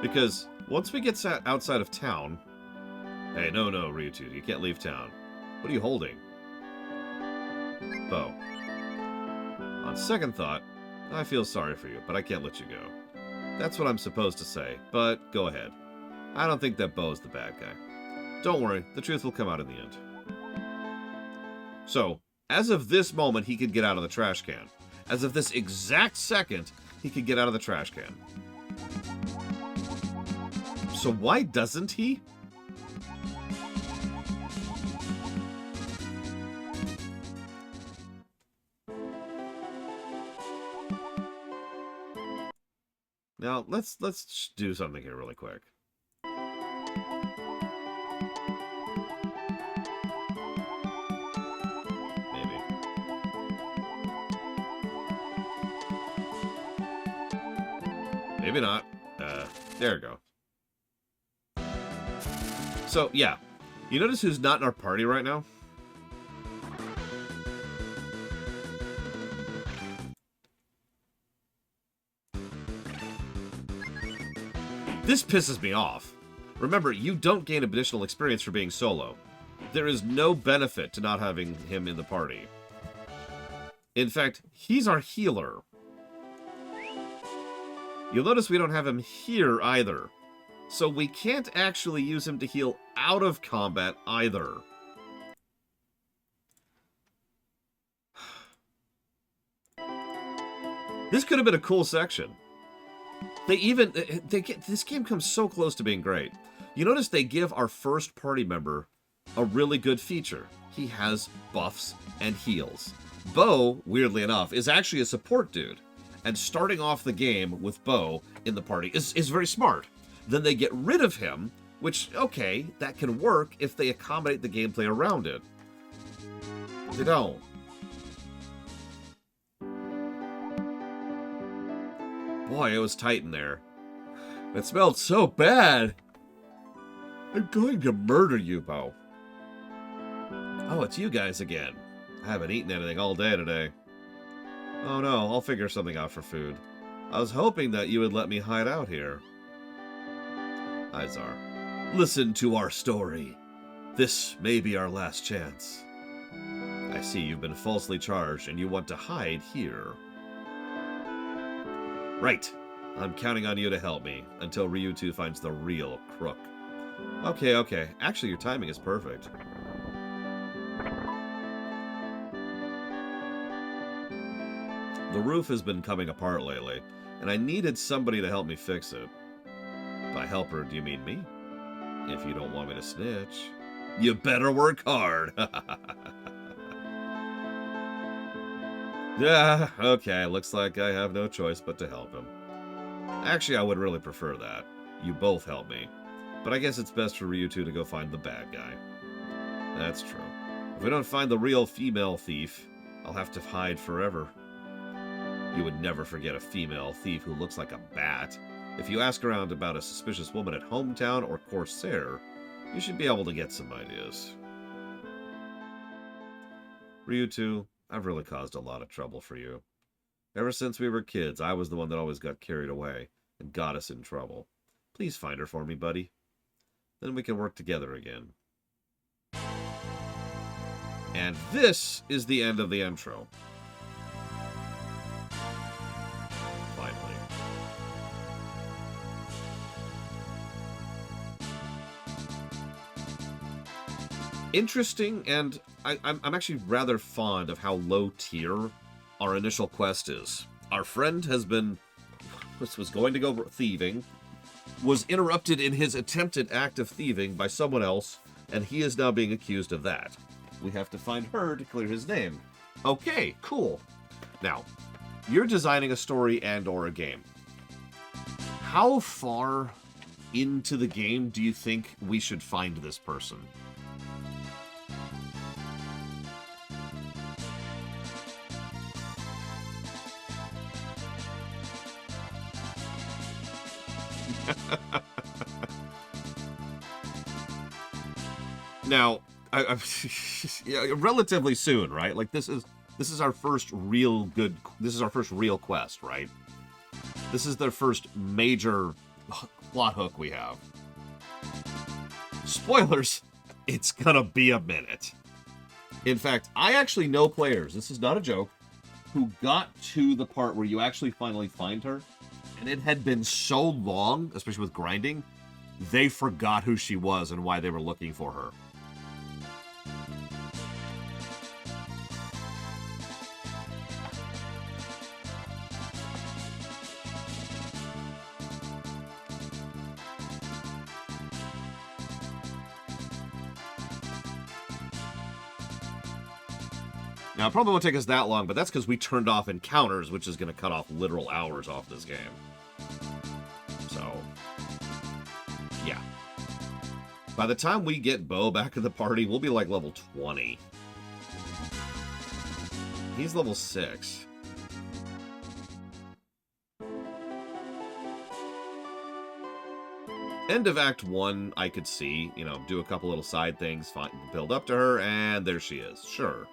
Because once we get outside of town... Hey, no, Ryutu, you can't leave town. What are you holding? Bo. On second thought, I feel sorry for you, but I can't let you go. That's what I'm supposed to say, but go ahead. I don't think that Bo's the bad guy. Don't worry, the truth will come out in the end. So, as of this moment, he could get out of the trash can. As of this exact second, he could get out of the trash can. So why doesn't he? Now, let's do something here really quick. Maybe. Maybe not. There we go. So, yeah. You notice who's not in our party right now? This pisses me off. Remember, you don't gain additional experience for being solo. There is no benefit to not having him in the party. In fact, he's our healer. You'll notice we don't have him here either. So we can't actually use him to heal out of combat either. This could have been a cool section. This game comes so close to being great. You notice they give our first party member a really good feature. He has buffs and heals. Bo, weirdly enough, is actually a support dude. And starting off the game with Bo in the party is very smart. Then they get rid of him, which, okay, that can work if they accommodate the gameplay around it. They don't. Boy, it was tight in there. It smelled so bad. I'm going to murder you, Bo. Oh, it's you guys again. I haven't eaten anything all day today. Oh no, I'll figure something out for food. I was hoping that you would let me hide out here. Izar, listen to our story. This may be our last chance. I see you've been falsely charged and you want to hide here. Right. I'm counting on you to help me until Ryutu finds the real crook. Okay. Actually, your timing is perfect. The roof has been coming apart lately, and I needed somebody to help me fix it. By helper, do you mean me? If you don't want me to snitch, you better work hard. Yeah, okay, looks like I have no choice but to help him. Actually, I would really prefer that. You both help me. But I guess it's best for you two to go find the bad guy. That's true. If we don't find the real female thief, I'll have to hide forever. You would never forget a female thief who looks like a bat. If you ask around about a suspicious woman at Hometown or Corsair, you should be able to get some ideas. Ryutu, I've really caused a lot of trouble for you. Ever since we were kids, I was the one that always got carried away and got us in trouble. Please find her for me, buddy. Then we can work together again. And this is the end of the intro. Finally. Interesting, and I'm actually rather fond of how low tier our initial quest is. Our friend was going to go thieving, was interrupted in his attempted act of thieving by someone else, and he is now being accused of that. We have to find her to clear his name. Okay, cool. Now, you're designing a story and or a game. How far into the game do you think we should find this person? Now, yeah, relatively soon, right? Like this is our first real quest, right? This is their first major plot hook we have. Spoilers, it's gonna be a minute. In fact, I actually know players, this is not a joke, who got to the part where you actually finally find her, and it had been so long, especially with grinding, they forgot who she was and why they were looking for her. Now, it probably won't take us that long, but that's because we turned off encounters, which is going to cut off literal hours off this game. So, yeah. By the time we get Bo back in the party, we'll be like level 20. He's level 6. End of Act 1, I could see, do a couple little side things, build up to her, and there she is. Sure.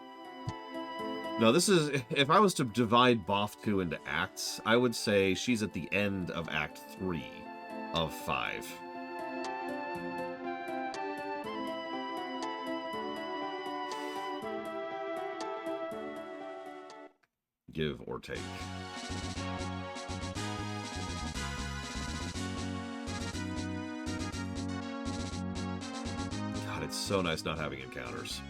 No, this is, if I was to divide Bofku into acts, I would say she's at the end of Act 3 of 5. Give or take. God, it's so nice not having encounters.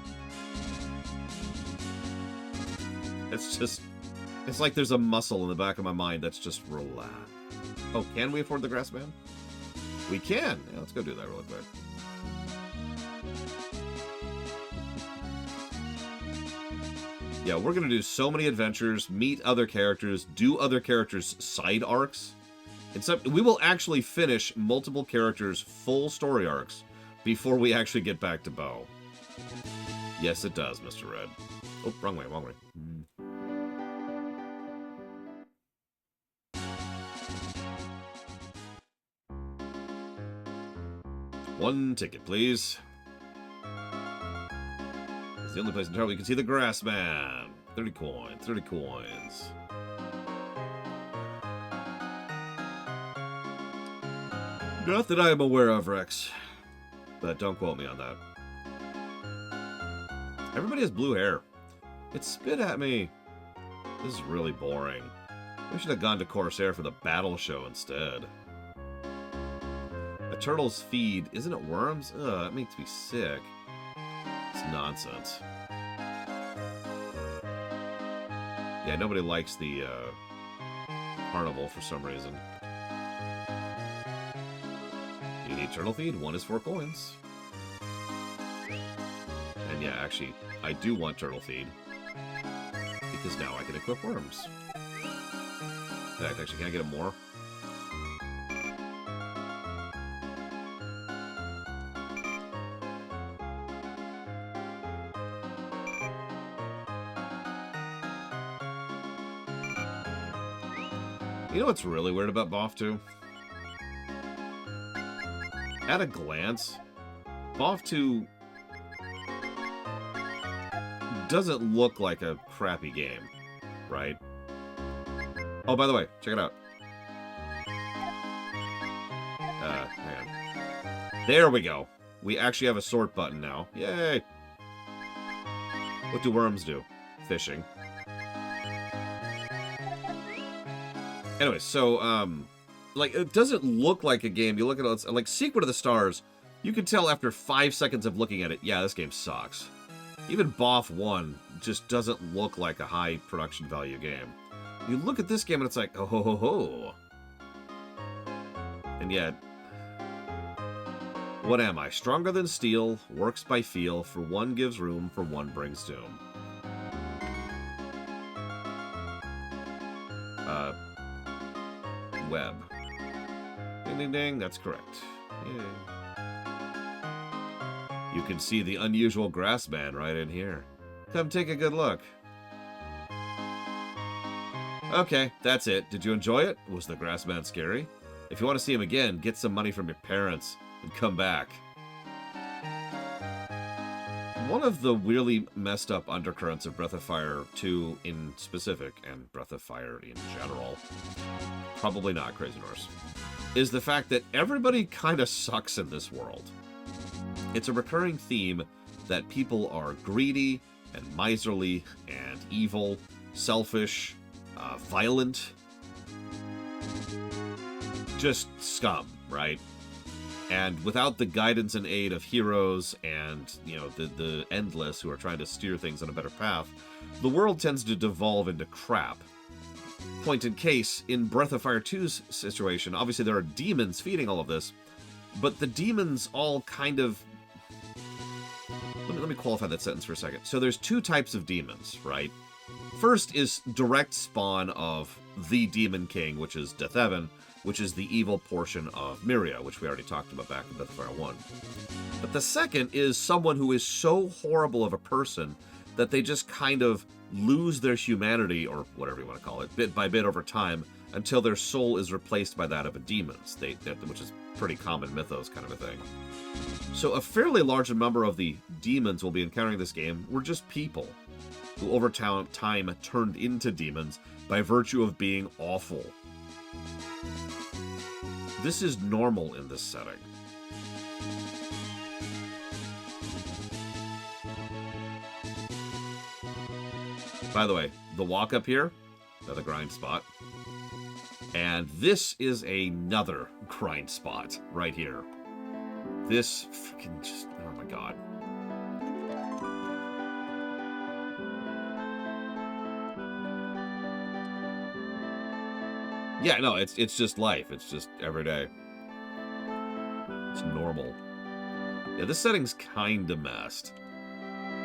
It's like there's a muscle in the back of my mind that's just relaxed. Oh, can we afford the grass man? We can. Yeah, let's go do that really quick. Yeah, we're going to do so many adventures, meet other characters, do other characters' side arcs. We will actually finish multiple characters' full story arcs before we actually get back to Bo. Yes, it does, Mr. Red. Oh, wrong way, wrong way. One ticket, please. It's the only place in town where you can see the grass man. 30 coins, 30 coins. Not that I am aware of, Rex. But don't quote me on that. Everybody has blue hair. It spit at me. This is really boring. We should have gone to Corsair for the battle show instead. A turtle's feed. Isn't it worms? Ugh, that makes me sick. It's nonsense. Yeah, nobody likes the carnival for some reason. You need turtle feed. 1 is 4 coins. And yeah, actually, I do want turtle feed. because now I can equip worms. In fact, actually, can I get more? You know what's really weird about BOF 2? At a glance, BOF 2 doesn't look like a crappy game, right? Oh, by the way, check it out. Hang on. There we go. We actually have a sort button now. Yay! What do worms do? Fishing. Anyway, so, like, it doesn't look like a game. You look at it, like, Secret of the Stars, you can tell after 5 seconds of looking at it, yeah, this game sucks. Even BOF 1 just doesn't look like a high production value game. You look at this game and it's like, oh ho ho ho. And yet, what am I? Stronger than steel, works by feel, for one gives room, for one brings doom. Web. Ding ding ding, that's correct. Yay. You can see the unusual grass man right in here. Come take a good look. Okay, that's it. Did you enjoy it? Was the grass man scary? If you want to see him again, get some money from your parents and come back. One of the really messed up undercurrents of Breath of Fire 2 in specific, and Breath of Fire in general, probably not Crazy Norse, is the fact that everybody kind of sucks in this world. It's a recurring theme that people are greedy and miserly and evil, selfish, violent, just scum, right? And without the guidance and aid of heroes and, you know, the endless who are trying to steer things on a better path, the world tends to devolve into crap. Point in case, in Breath of Fire 2's situation, obviously there are demons feeding all of this, but the demons all kind of... Let me qualify that sentence for a second. So there's two types of demons, right? First is direct spawn of the Demon King, which is Deathheaven, which is the evil portion of Myria, which we already talked about back in Breath of Fire 1. But the second is someone who is so horrible of a person that they just kind of lose their humanity, or whatever you want to call it, bit by bit over time, until their soul is replaced by that of a demon's, which is pretty common mythos kind of a thing. So a fairly large number of the demons we'll be encountering in this game were just people who over time turned into demons by virtue of being awful. This is normal in this setting. By the way, the walk up here, another grind spot. And this is another grind spot right here. This freaking just, oh my god. Yeah, no, it's just life. It's just every day. It's normal. Yeah, this setting's kinda messed.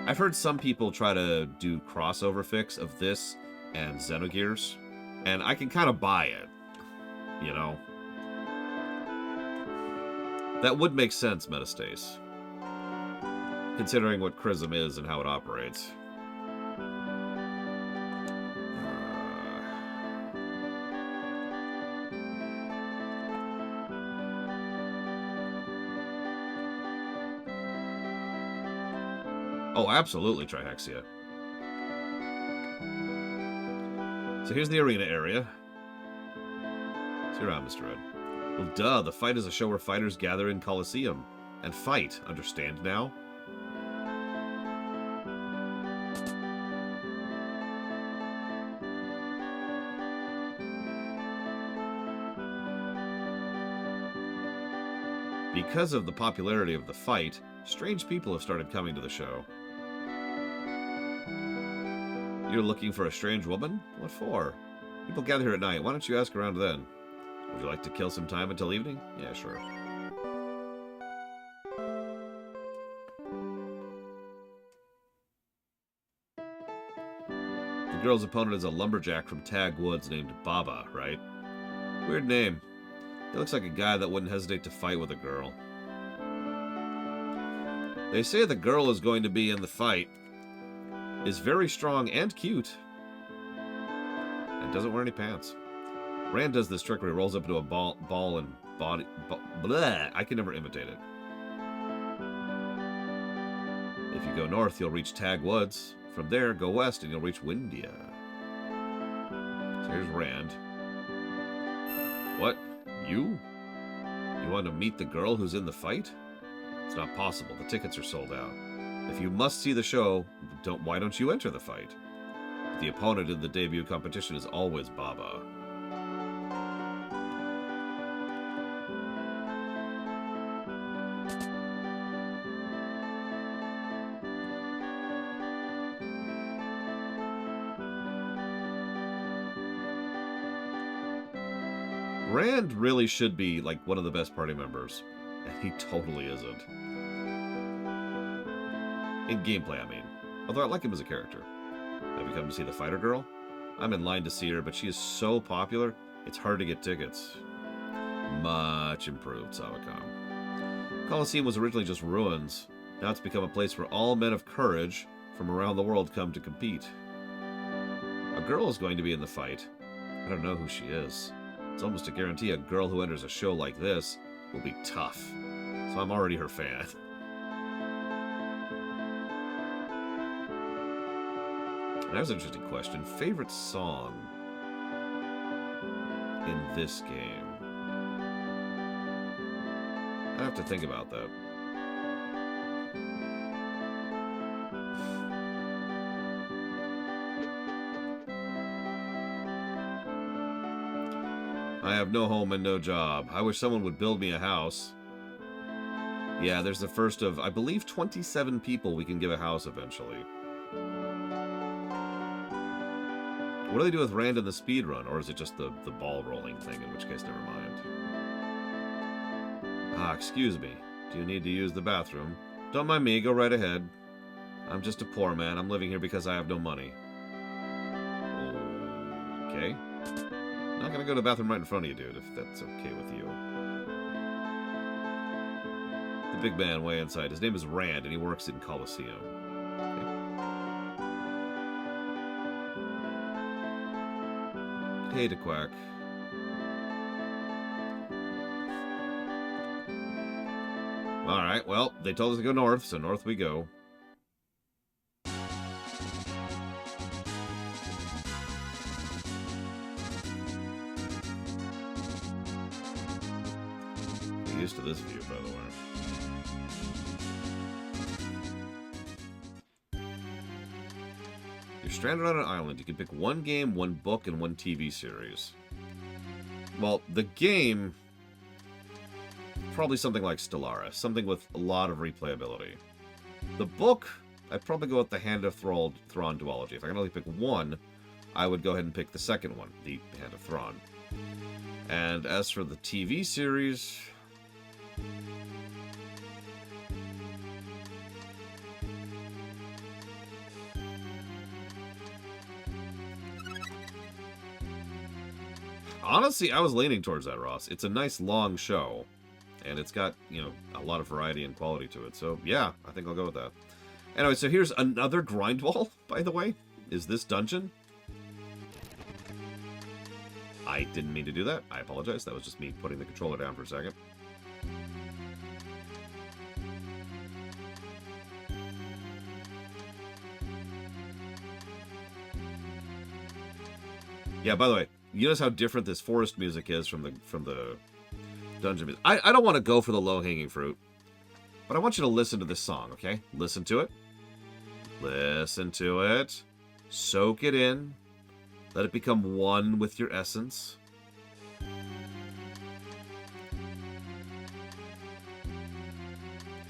I've heard some people try to do crossover fix of this and Xenogears, and I can kind of buy it, you know? That would make sense, Metastace, considering what Chrism is and how it operates. Oh, absolutely, Trihexia. So here's the arena area. See you around, Mr. Red. Well, duh, the fight is a show where fighters gather in Coliseum and fight. Understand now? Because of the popularity of the fight, strange people have started coming to the show. You're looking for a strange woman? What for? People gather here at night. Why don't you ask around then? Would you like to kill some time until evening? Yeah, sure. The The girl's opponent is a lumberjack from Tag Woods named Baba, right? Weird name. He looks like a guy that wouldn't hesitate to fight with a girl. They say the girl is going to be in the fight. Is very strong and cute. And doesn't wear any pants. Rand does this trick where he rolls up into a ball and body... Bleh! I can never imitate it. If you go north, you'll reach Tag Woods. From there, go west and you'll reach Windia. So here's Rand. What? You? You want to meet the girl who's in the fight? It's not possible. The tickets are sold out. If you must see the show, why don't you enter the fight? The opponent in the debut competition is always Baba. Rand really should be, like, one of the best party members. And he totally isn't. In gameplay, I mean. Although I like him as a character. Have you come to see the fighter girl? I'm in line to see her, but she is so popular, it's hard to get tickets. Much improved, Savacom. Coliseum was originally just ruins. Now it's become a place where all men of courage from around the world come to compete. A girl is going to be in the fight. I don't know who she is. It's almost a guarantee a girl who enters a show like this will be tough. So I'm already her fan. That's an interesting question. Favorite song in this game? I have to think about that. I have no home and no job. I wish someone would build me a house. Yeah, there's the first of, I believe, 27 people we can give a house eventually. What do they do with Rand in the speedrun? Or is it just the ball rolling thing, in which case, never mind. Ah, excuse me. Do you need to use the bathroom? Don't mind me, go right ahead. I'm just a poor man. I'm living here because I have no money. Okay. Not gonna go to the bathroom right in front of you, dude, if that's okay with you. The big man way inside. His name is Rand, and he works in Coliseum. Hey to Quack. Alright, well, they told us to go north, so north we go. Get used to this view, by the way. You're stranded on an island. You can pick one game, one book, and one TV series. Well, the game... probably something like Stellaris. Something with a lot of replayability. The book, I'd probably go with the Hand of Thrawn duology. If I can only pick one, I would go ahead and pick the second one, the Hand of Thrawn. And as for the TV series... honestly, I was leaning towards that, Ross. It's a nice long show. And it's got, you know, a lot of variety and quality to it. So, yeah, I think I'll go with that. Anyway, so here's another grind wall, by the way. Is this dungeon? I didn't mean to do that. I apologize. That was just me putting the controller down for a second. Yeah, by the way, you notice how different this forest music is from the dungeon music. I don't want to go for the low-hanging fruit, but I want you to listen to this song, okay? Listen to it. Listen to it. Soak it in. Let it become one with your essence.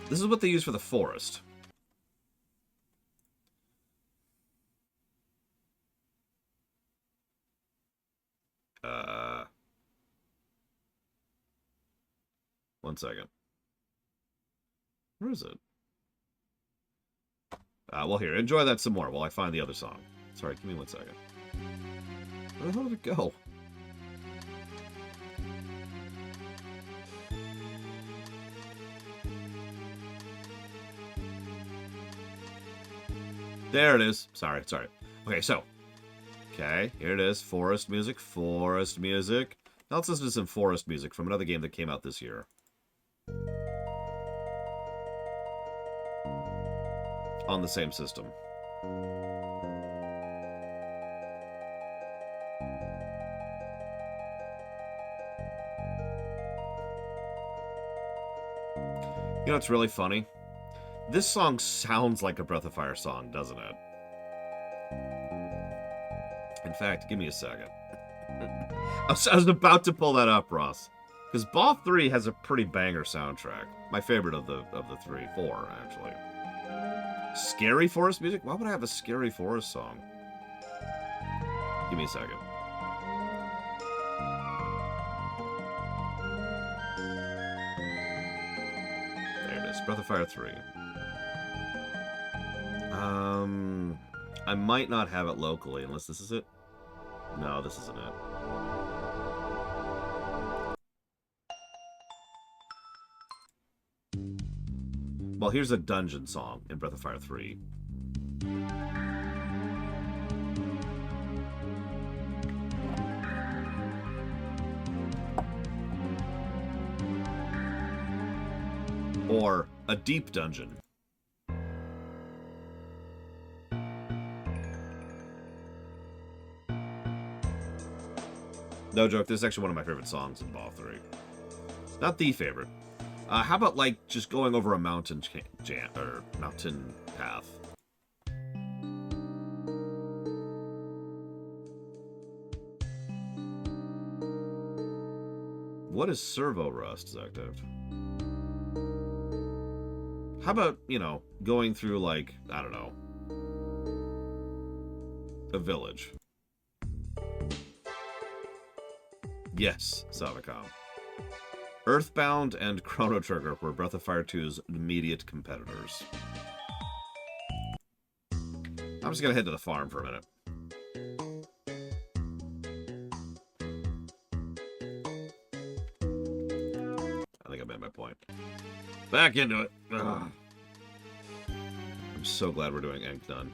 This is what they use for the forest. One second. Where is it? Well, here, enjoy that some more while I find the other song. Sorry, give me 1 second. Where the hell did it go? There it is. Sorry. Okay, so. Okay, here it is. Forest music. Now let's listen to some forest music from another game that came out this year. On the same system. You know what's really funny? This song sounds like a Breath of Fire song, doesn't it? In fact, give me a second. I was about to pull that up, Ross. Because Boff 3 has a pretty banger soundtrack. My favorite of the 4, actually. Scary forest music? Why would I have a scary forest song? Give me a second. There it is. Breath of Fire 3. I might not have it locally, unless this is it. No, this isn't it. Well, here's a dungeon song in Breath of Fire 3. Or a deep dungeon. No joke, this is actually one of my favorite songs in Ball 3. Not the favorite. How about, like, just going over a mountain mountain path? What is servo rust, Zactive? How about, you know, going through, like, I don't know, a village? Yes, Savacom. Earthbound and Chrono Trigger were Breath of Fire 2's immediate competitors. I'm just gonna head to the farm for a minute. I think I made my point. Back into it. Ugh. I'm so glad we're doing Ink Done.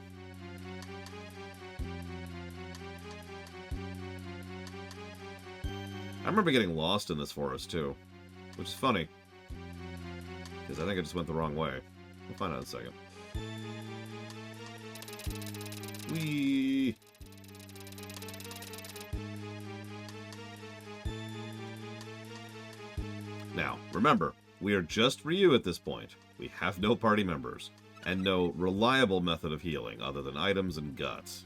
I remember getting lost in this forest, too. Which is funny. Because I think I just went the wrong way. We'll find out in a second. Whee! Now, remember, we are just Ryu at this point. We have no party members. And no reliable method of healing other than items and guts.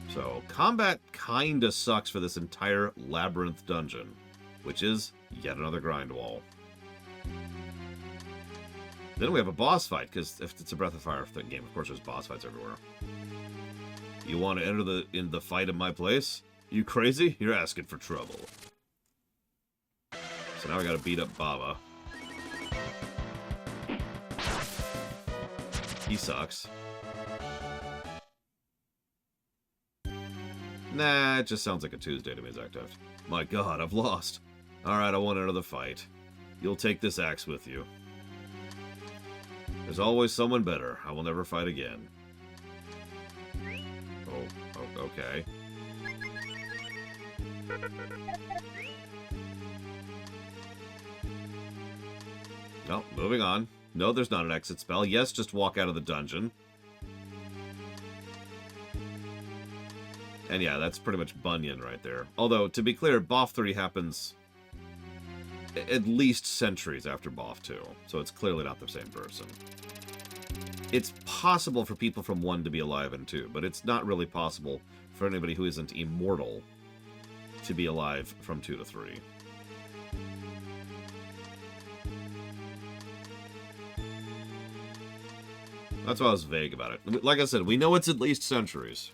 So, combat kinda sucks for this entire labyrinth dungeon, which is yet another grind wall. Then we have a boss fight, because if it's a Breath of Fire game, of course there's boss fights everywhere. You want to enter in the fight in my place? You crazy? You're asking for trouble. So now we gotta beat up Baba. He sucks. Nah, it just sounds like a Tuesday to me, Zactive. My god, I've lost. Alright, I won't enter the fight. You'll take this axe with you. There's always someone better. I will never fight again. Oh, okay. No, moving on. No, there's not an exit spell. Yes, just walk out of the dungeon. And yeah, that's pretty much Bunyan right there. Although, to be clear, Boff 3 happens at least centuries after Boff 2. So it's clearly not the same person. It's possible for people from 1 to be alive in 2, but it's not really possible for anybody who isn't immortal to be alive from 2 to 3. That's why I was vague about it. Like I said, we know it's at least centuries.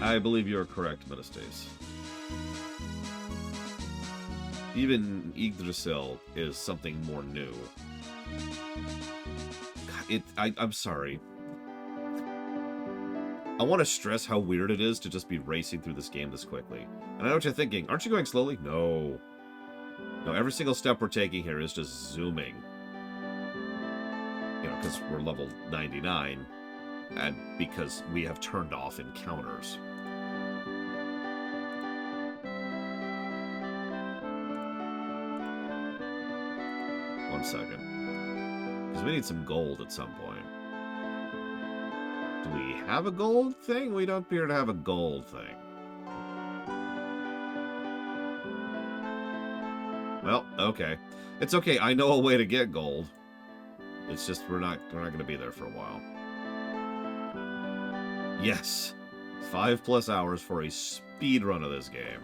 I believe you're correct, Menestes. Even Yggdrasil is something more new. I'm sorry. I want to stress how weird it is to just be racing through this game this quickly. And I know what you're thinking. Aren't you going slowly? No. No, every single step we're taking here is just zooming. You know, because we're level 99. And because we have turned off encounters. One second. Because we need some gold at some point. Do we have a gold thing? We don't appear to have a gold thing. Well, okay. It's okay. I know a way to get gold. It's just we're not going to be there for a while. Yes. 5+ hours for a speed run of this game.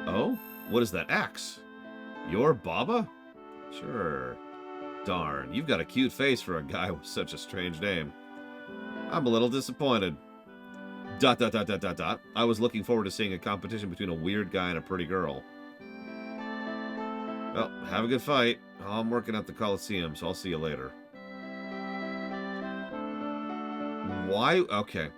God. Oh? What is that axe? You're Baba? Sure. Darn, you've got a cute face for a guy with such a strange name. I'm a little disappointed. ... I was looking forward to seeing a competition between a weird guy and a pretty girl. Well, have a good fight. I'm working at the Coliseum, so I'll see you later. Why? Okay.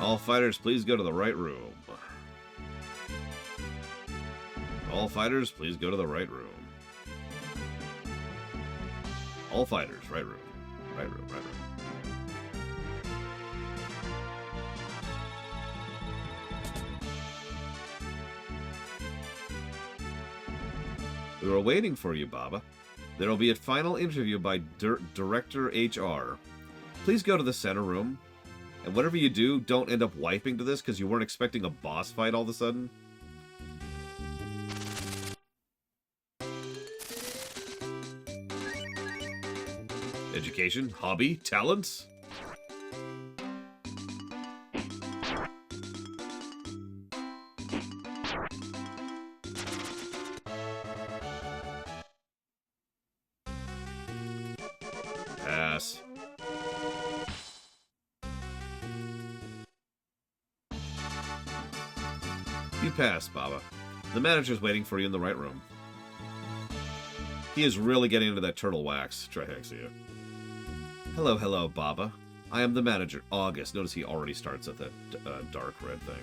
All fighters, please go to the right room. All fighters, please go to the right room. All fighters, right room. Right room, right room. We were waiting for you, Baba. There will be a final interview by Director HR. Please go to the center room. And whatever you do, don't end up wiping to this because you weren't expecting a boss fight all of a sudden. Education, hobby, talents? Pass. You pass, Baba. The manager's waiting for you in the right room. He is really getting into that turtle wax, Trihexia. Hello, hello, Baba. I am the manager, August. Notice he already starts at that dark red thing.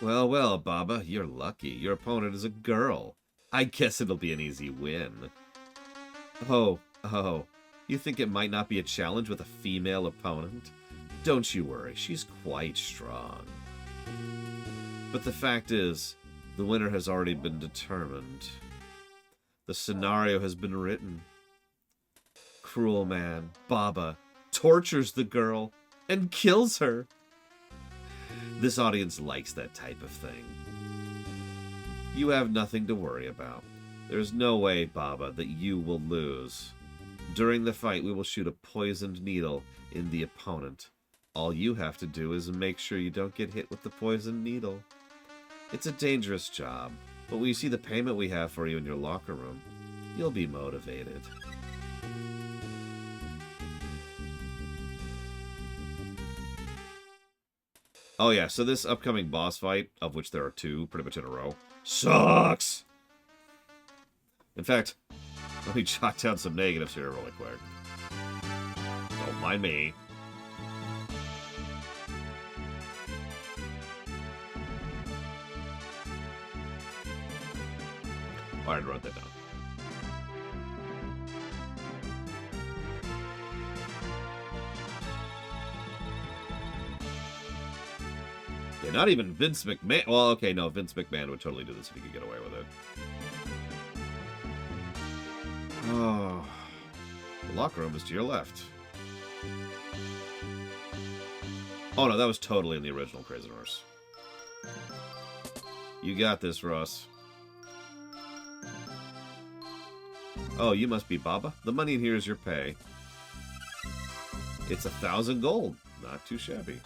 Well, well, Baba, you're lucky. Your opponent is a girl. I guess it'll be an easy win. Oh, you think it might not be a challenge with a female opponent? Don't you worry, she's quite strong. But the fact is, the winner has already been determined. The scenario has been written. Cruel man, Baba, tortures the girl and kills her. This audience likes that type of thing. You have nothing to worry about. There's no way, Baba, that you will lose. During the fight, we will shoot a poisoned needle in the opponent. All you have to do is make sure you don't get hit with the poisoned needle. It's a dangerous job, but when you see the payment we have for you in your locker room, you'll be motivated. Oh yeah, so this upcoming boss fight, of which there are 2 pretty much in a row, sucks! In fact, let me jot down some negatives here really quick. Don't mind me. I already wrote that down. Yeah, not even Vince McMahon. Well, okay, no, Vince McMahon would totally do this if he could get away with it. Oh, the locker room is to your left. Oh no, that was totally in the original Crazy Horse. You got this, Ross. Oh, you must be Baba. The money in here is your pay. It's 1,000 gold. Not too shabby.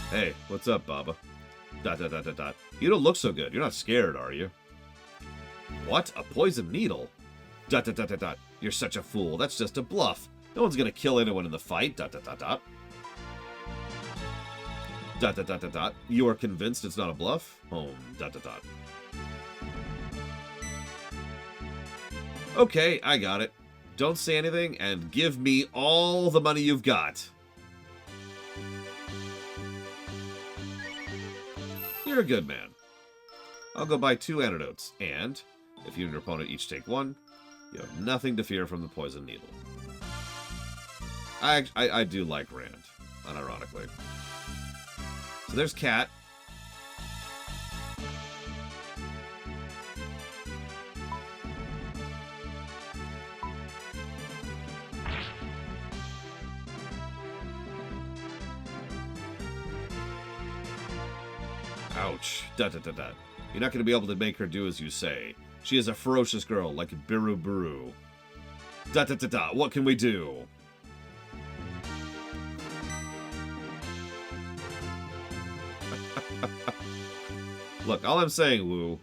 Hey, what's up, Baba? ... You don't look so good. You're not scared, are you? What? A poison needle? ... You're such a fool. That's just a bluff. No one's gonna kill anyone in the fight. ... You are convinced it's not a bluff? Home. ... Okay, I got it. Don't say anything and give me all the money you've got. You're a good man. I'll go buy 2 antidotes, and if you and your opponent each take 1, you have nothing to fear from the poison needle. I do like Rand, unironically. So there's Cat. Ouch. You're not going to be able to make her do as you say. She is a ferocious girl, like Biru Buru. What can we do? Look, all I'm saying, Woo,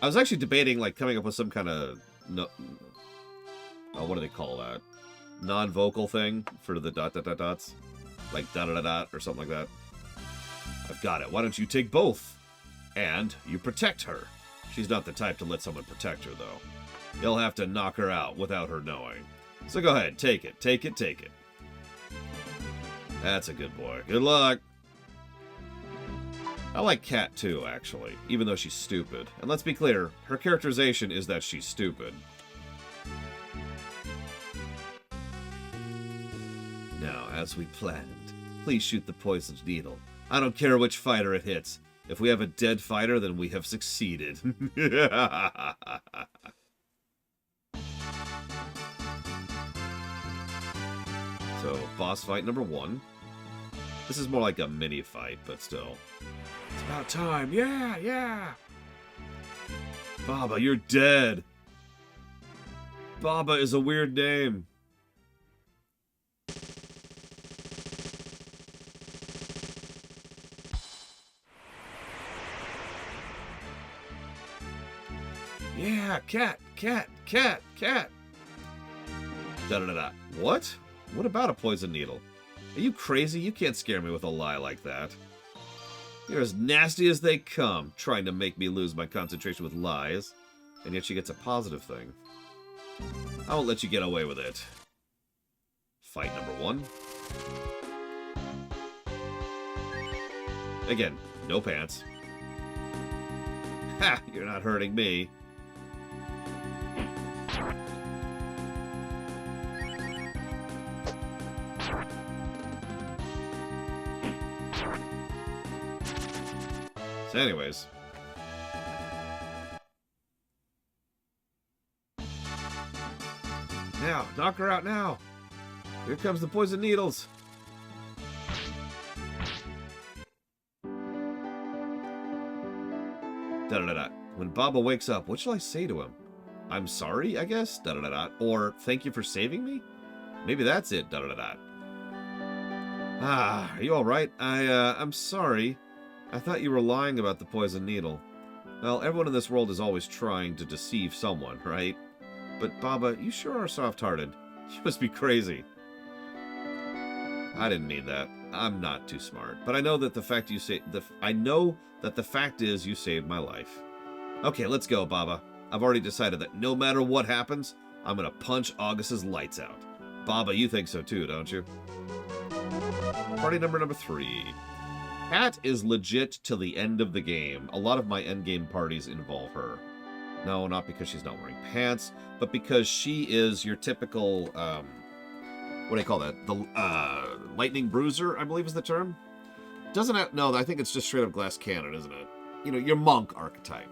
I was actually debating, like, coming up with some kind of... No, oh, what do they call that? Non-vocal thing for the ... Like, or something like that. I've got it. Why don't you take both? And you protect her. She's not the type to let someone protect her, though. You'll have to knock her out without her knowing. So go ahead, take it, take it, take it. That's a good boy. Good luck. I like Cat, too, actually, even though she's stupid. And let's be clear, her characterization is that she's stupid. Now, as we planned, please shoot the poisoned needle. I don't care which fighter it hits. If we have a dead fighter, then we have succeeded. So, boss fight number 1. This is more like a mini fight, but still. It's about time. Yeah, yeah. Baba, you're dead. Baba is a weird name. Yeah, cat. What? What about a poison needle? Are you crazy? You can't scare me with a lie like that. You're as nasty as they come, trying to make me lose my concentration with lies. And yet she gets a positive thing. I won't let you get away with it. Fight number 1. Again, no pants. Ha! You're not hurting me. So anyways. Now, knock her out now. Here comes the poison needles. When Baba wakes up, what shall I say to him? I'm sorry, I guess? Or thank you for saving me? Maybe that's it. Ah, are you alright? I'm sorry. I thought you were lying about the poison needle. Well, everyone in this world is always trying to deceive someone, right? But Baba, you sure are soft-hearted. You must be crazy. I didn't mean that. I'm not too smart. But I know that the fact you say the fact is you saved my life. Okay, let's go, Baba. I've already decided that no matter what happens, I'm gonna punch August's lights out. Baba, you think so too, don't you? Party number 3. Cat is legit till the end of the game. A lot of my endgame parties involve her. No, not because she's not wearing pants, but because she is your typical, what do you call that? The lightning bruiser, I believe is the term. Doesn't it? No, I think it's just straight up glass cannon, isn't it? You know, your monk archetype.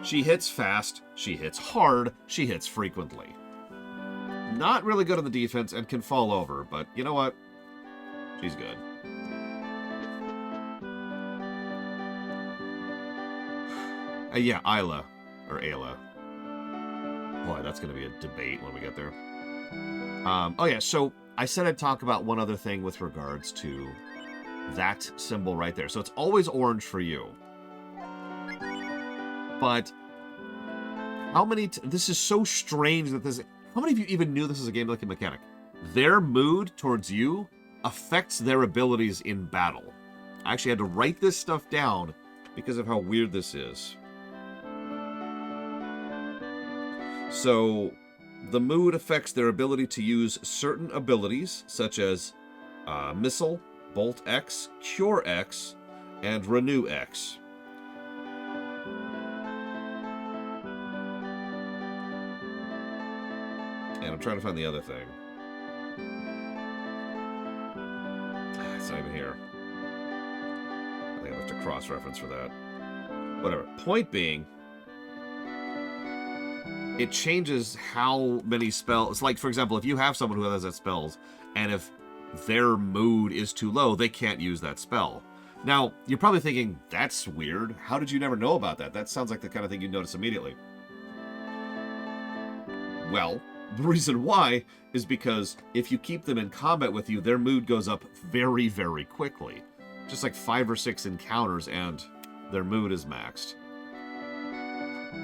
She hits fast, she hits hard, she hits frequently. Not really good on the defense and can fall over, but you know what? She's good. Yeah, Isla. Or Ayla. Boy, that's going to be a debate when we get there. Oh yeah, so I said I'd talk about one other thing with regards to that symbol right there. So it's always orange for you. But how many... this is so strange that this... how many of you even knew this is a game-like mechanic? Their mood towards you affects their abilities in battle. I actually had to write this stuff down because of how weird this is. So, the mood affects their ability to use certain abilities, such as Missile, Bolt X, Cure X, and Renew X. And I'm trying to find the other thing. It's not even here. I think I have to cross-reference for that. Whatever. Point being, it changes how many spells... like, for example, if you have someone who has that spells, and if their mood is too low, they can't use that spell. Now, you're probably thinking, that's weird. How did you never know about that? That sounds like the kind of thing you'd notice immediately. Well, the reason why is because if you keep them in combat with you, their mood goes up very, very quickly. Just like 5 or 6 encounters, and their mood is maxed.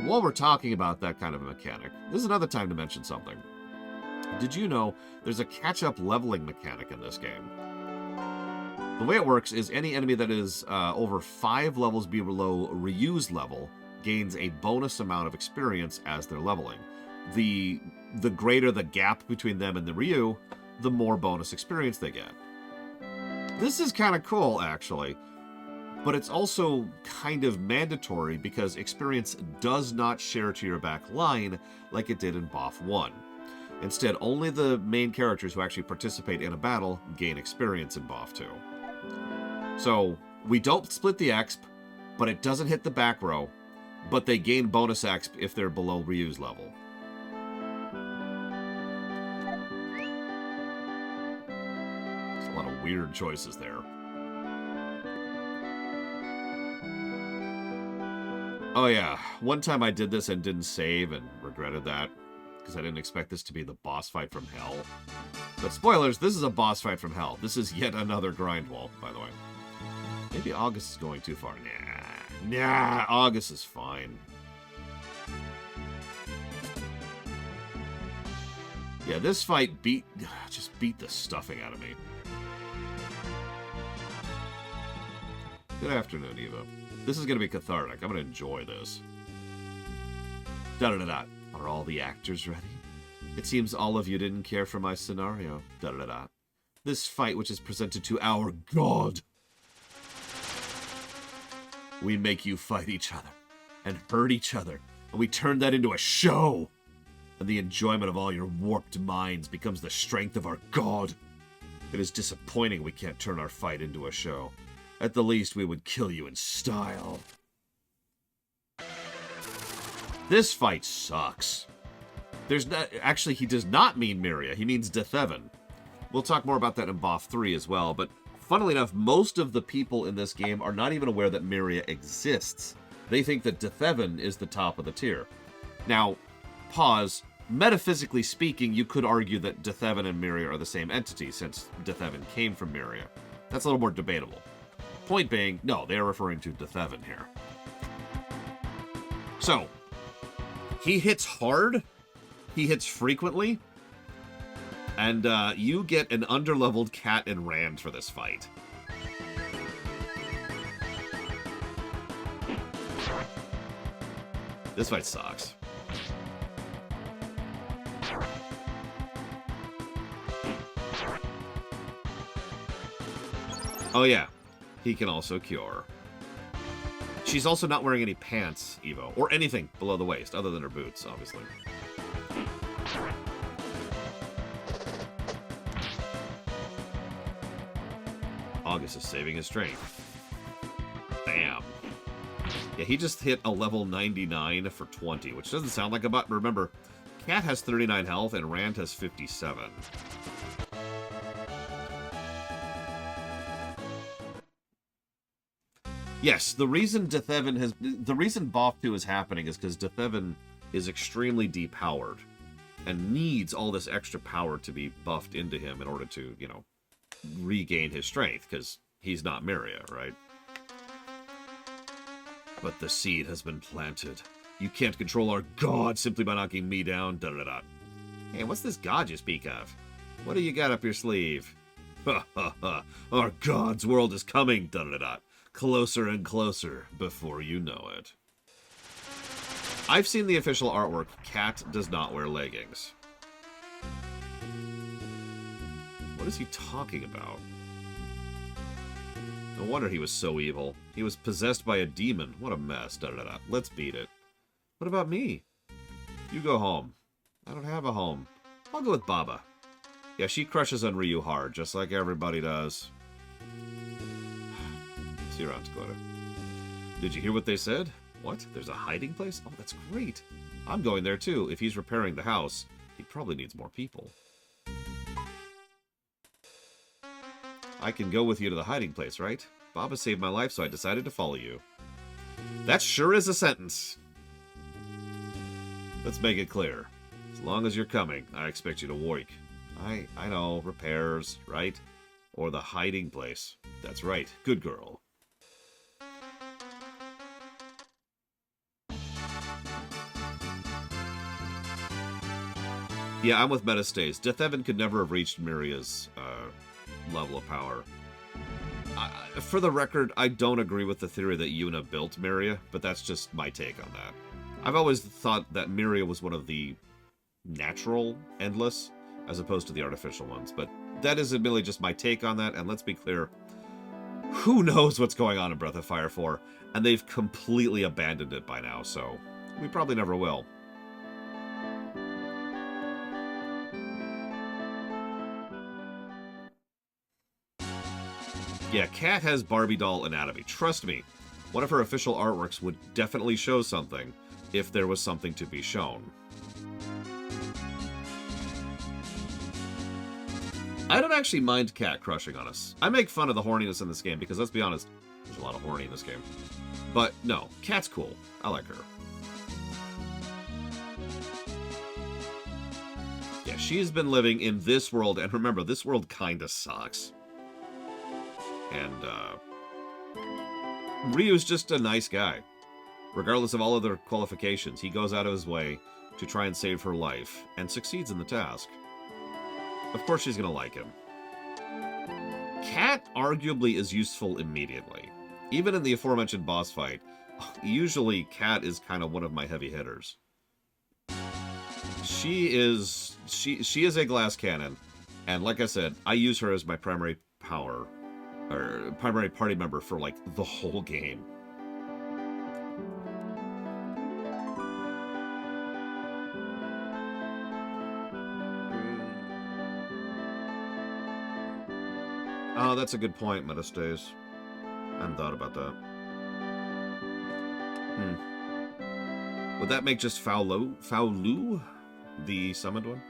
While we're talking about that kind of a mechanic, this is another time to mention something. Did you know there's a catch-up leveling mechanic in this game? The way it works is any enemy that is over 5 levels below reuse level gains a bonus amount of experience as they're leveling. The greater the gap between them and the Ryu, the more bonus experience they get. This is kind of cool, actually. But it's also kind of mandatory because experience does not share to your back line like it did in BoF 1. Instead, only the main characters who actually participate in a battle gain experience in BoF 2. So, we don't split the exp, but it doesn't hit the back row, but they gain bonus exp if they're below reuse level. There's a lot of weird choices there. Oh yeah, one time I did this and didn't save and regretted that, because I didn't expect this to be the boss fight from hell. But spoilers, this is a boss fight from hell. This is yet another grind wall, by the way. Maybe August is going too far. Nah, August is fine. Yeah, this fight just beat the stuffing out of me. Good afternoon, Eva. This is going to be cathartic. I'm going to enjoy this. Da-da-da-da. Are all the actors ready? It seems all of you didn't care for my scenario. Da-da-da-da. This fight which is presented to our god. We make you fight each other and hurt each other, and we turn that into a show. And the enjoyment of all your warped minds becomes the strength of our god. It is disappointing we can't turn our fight into a show. At the least, we would kill you in style. This fight sucks. There's not... actually, he does not mean Miria. He means Dethevan. We'll talk more about that in BoF 3 as well, but funnily enough, most of the people in this game are not even aware that Miria exists. They think that Dethevan is the top of the tier. Now, pause. Metaphysically speaking, you could argue that Dethevan and Miria are the same entity, since Dethevan came from Miria. That's a little more debatable. Point being, no, they are referring to Dethevan here. So, he hits hard, he hits frequently, and you get an underleveled Cat and Rand for this fight. This fight sucks. Oh yeah. He can also cure. She's also not wearing any pants, Evo, or anything below the waist, other than her boots, obviously. August is saving his strength. Bam. Yeah, he just hit a level 99 for 20, which doesn't sound like a lot, but remember, Cat has 39 health and Rand has 57. Yes, the reason BoF 2 is happening is because Dethevan is extremely depowered and needs all this extra power to be buffed into him in order to, you know, regain his strength, because he's not Miria, right? But the seed has been planted. You can't control our god simply by knocking me down. Da da da. Hey, what's this god you speak of? What do you got up your sleeve? Ha ha ha. Our god's world is coming. Da da da. Closer and closer before you know it. I've seen the official artwork. Cat does not wear leggings. What is he talking about? No wonder he was so evil. He was possessed by a demon. What a mess. Da da da. Let's beat it. What about me? You go home. I don't have a home. I'll go with Baba. Yeah, she crushes on Ryu hard, just like everybody does. See you around, Dakota. Did you hear what they said? What? There's a hiding place? Oh, that's great. I'm going there too. If he's repairing the house, he probably needs more people. I can go with you to the hiding place, right? Baba saved my life, so I decided to follow you. That sure is a sentence. Let's make it clear. As long as you're coming, I expect you to work. I know, repairs, right? Or the hiding place. That's right. Good girl. Yeah, I'm with Metastays. Death Evan could never have reached Miria's level of power. For the record, I don't agree with the theory that Yuna built Miria, but that's just my take on that. I've always thought that Miria was one of the natural Endless, as opposed to the artificial ones, but that is admittedly just my take on that, and let's be clear, who knows what's going on in Breath of Fire 4, and they've completely abandoned it by now, so we probably never will. Yeah, Kat has Barbie doll anatomy. Trust me, one of her official artworks would definitely show something if there was something to be shown. I don't actually mind Kat crushing on us. I make fun of the horniness in this game because, let's be honest, there's a lot of horny in this game. But no, Kat's cool. I like her. Yeah, she's been living in this world, and remember, this world kinda sucks. And, Ryu's just a nice guy. Regardless of all other qualifications, he goes out of his way to try and save her life, and succeeds in the task. Of course she's gonna like him. Kat arguably is useful immediately. Even in the aforementioned boss fight, usually Kat is kind of one of my heavy hitters. She is a glass cannon, and like I said, I use her as my primary power, or primary party member for like the whole game. Oh, that's a good point, Metastays. I hadn't thought about that. Would that make just Faolu the summoned one?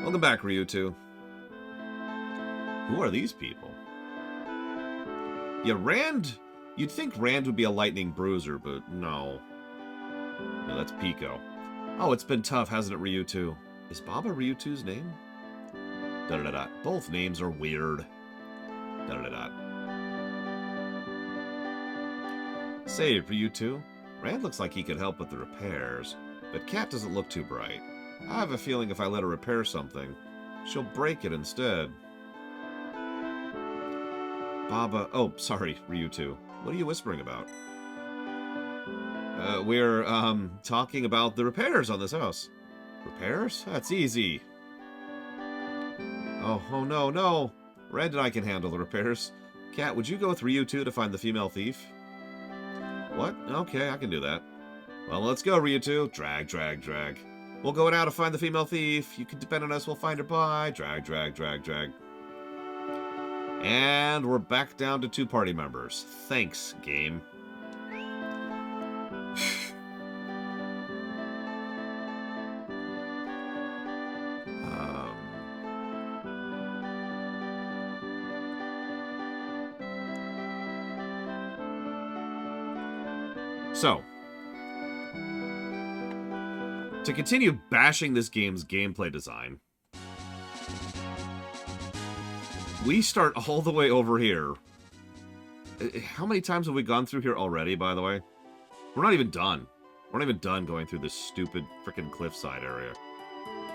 Welcome back, Ryu 2. Who are these people? Yeah, Rand... You'd think Rand would be a lightning bruiser, but no. No, that's Pico. Oh, it's been tough, hasn't it, Ryu 2? Is Baba Ryu 2's name? Da-da-da-da. Both names are weird. Da-da-da-da. Say, Ryu 2, Rand looks like he could help with the repairs, but Kat doesn't look too bright. I have a feeling if I let her repair something, she'll break it instead. Baba... Oh, sorry, Ryu 2. What are you whispering about? We're talking about the repairs on this house. Repairs? That's easy. Oh no, no. Rand and I can handle the repairs. Kat, would you go with Ryu 2 to find the female thief? What? Okay, I can do that. Well, let's go, Ryu 2. Drag, drag, drag. We'll go now to find the female thief. You can depend on us, we'll find her. Bye. Drag, drag, drag, drag. And we're back down to 2 party members. Thanks, game. So, To continue bashing this game's gameplay design, we start all the way over here. How many times have we gone through here already, by the way? We're not even done. We're not even done going through this stupid frickin' cliffside area.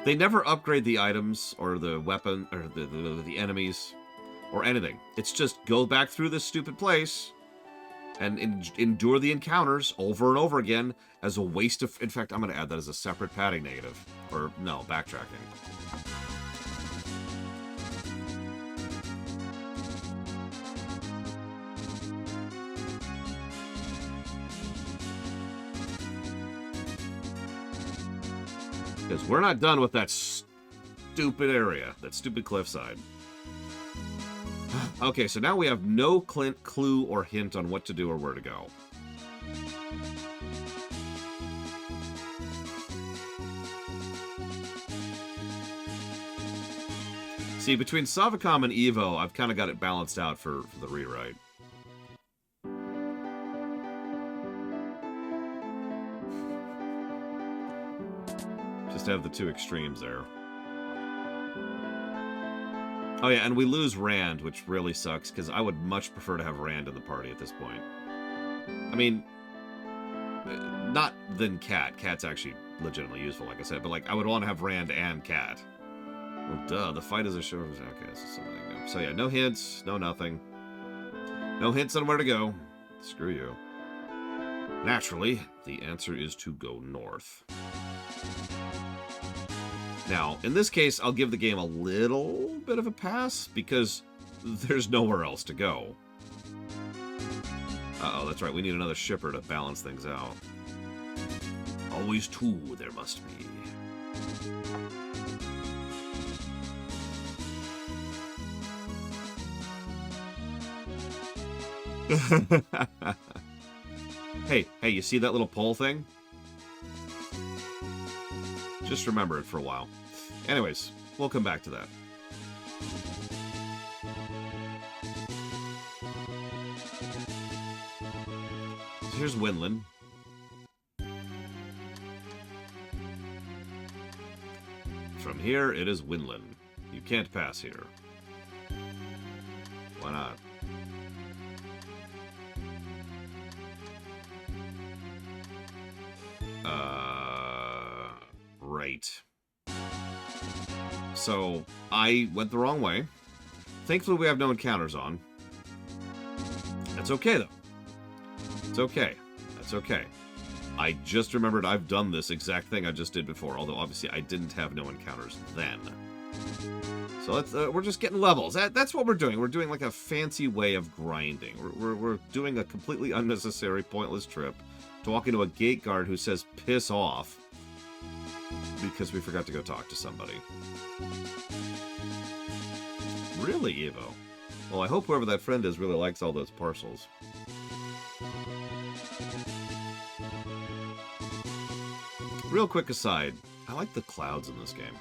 They never upgrade the items or the weapon or the enemies or anything. It's just go back through this stupid place and endure the encounters over and over again as a waste of... In fact, I'm going to add that as a separate padding negative. Or, no, backtracking. Because we're not done with that stupid area, that stupid cliffside. Okay, so now we have no clue or hint on what to do or where to go. See, between Savicom and Evo, I've kind of got it balanced out for the rewrite. Just have the two extremes there. Oh yeah, and we lose Rand, which really sucks, because I would much prefer to have Rand in the party at this point. I mean, not than Cat. Cat's actually legitimately useful, like I said, but like I would want to have Rand and Cat. Well, duh, the fight is a show. Okay, so yeah, no hints, no nothing. No hints on where to go. Screw you. Naturally, the answer is to go north. Now, in this case, I'll give the game a little bit of a pass because there's nowhere else to go. Uh-oh, that's right. We need another shipper to balance things out. Always two there must be. Hey, you see that little pole thing? Just remember it for a while. Anyways, we'll come back to that. So here's Winland. From here, it is Winland. You can't pass here. Why not? Right. So, I went the wrong way. Thankfully, we have no encounters on. That's okay, though. It's okay. That's okay. I just remembered I've done this exact thing I just did before, although obviously I didn't have no encounters then. So let's, we're just getting levels. That's what we're doing. We're doing like a fancy way of grinding. We're doing a completely unnecessary, pointless trip, talking to a gate guard who says, piss off, because we forgot to go talk to somebody. Really, Evo? Well, I hope whoever that friend is really likes all those parcels. Real quick aside, I like the clouds in this game.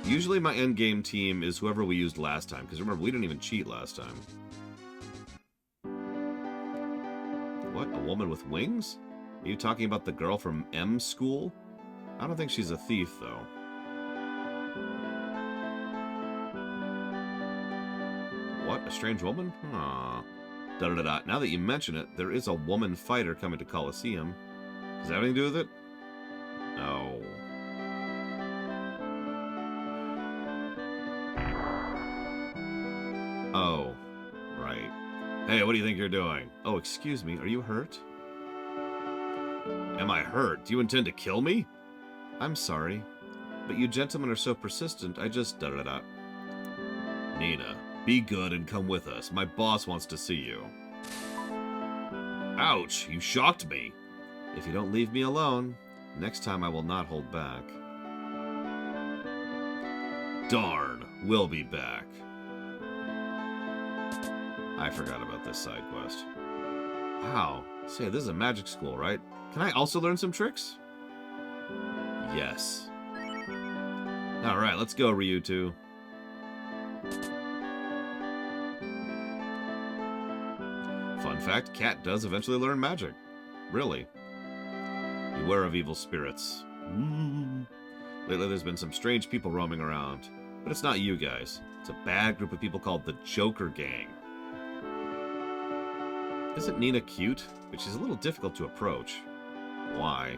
Usually my endgame team is whoever we used last time, because remember, we didn't even cheat last time. What? A woman with wings? Are you talking about the girl from M School? I don't think she's a thief, though. What? A strange woman? Aw. Da-da-da-da. Now that you mention it, there is a woman fighter coming to Coliseum. Does that have anything to do with it? No. Oh. Right. Hey, what do you think you're doing? Oh, excuse me. Are you hurt? Am I hurt? Do you intend to kill me? I'm sorry. But you gentlemen are so persistent, I just da-da-da. Nina. Be good and come with us. My boss wants to see you. Ouch, you shocked me. If you don't leave me alone, next time I will not hold back. Darn, we'll be back. I forgot about this side quest. Wow, say, this is a magic school, right? Can I also learn some tricks? Yes. Alright, let's go, Ryu 2. fact, Cat does eventually learn magic. Really. Beware of evil spirits. Lately there's been some strange people roaming around. But it's not you guys. It's a bad group of people called the Joker Gang. Isn't Nina cute? But she's a little difficult to approach. Why?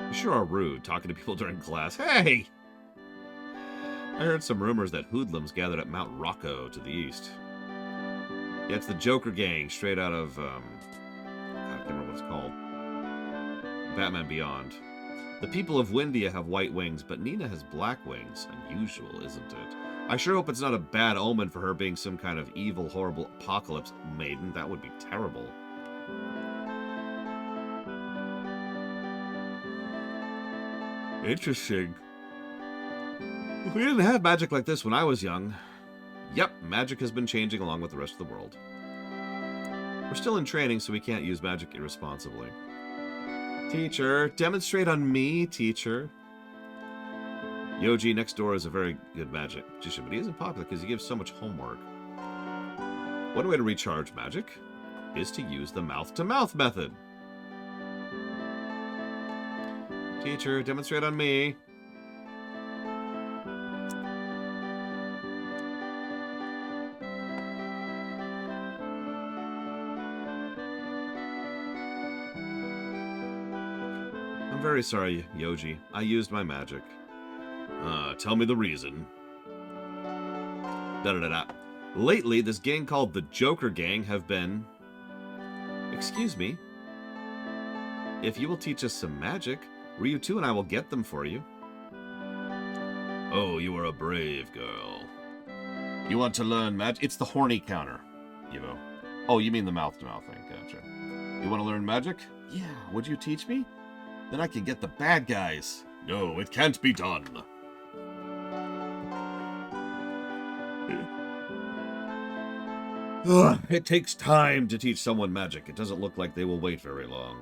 You sure are rude, talking to people during class. Hey! I heard some rumors that hoodlums gathered at Mount Rocco to the east. Yeah, it's the Joker Gang, straight out of, God, I can't remember what it's called. Batman Beyond. The people of Windia have white wings, but Nina has black wings. Unusual, isn't it? I sure hope it's not a bad omen for her being some kind of evil, horrible apocalypse maiden. That would be terrible. Interesting. We didn't have magic like this when I was young. Yep, magic has been changing along with the rest of the world. We're still in training, so we can't use magic irresponsibly. Teacher, demonstrate on me, teacher. Yoji next door is a very good magician, but he isn't popular because he gives so much homework. One way to recharge magic is to use the mouth-to-mouth method. Teacher, demonstrate on me. I'm very sorry, Yoji. I used my magic. Tell me the reason. Da-da-da-da. Lately, this gang called the Joker Gang have been... Excuse me. If you will teach us some magic, Ryu 2 and I will get them for you. Oh, you are a brave girl. You want to learn magic? It's the horny counter, Evo. Oh, you mean the mouth-to-mouth thing. Gotcha. You want to learn magic? Yeah. Would you teach me? Then I can get the bad guys. No, it can't be done. Ugh, it takes time to teach someone magic. It doesn't look like they will wait very long.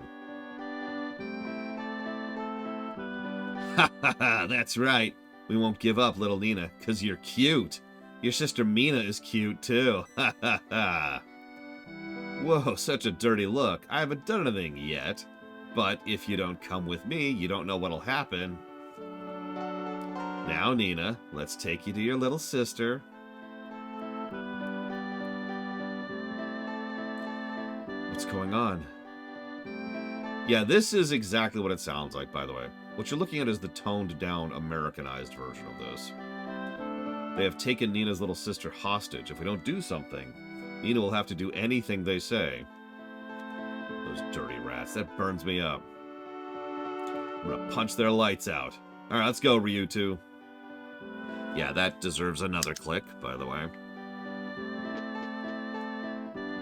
Ha ha ha, that's right. We won't give up, little Nina, because you're cute. Your sister Mina is cute, too. Ha ha ha. Whoa, such a dirty look. I haven't done anything yet. But if you don't come with me, you don't know what'll happen. Now, Nina, let's take you to your little sister. What's going on? Yeah, this is exactly what it sounds like, by the way. What you're looking at is the toned-down, Americanized version of this. They have taken Nina's little sister hostage. If we don't do something, Nina will have to do anything they say. Those dirty rats, that burns me up. I'm gonna punch their lights out. Alright, let's go, Ryu 2. Yeah, that deserves another click, by the way.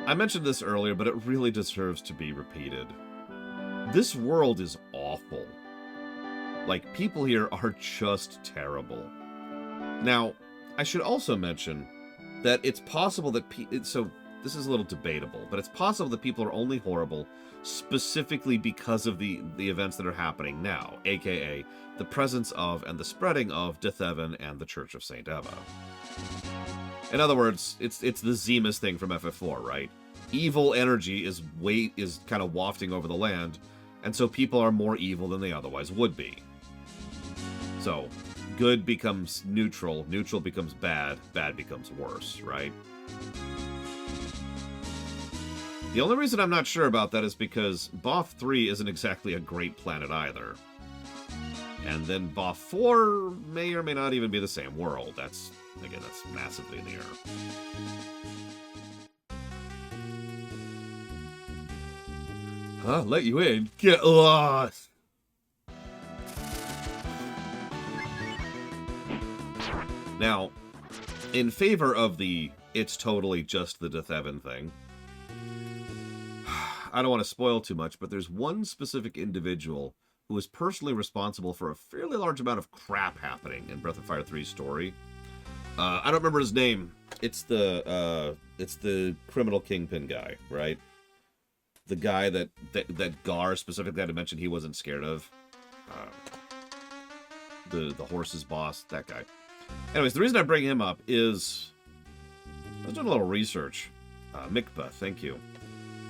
I mentioned this earlier, but it really deserves to be repeated. This world is awful. Like, people here are just terrible. Now, I should also mention that it's possible that so this is a little debatable, but it's possible that people are only horrible specifically because of the events that are happening now, aka the presence of and the spreading of Dethevan and the Church of St. Eva. In other words, it's the Zemus thing from FF4, right? Evil energy is kind of wafting over the land, and so people are more evil than they otherwise would be. So, good becomes neutral, neutral becomes bad, bad becomes worse, right? The only reason I'm not sure about that is because Boff 3 isn't exactly a great planet either. And then Boff 4 may or may not even be the same world. That's massively in the air. Huh? Let you in? Get lost! Now, in favor of the it's totally just the Dethevan thing, I don't want to spoil too much, but there's one specific individual who is personally responsible for a fairly large amount of crap happening in Breath of Fire 3's story. I don't remember his name. It's the criminal kingpin guy, right? The guy that Gar specifically had to mention he wasn't scared of. The horse's boss, that guy. Anyways, the reason I bring him up is I was doing a little research. Mikba, thank you.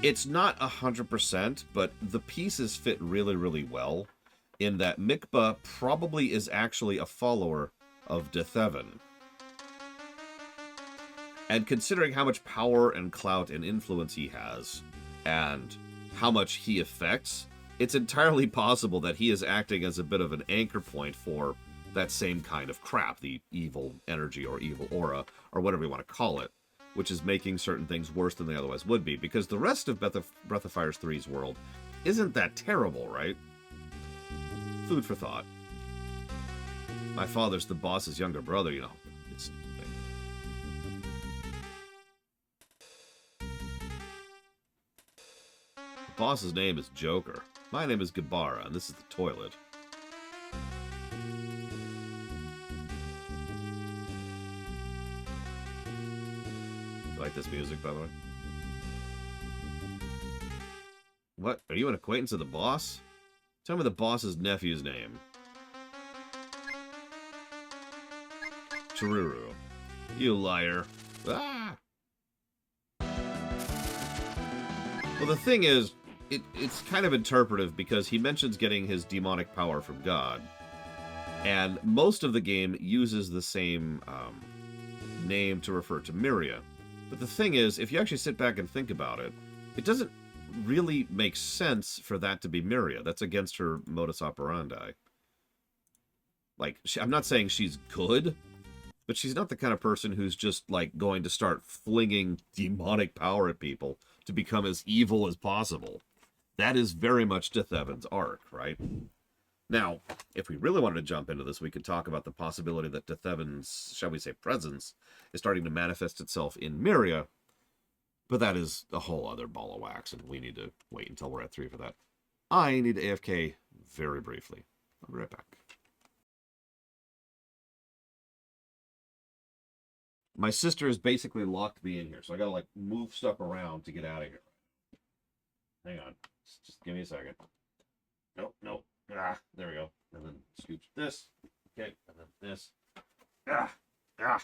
It's not 100%, but the pieces fit really, really well in that Mikba probably is actually a follower of Dethevan. And considering how much power and clout and influence he has, and how much he affects, it's entirely possible that he is acting as a bit of an anchor point for that same kind of crap, the evil energy or evil aura, or whatever you want to call it, which is making certain things worse than they otherwise would be, because the rest of Breath of Fire's 3's world isn't that terrible, right? Food for thought. My father's the boss's younger brother, you know. It's a stupid thing. The boss's name is Joker. My name is Gabara, and this is the toilet. You like this music, by the way? What? Are you an acquaintance of the boss? Tell me the boss's nephew's name. Chiruru. You liar. Ah! Well, the thing is, it's kind of interpretive because he mentions getting his demonic power from God. And most of the game uses the same name to refer to Myria. But the thing is, if you actually sit back and think about it, it doesn't really make sense for that to be Myria. That's against her modus operandi. Like, I'm not saying she's good, but she's not the kind of person who's just, like, going to start flinging demonic power at people to become as evil as possible. That is very much Dethevan's arc, right? Now, if we really wanted to jump into this, we could talk about the possibility that Dethevan's, shall we say, presence is starting to manifest itself in Myria, but that is a whole other ball of wax, and we need to wait until we're at 3 for that. I need to AFK very briefly. I'll be right back. My sister has basically locked me in here, so I gotta, like, move stuff around to get out of here. Hang on. Just give me a second. Nope, nope. Ah, there we go. And then scooch this. Okay, and then this. Ah, ah.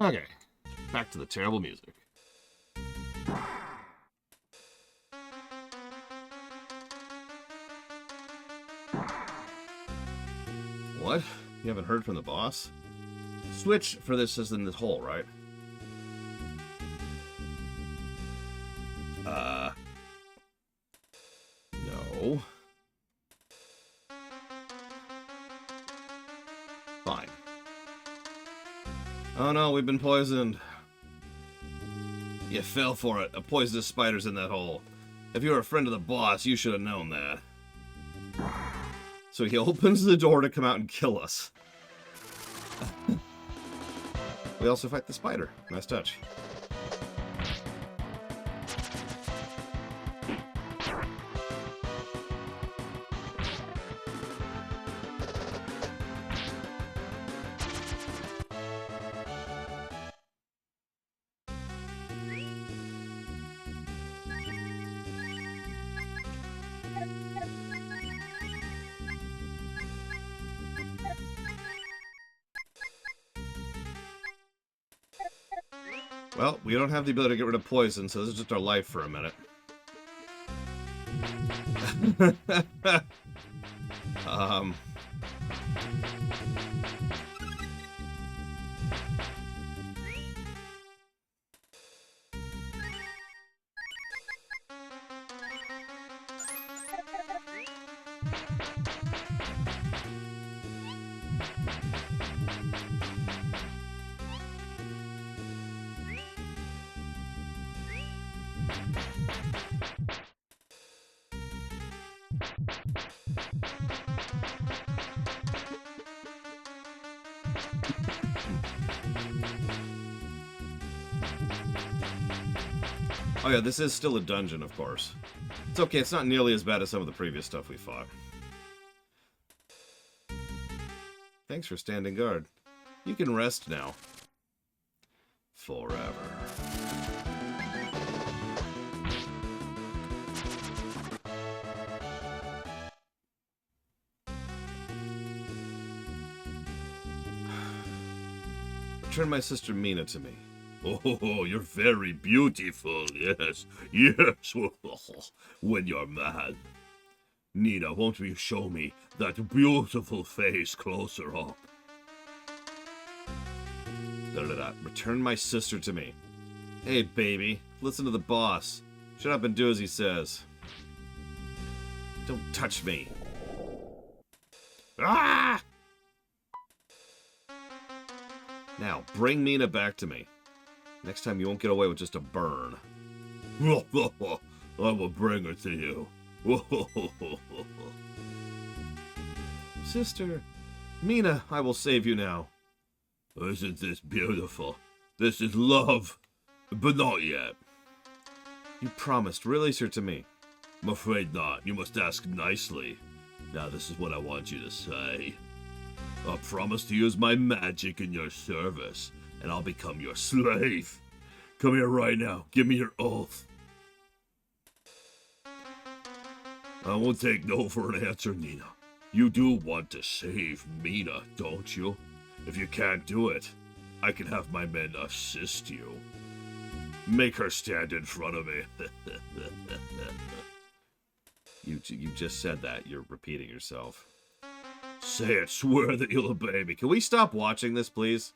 Okay, back to the terrible music. What? You haven't heard from the boss? Switch for this is in this hole, right? No. Fine. Oh no, we've been poisoned. You fell for it. A poisonous spider's in that hole. If you were a friend of the boss, you should have known that. So he opens the door to come out and kill us. We also fight the spider. Nice touch. Well, we don't have the ability to get rid of poison, so this is just our life for a minute. Oh yeah, this is still a dungeon, of course. It's okay, it's not nearly as bad as some of the previous stuff we fought. Thanks for standing guard. You can rest now. Forever. Return my sister Mina to me. Oh, you're very beautiful, yes, yes, when you're mad. Nina, won't you show me that beautiful face closer up? Return my sister to me. Hey, baby, listen to the boss. Shut up and do as he says. Don't touch me. Ah! Now, bring Mina back to me. Next time you won't get away with just a burn. I will bring her to you. Sister, Mina, I will save you now. Isn't this beautiful? This is love, but not yet. You promised. Release her to me. I'm afraid not. You must ask nicely. Now this is what I want you to say. I promise to use my magic in your service, and I'll become your slave. Come here right now. Give me your oath. I won't take no for an answer, Nina. You do want to save Mina, don't you? If you can't do it, I can have my men assist you. Make her stand in front of me. You just said that. You're repeating yourself. Say it. Swear that you'll obey me. Can we stop watching this, please?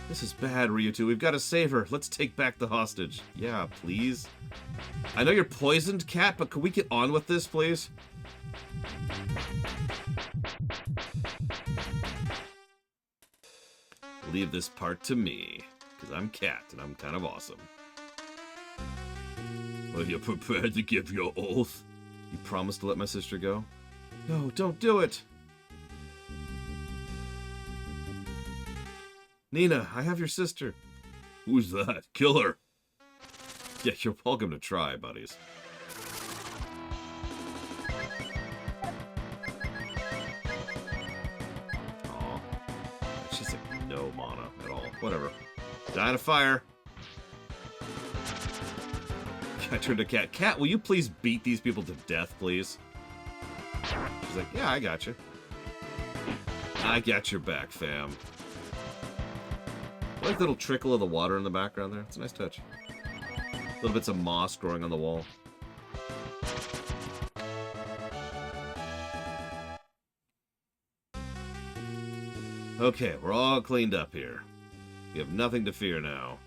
This is bad, Ryutu. We've got to save her. Let's take back the hostage. Yeah, please. I know you're poisoned, cat, but can we get on with this, please? Leave this part to me, because I'm cat, and I'm kind of awesome. Are you prepared to give your oath? You promised to let my sister go? No, don't do it! Nina, I have your sister. Who's that? Kill her. Yeah, you're welcome to try, buddies. Aw. She's like no mana at all. Whatever. Die in a fire. I turned to Cat. Cat, will you please beat these people to death, please? She's like, yeah, I got you. I got your back, fam. I like the little trickle of the water in the background there. It's a nice touch. Little bits of moss growing on the wall. Okay, we're all cleaned up here. You have nothing to fear now.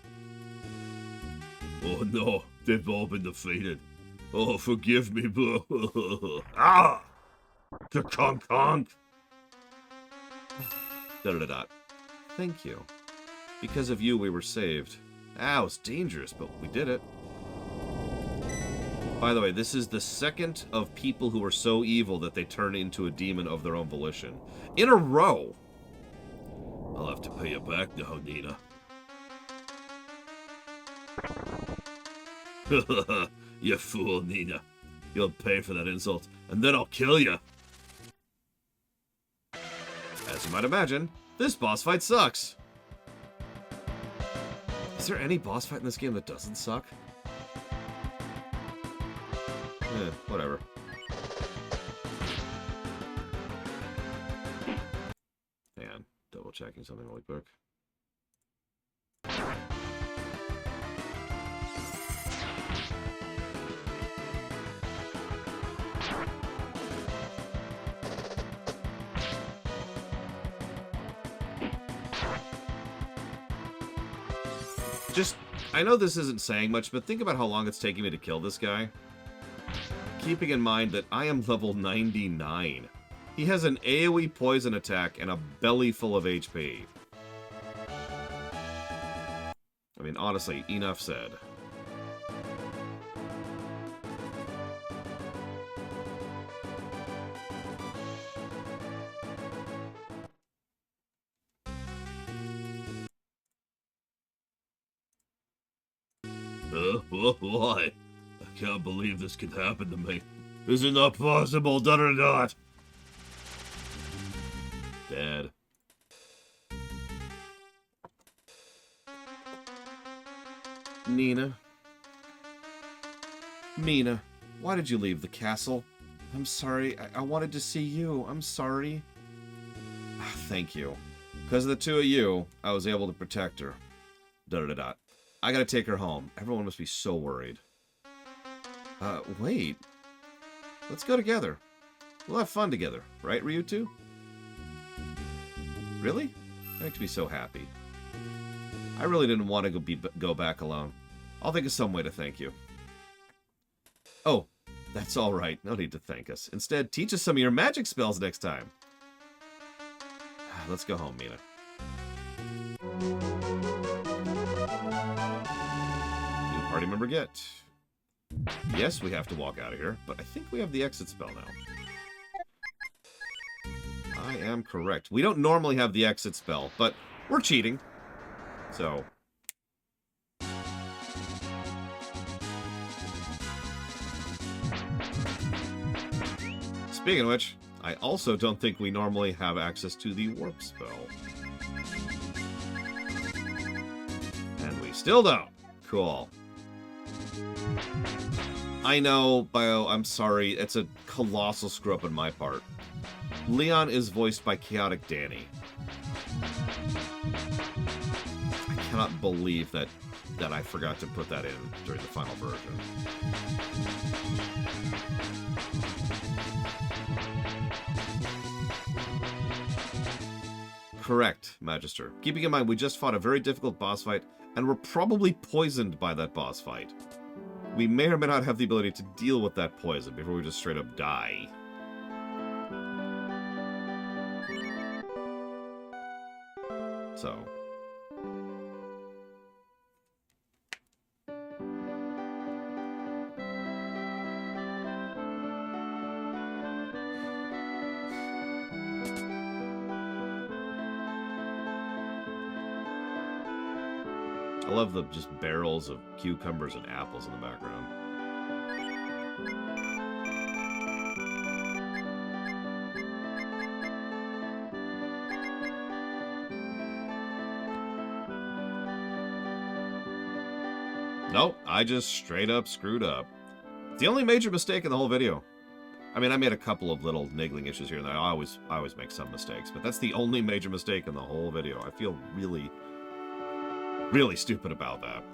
Oh no, they've all been defeated. Oh, forgive me. Ah! The conk conk. Da-da-da-da. Thank you. Because of you, we were saved. Ah, it was dangerous, but we did it. By the way, this is the second of people who are so evil that they turn into a demon of their own volition. In a row! I'll have to pay you back now, Nina. You fool, Nina. You'll pay for that insult, and then I'll kill you. As you might imagine, this boss fight sucks. Is there any boss fight in this game that doesn't suck? Whatever. Hang on, double checking something really quick. I know this isn't saying much, but think about how long it's taking me to kill this guy. Keeping in mind that I am level 99. He has an AoE poison attack and a belly full of HP. I mean, honestly, enough said. Why? I can't believe this could happen to me. Is it not possible, done or not? Dead. Nina. Mina, why did you leave the castle? I'm sorry. I wanted to see you. I'm sorry. Thank you. Because of the two of you, I was able to protect her. Da-da-da-da. I gotta take her home. Everyone must be so worried. Wait. Let's go together. We'll have fun together. Right, Ryutu? Really? I make me so happy. I really didn't want to go back alone. I'll think of some way to thank you. Oh, that's all right. No need to thank us. Instead, teach us some of your magic spells next time. Let's go home, Mina. New party member get. Yes, we have to walk out of here, but I think we have the exit spell now. I am correct. We don't normally have the exit spell, but we're cheating. So... Speaking of which, I also don't think we normally have access to the warp spell. And we still don't. Cool. I know, Bio, I'm sorry. It's a colossal screw-up on my part. Leon is voiced by Chaotic Danny. I cannot believe that I forgot to put that in during the final version. Correct, Magister. Keeping in mind, we just fought a very difficult boss fight, and we're probably poisoned by that boss fight. We may or may not have the ability to deal with that poison before we just straight up die. So... I love the just barrels of cucumbers and apples in the background. Nope, I just straight up screwed up. It's the only major mistake in the whole video. I mean, I made a couple of little niggling issues here and there. I always make some mistakes, but that's the only major mistake in the whole video. I feel really stupid about that.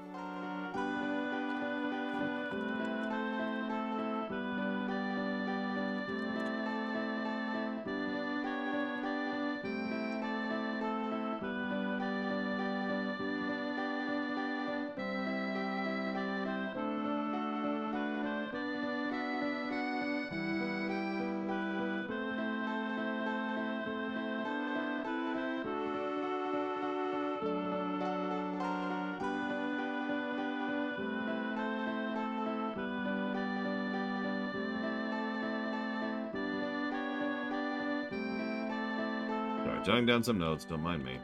Sorry, jotting down some notes. Don't mind me.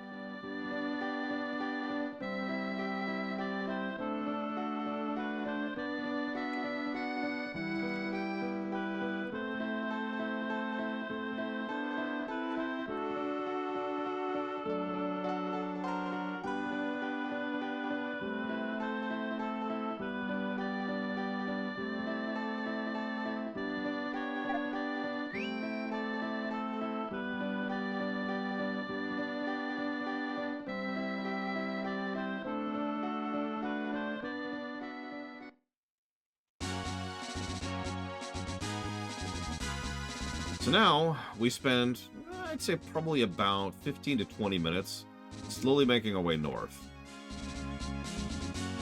So now we spend, I'd say, probably about 15 to 20 minutes slowly making our way north.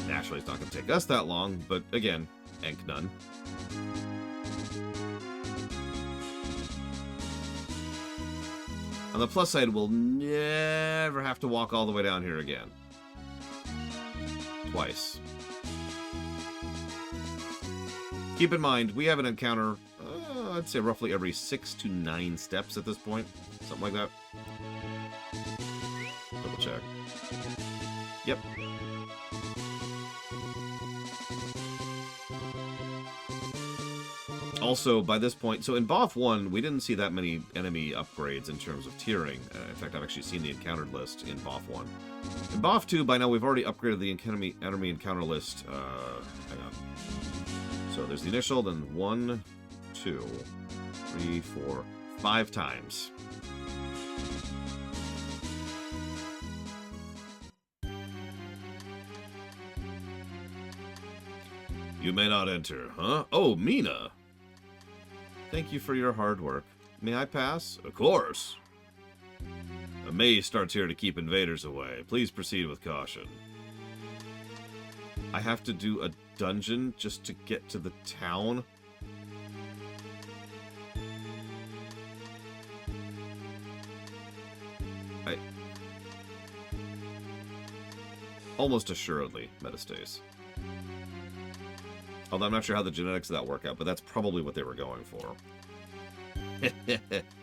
Naturally, it's not going to take us that long, but again, Enk none. On the plus side, we'll never have to walk all the way down here again. Twice. Keep in mind, we have an encounter, I'd say roughly every 6 to 9 steps at this point. Something like that. Double check. Yep. Also, by this point, so in BOF 1, we didn't see that many enemy upgrades in terms of tiering. In fact, I've actually seen the encountered list in BOF 1. In BOF 2, by now, we've already upgraded the enemy encounter list. Hang on. So there's the initial, then 1, 2, 3, 4, 5 times. You may not enter, huh? Oh, Mina! Thank you for your hard work. May I pass? Of course. A maze starts here to keep invaders away. Please proceed with caution. I have to do a dungeon just to get to the town? Almost assuredly, metastays. Although I'm not sure how the genetics of that work out, but that's probably what they were going for.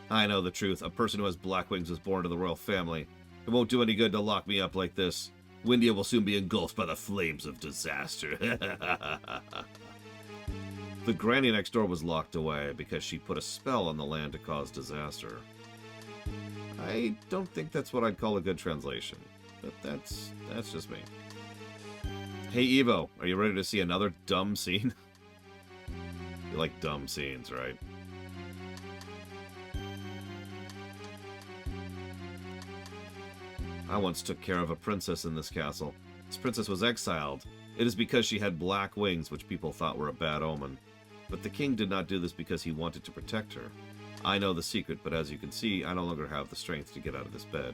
I know the truth. A person who has black wings was born to the royal family. It won't do any good to lock me up like this. Windia will soon be engulfed by the flames of disaster. The granny next door was locked away because she put a spell on the land to cause disaster. I don't think that's what I'd call a good translation, but that's just me. Hey Evo, are you ready to see another dumb scene? You like dumb scenes, right? I once took care of a princess in this castle. This princess was exiled. It is because she had black wings, which people thought were a bad omen. But the king did not do this because he wanted to protect her. I know the secret, but as you can see, I no longer have the strength to get out of this bed.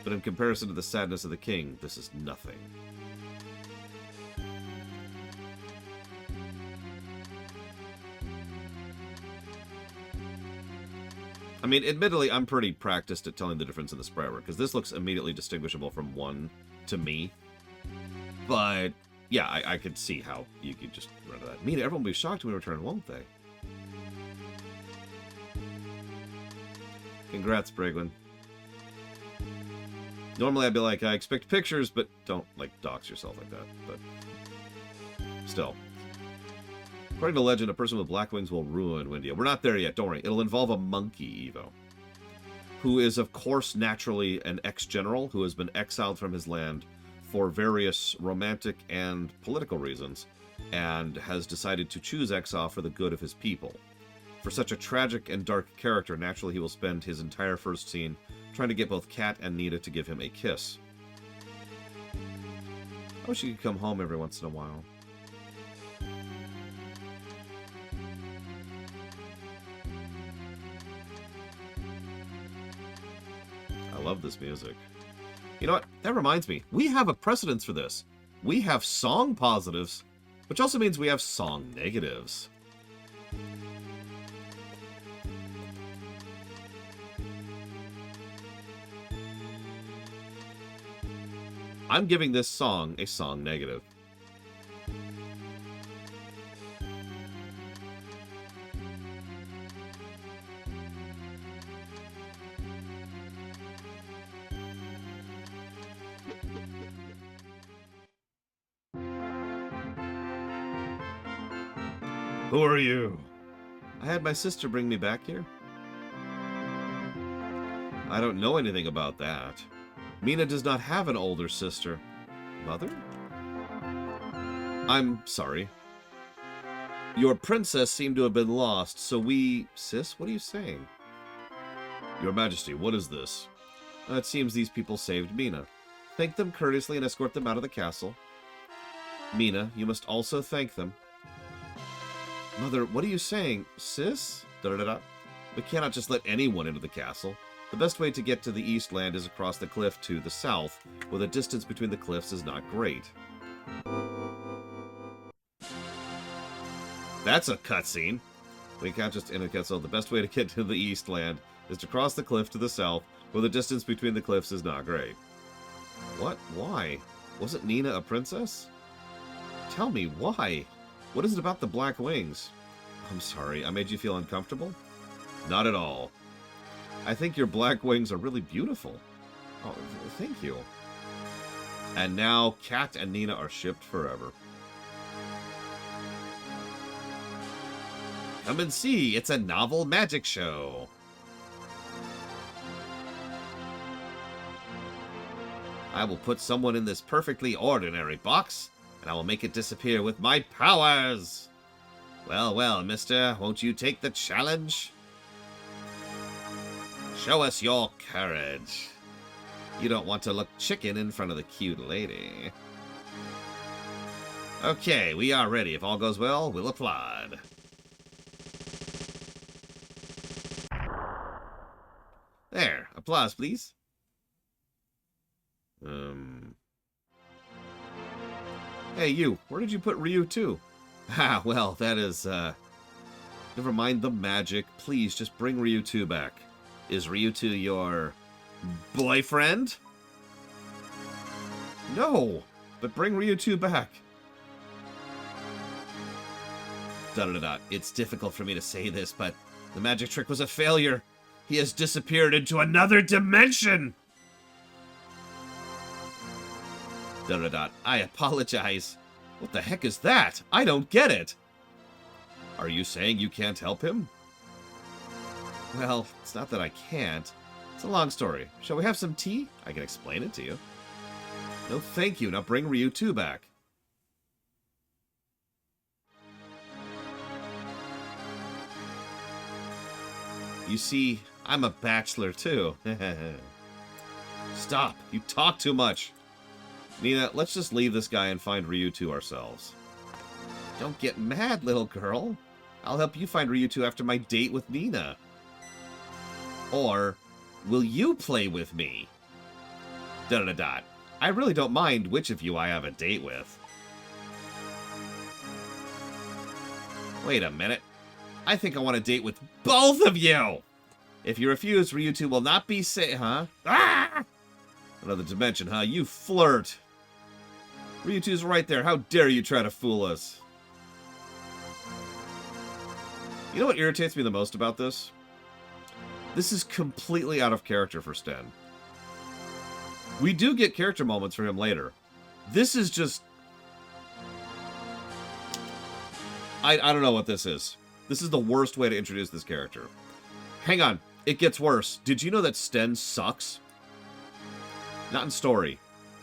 But in comparison to the sadness of the king, this is nothing. I mean, admittedly, I'm pretty practiced at telling the difference in the sprite work, because this looks immediately distinguishable from one to me. But, yeah, I could see how you could just run to that. I mean, everyone will be shocked when we return, won't they? Congrats, Brigwin. Normally I'd be like, I expect pictures, but don't, like, dox yourself like that. But, still. According to legend, a person with black wings will ruin Windia. We're not there yet, don't worry. It'll involve a monkey, Evo. Who is, of course, naturally an ex-general who has been exiled from his land for various romantic and political reasons, and has decided to choose exile for the good of his people. For such a tragic and dark character, naturally he will spend his entire first scene trying to get both Kat and Nita to give him a kiss. I wish he could come home every once in a while. I love this music. You know what? That reminds me. We have a precedence for this. We have song positives, which also means we have song negatives. I'm giving this song a song negative. Who are you? I had my sister bring me back here. I don't know anything about that. Mina does not have an older sister. Mother? I'm sorry. Your princess seemed to have been lost, so we... Sis, what are you saying? Your Majesty, what is this? It seems these people saved Mina. Thank them courteously and escort them out of the castle. Mina, you must also thank them. Mother, what are you saying? Sis? Da-da-da-da. We cannot just let anyone into the castle. The best way to get to the Eastland is across the cliff to the south, where the distance between the cliffs is not great. That's a cutscene. We can't just enter the castle. The best way to get to the Eastland is to cross the cliff to the south, where the distance between the cliffs is not great. What? Why? Wasn't Nina a princess? Tell me, why? What is it about the black wings? I'm sorry, I made you feel uncomfortable? Not at all. I think your black wings are really beautiful. Oh, thank you. And now, Kat and Nina are shipped forever. Come and see, it's a novel magic show. I will put someone in this perfectly ordinary box, and I will make it disappear with my powers. Well, well, mister, won't you take the challenge? Show us your courage. You don't want to look chicken in front of the cute lady. Okay, we are ready. If all goes well, we'll applaud. There, applause, please. Hey, you, where did you put Ryu 2? Ah, well, that is, never mind the magic. Please, just bring Ryu 2 back. Is Ryu 2 your boyfriend? No, but bring Ryu 2 back. Da-da-da-da. It's difficult for me to say this, but the magic trick was a failure. He has disappeared into another dimension. Da-da-da. I apologize. What the heck is that? I don't get it. Are you saying you can't help him? Well, it's not that I can't. It's a long story. Shall we have some tea? I can explain it to you. No, thank you. Now bring Ryu 2 back. You see, I'm a bachelor too. Stop. You talk too much. Nina, let's just leave this guy and find Ryu 2 ourselves. Don't get mad, little girl. I'll help you find Ryu 2 after my date with Nina. Or, will you play with me? Da-da-da-da. I really don't mind which of you I have a date with. Wait a minute. I think I want a date with both of you! If you refuse, Ryu 2 will not be huh? Ah! Another dimension, huh? You flirt! Ryu 2's right there. How dare you try to fool us? You know what irritates me the most about this? This is completely out of character for Sten. We do get character moments for him later. This is just... I don't know what this is. This is the worst way to introduce this character. Hang on. It gets worse. Did you know that Sten sucks? Not in story.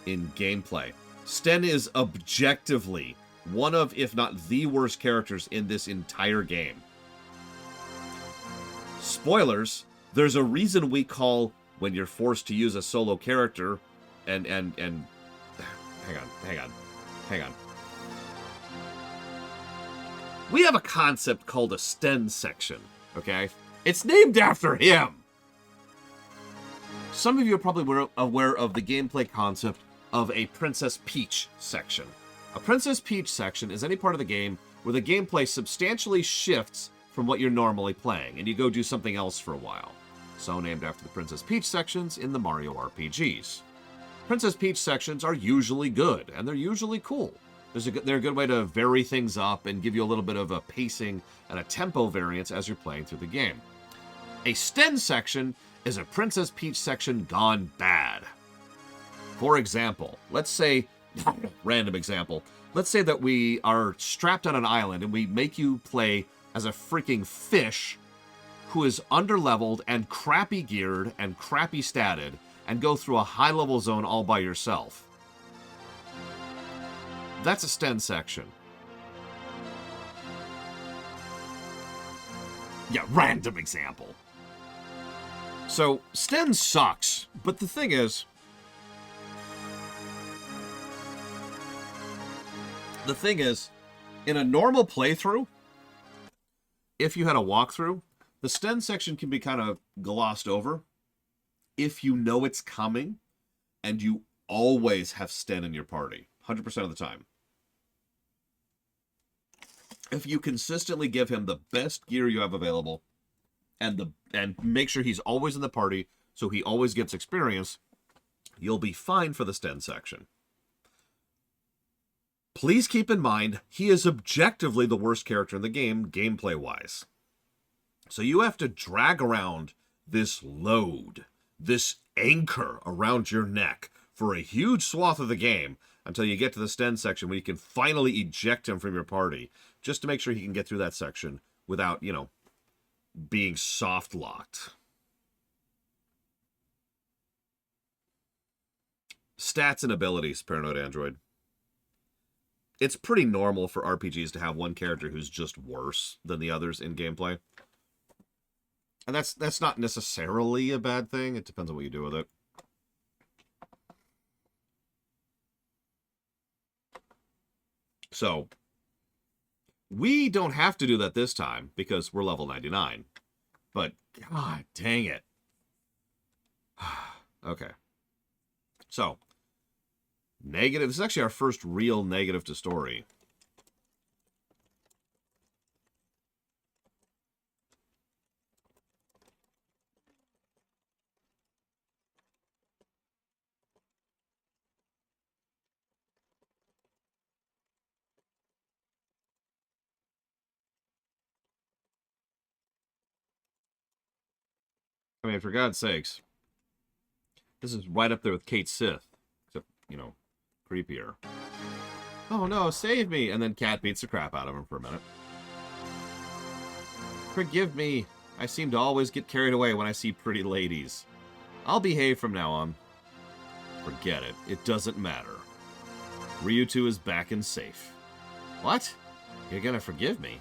In gameplay. Sten is objectively one of, if not the worst characters in this entire game. Spoilers. There's a reason we call when you're forced to use a solo character and hang on. We have a concept called a Sten section, okay? It's named after him. Some of you are probably aware of the gameplay concept of a Princess Peach section. A Princess Peach section is any part of the game where the gameplay substantially shifts from what you're normally playing, and you go do something else for a while. So named after the Princess Peach sections in the Mario RPGs. Princess Peach sections are usually good, and they're usually cool. They're a good way to vary things up and give you a little bit of a pacing and a tempo variance as you're playing through the game. A Sten section is a Princess Peach section gone bad. For example, let's say Random example. Let's say that we are strapped on an island and we make you play as a freaking fish who is underleveled and crappy geared and crappy statted and go through a high-level zone all by yourself. That's a Sten section. Yeah, random example. So, Sten sucks, but the thing is... in a normal playthrough, if you had a walkthrough, the Sten section can be kind of glossed over if you know it's coming and you always have Sten in your party, 100% of the time. If you consistently give him the best gear you have available and make sure he's always in the party so he always gets experience, you'll be fine for the Sten section. Please keep in mind, he is objectively the worst character in the game, gameplay-wise. So you have to drag around this load, this anchor around your neck for a huge swath of the game until you get to the Sten section where you can finally eject him from your party, just to make sure he can get through that section without, you know, being soft-locked. Stats and abilities, Paranoid Android. It's pretty normal for RPGs to have one character who's just worse than the others in gameplay. And that's not necessarily a bad thing. It depends on what you do with it. So, we don't have to do that this time because we're level 99. But, god dang it. Okay. So, negative. This is actually our first real negative to story. I mean, for God's sakes. This is right up there with Kate Sith. Except, you know, creepier. Oh no, save me! And then Cat beats the crap out of him for a minute. Forgive me. I seem to always get carried away when I see pretty ladies. I'll behave from now on. Forget it. It doesn't matter. Ryutu is back and safe. What? You're gonna forgive me?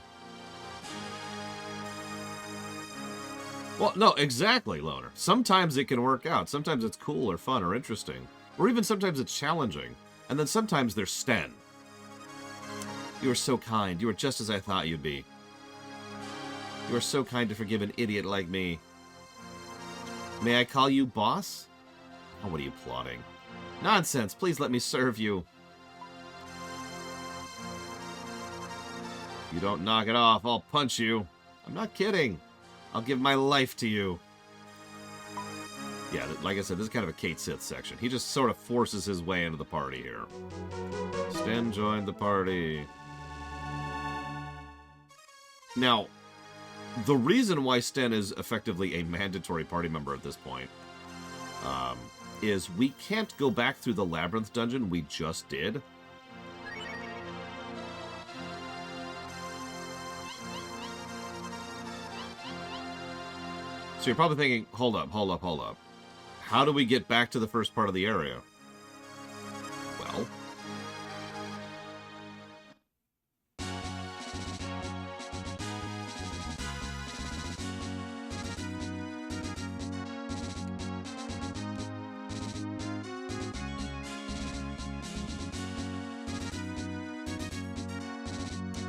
Well, no, exactly, Loner. Sometimes it can work out. Sometimes it's cool or fun or interesting. Or even sometimes it's challenging. And then sometimes there's Sten. You are so kind. You are just as I thought you'd be. You are so kind to forgive an idiot like me. May I call you boss? Oh, what are you plotting? Nonsense. Please let me serve you. If you don't knock it off, I'll punch you. I'm not kidding. I'll give my life to you. Yeah, like I said, this is kind of a Kate Sith section. He just sort of forces his way into the party here. Sten joined the party. Now, the reason why Sten is effectively a mandatory party member at this point is we can't go back through the Labyrinth dungeon we just did. So you're probably thinking, hold up. How do we get back to the first part of the area? Well...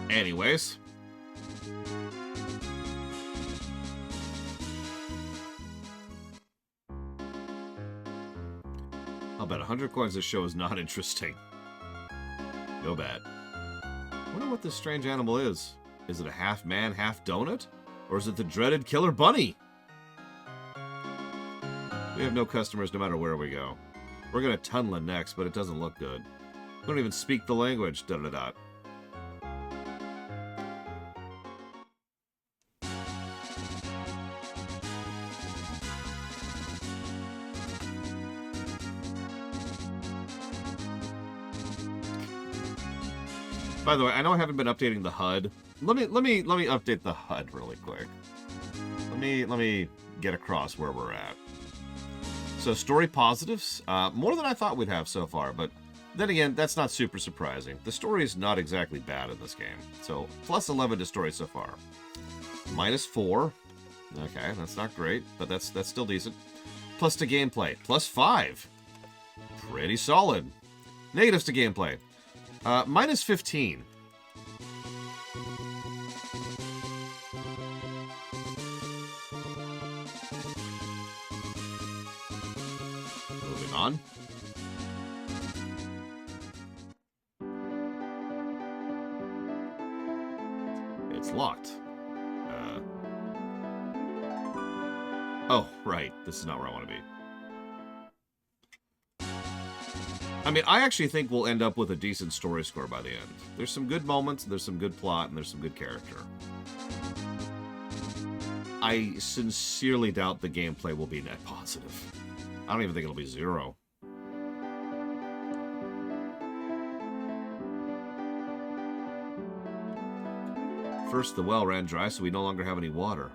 anyways... I'll bet 100 coins this show is not interesting. No bad. I wonder what this strange animal is. Is it a half man, half donut? Or is it the dreaded killer bunny? We have no customers no matter where we go. We're going to Tunlin next, but it doesn't look good. We don't even speak the language, da-da-da. By the way, I know I haven't been updating the HUD. Let me update the HUD really quick. Let me get across where we're at. So story positives, more than I thought we'd have so far, but then again, that's not super surprising. The story is not exactly bad in this game. So plus 11 to story so far. Minus 4. Okay, that's not great, but that's still decent. Plus to gameplay, plus 5. Pretty solid. Negatives to gameplay. Minus 15. Moving on. It's locked. Oh, right. This is not where I want to be. I mean, I actually think we'll end up with a decent story score by the end. There's some good moments, there's some good plot, and there's some good character. I sincerely doubt the gameplay will be net positive. I don't even think it'll be 0. First, the well ran dry, so we no longer have any water.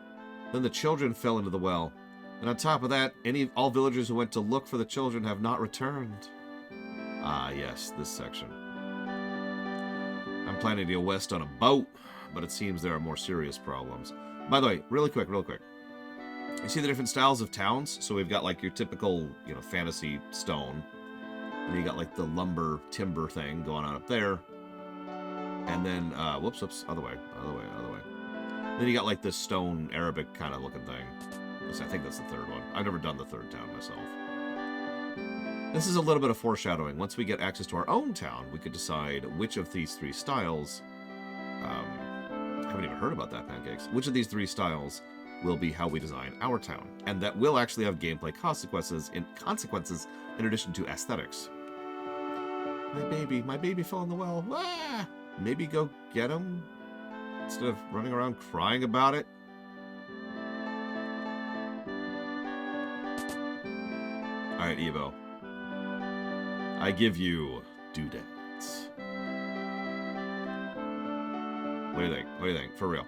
Then the children fell into the well. And on top of that, all villagers who went to look for the children have not returned. Ah, yes, this section. I'm planning to go west on a boat, but it seems there are more serious problems. By the way, really quick. You see the different styles of towns? So we've got like your typical, fantasy stone. And you got like the lumber timber thing going on up there. And then, whoops, other way. Then you got like this stone Arabic kind of looking thing. I think that's the third one. I've never done the third town myself. This is a little bit of foreshadowing. Once we get access to our own town, we could decide which of these 3 styles... I haven't even heard about that, Pancakes. Which of these 3 styles will be how we design our town. And that will actually have gameplay consequences in addition to aesthetics. My baby fell in the well. Ah! Maybe go get him instead of running around crying about it. Alright, Evo. I give you doodads. What do you think? For real.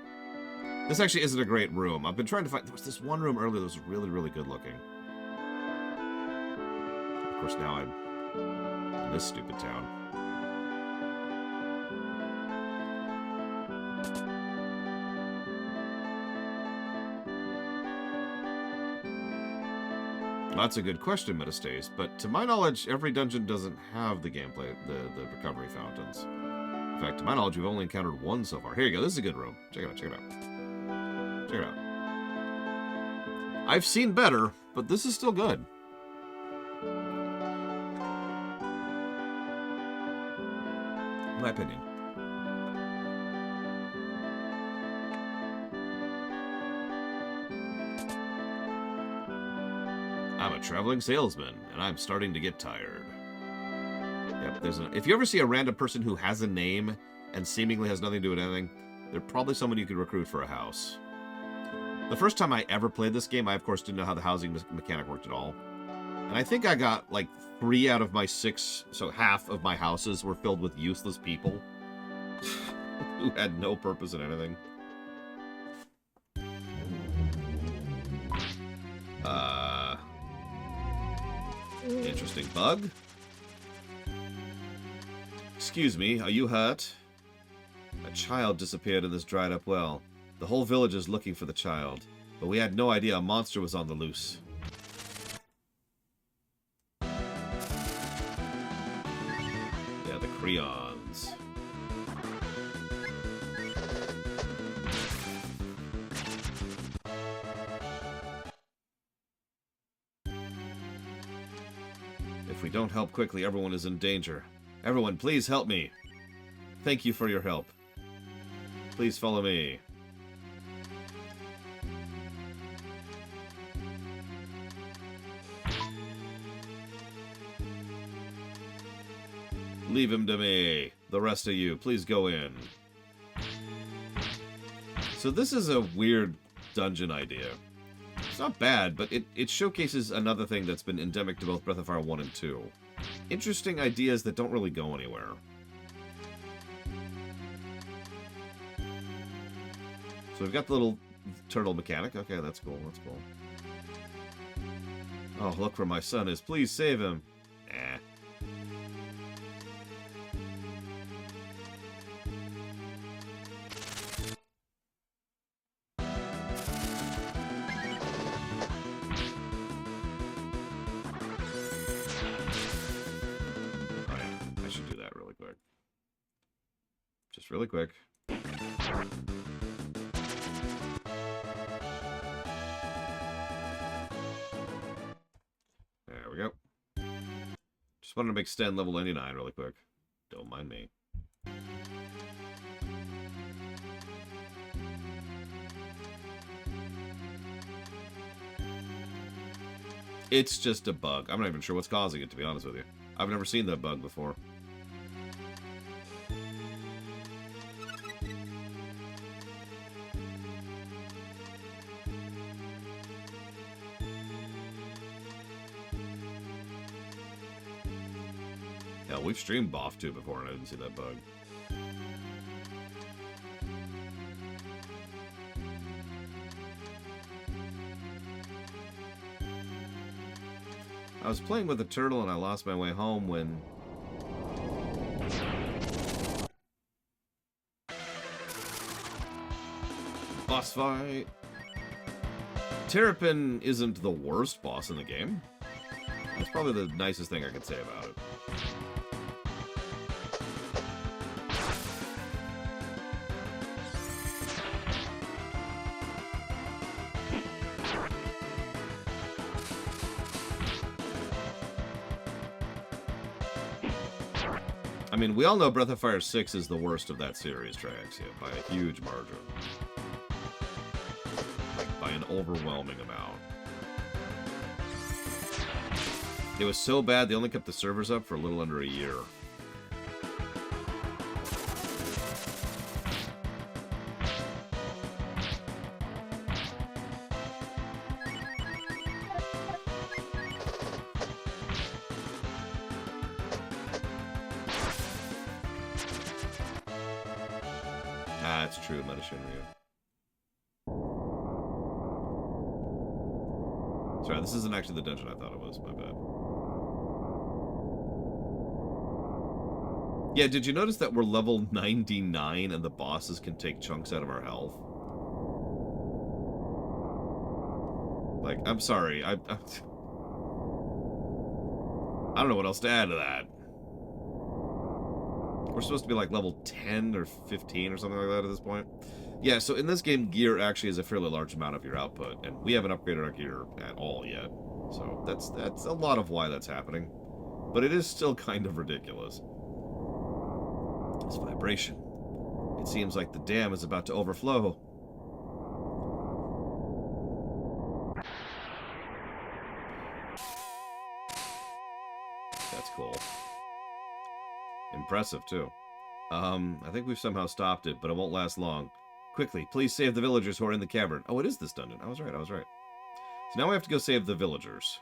This actually isn't a great room. I've been trying to find... There was this one room earlier that was really, really good looking. Of course, now I'm in this stupid town. That's a good question, Metastace, but to my knowledge, every dungeon doesn't have the gameplay, the recovery fountains. In fact, to my knowledge, we've only encountered one so far. Here you go, this is a good room. Check it out. I've seen better, but this is still good. In my opinion. I'm a traveling salesman, and I'm starting to get tired. Yep, if you ever see a random person who has a name and seemingly has nothing to do with anything, they're probably someone you could recruit for a house. The first time I ever played this game, I of course didn't know how the housing mechanic worked at all. And I think I got like 3 out of my 6, so half of my houses were filled with useless people who had no purpose in anything. Interesting bug. Excuse me, are you hurt? A child disappeared in this dried up well. The whole village is looking for the child, but we had no idea a monster was on the loose. Yeah, the Creons. If we don't help quickly, everyone is in danger. Everyone, please help me. Thank you for your help. Please follow me. Leave him to me. The rest of you, please go in. So this is a weird dungeon idea. It's not bad, but it showcases another thing that's been endemic to both Breath of Fire 1 and 2. Interesting ideas that don't really go anywhere. So we've got the little turtle mechanic. Okay, that's cool. That's cool. Oh, look where my son is. Please save him. Eh. Oh yeah, I should do that really quick. Just really quick. There we go. Just wanted to make Sten level 99 really quick. Don't mind me. It's just a bug. I'm not even sure what's causing it, to be honest with you. I've never seen that bug before. Hell, we've streamed Boff 2 before and I didn't see that bug. I was playing with a turtle and I lost my way home when... Boss fight! Terrapin isn't the worst boss in the game. That's probably the nicest thing I could say about it. I mean, we all know Breath of Fire 6 is the worst of that series, Triaxia, by a huge margin. Like, by an overwhelming amount. It was so bad, they only kept the servers up for a little under a year. It's true, Medishinryu. Sorry, this isn't actually the dungeon I thought it was, my bad. Yeah, did you notice that we're level 99 and the bosses can take chunks out of our health? Like, I'm sorry, I don't know what else to add to that. We're supposed to be like level 10 or 15 or something like that at this point. Yeah, so in this game, gear actually is a fairly large amount of your output, and we haven't upgraded our gear at all yet. So that's a lot of why that's happening. But it is still kind of ridiculous. This vibration. It seems like the dam is about to overflow. That's cool. Impressive, too. I think we've somehow stopped it, but it won't last long. Quickly, please save the villagers who are in the cavern. Oh, it is this dungeon. I was right. So now we have to go save the villagers.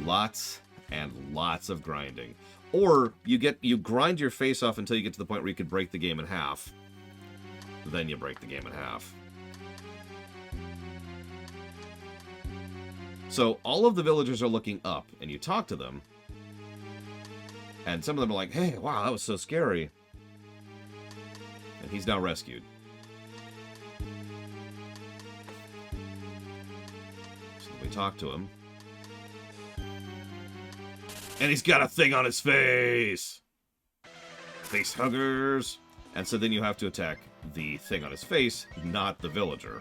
Lots and lots of grinding. Or you grind your face off until you get to the point where you could break the game in half. Then you break the game in half. So all of the villagers are looking up, and you talk to them. And some of them are like, hey, wow, that was so scary. And he's now rescued. So we talk to him. And he's got a thing on his face! Face huggers! And so then you have to attack the thing on his face, not the villager.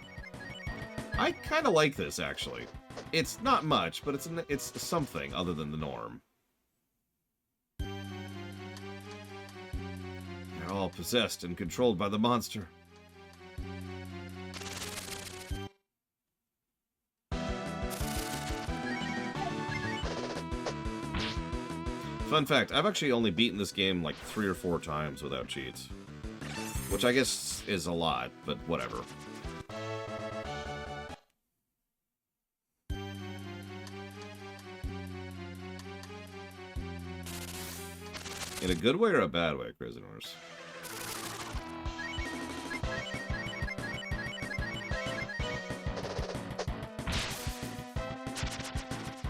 I kind of like this, actually. It's not much, but it's something other than the norm. They're all possessed and controlled by the monster. Fun fact, I've actually only beaten this game like 3 or 4 times without cheats. Which I guess is a lot, but whatever. In a good way or a bad way, prisoners?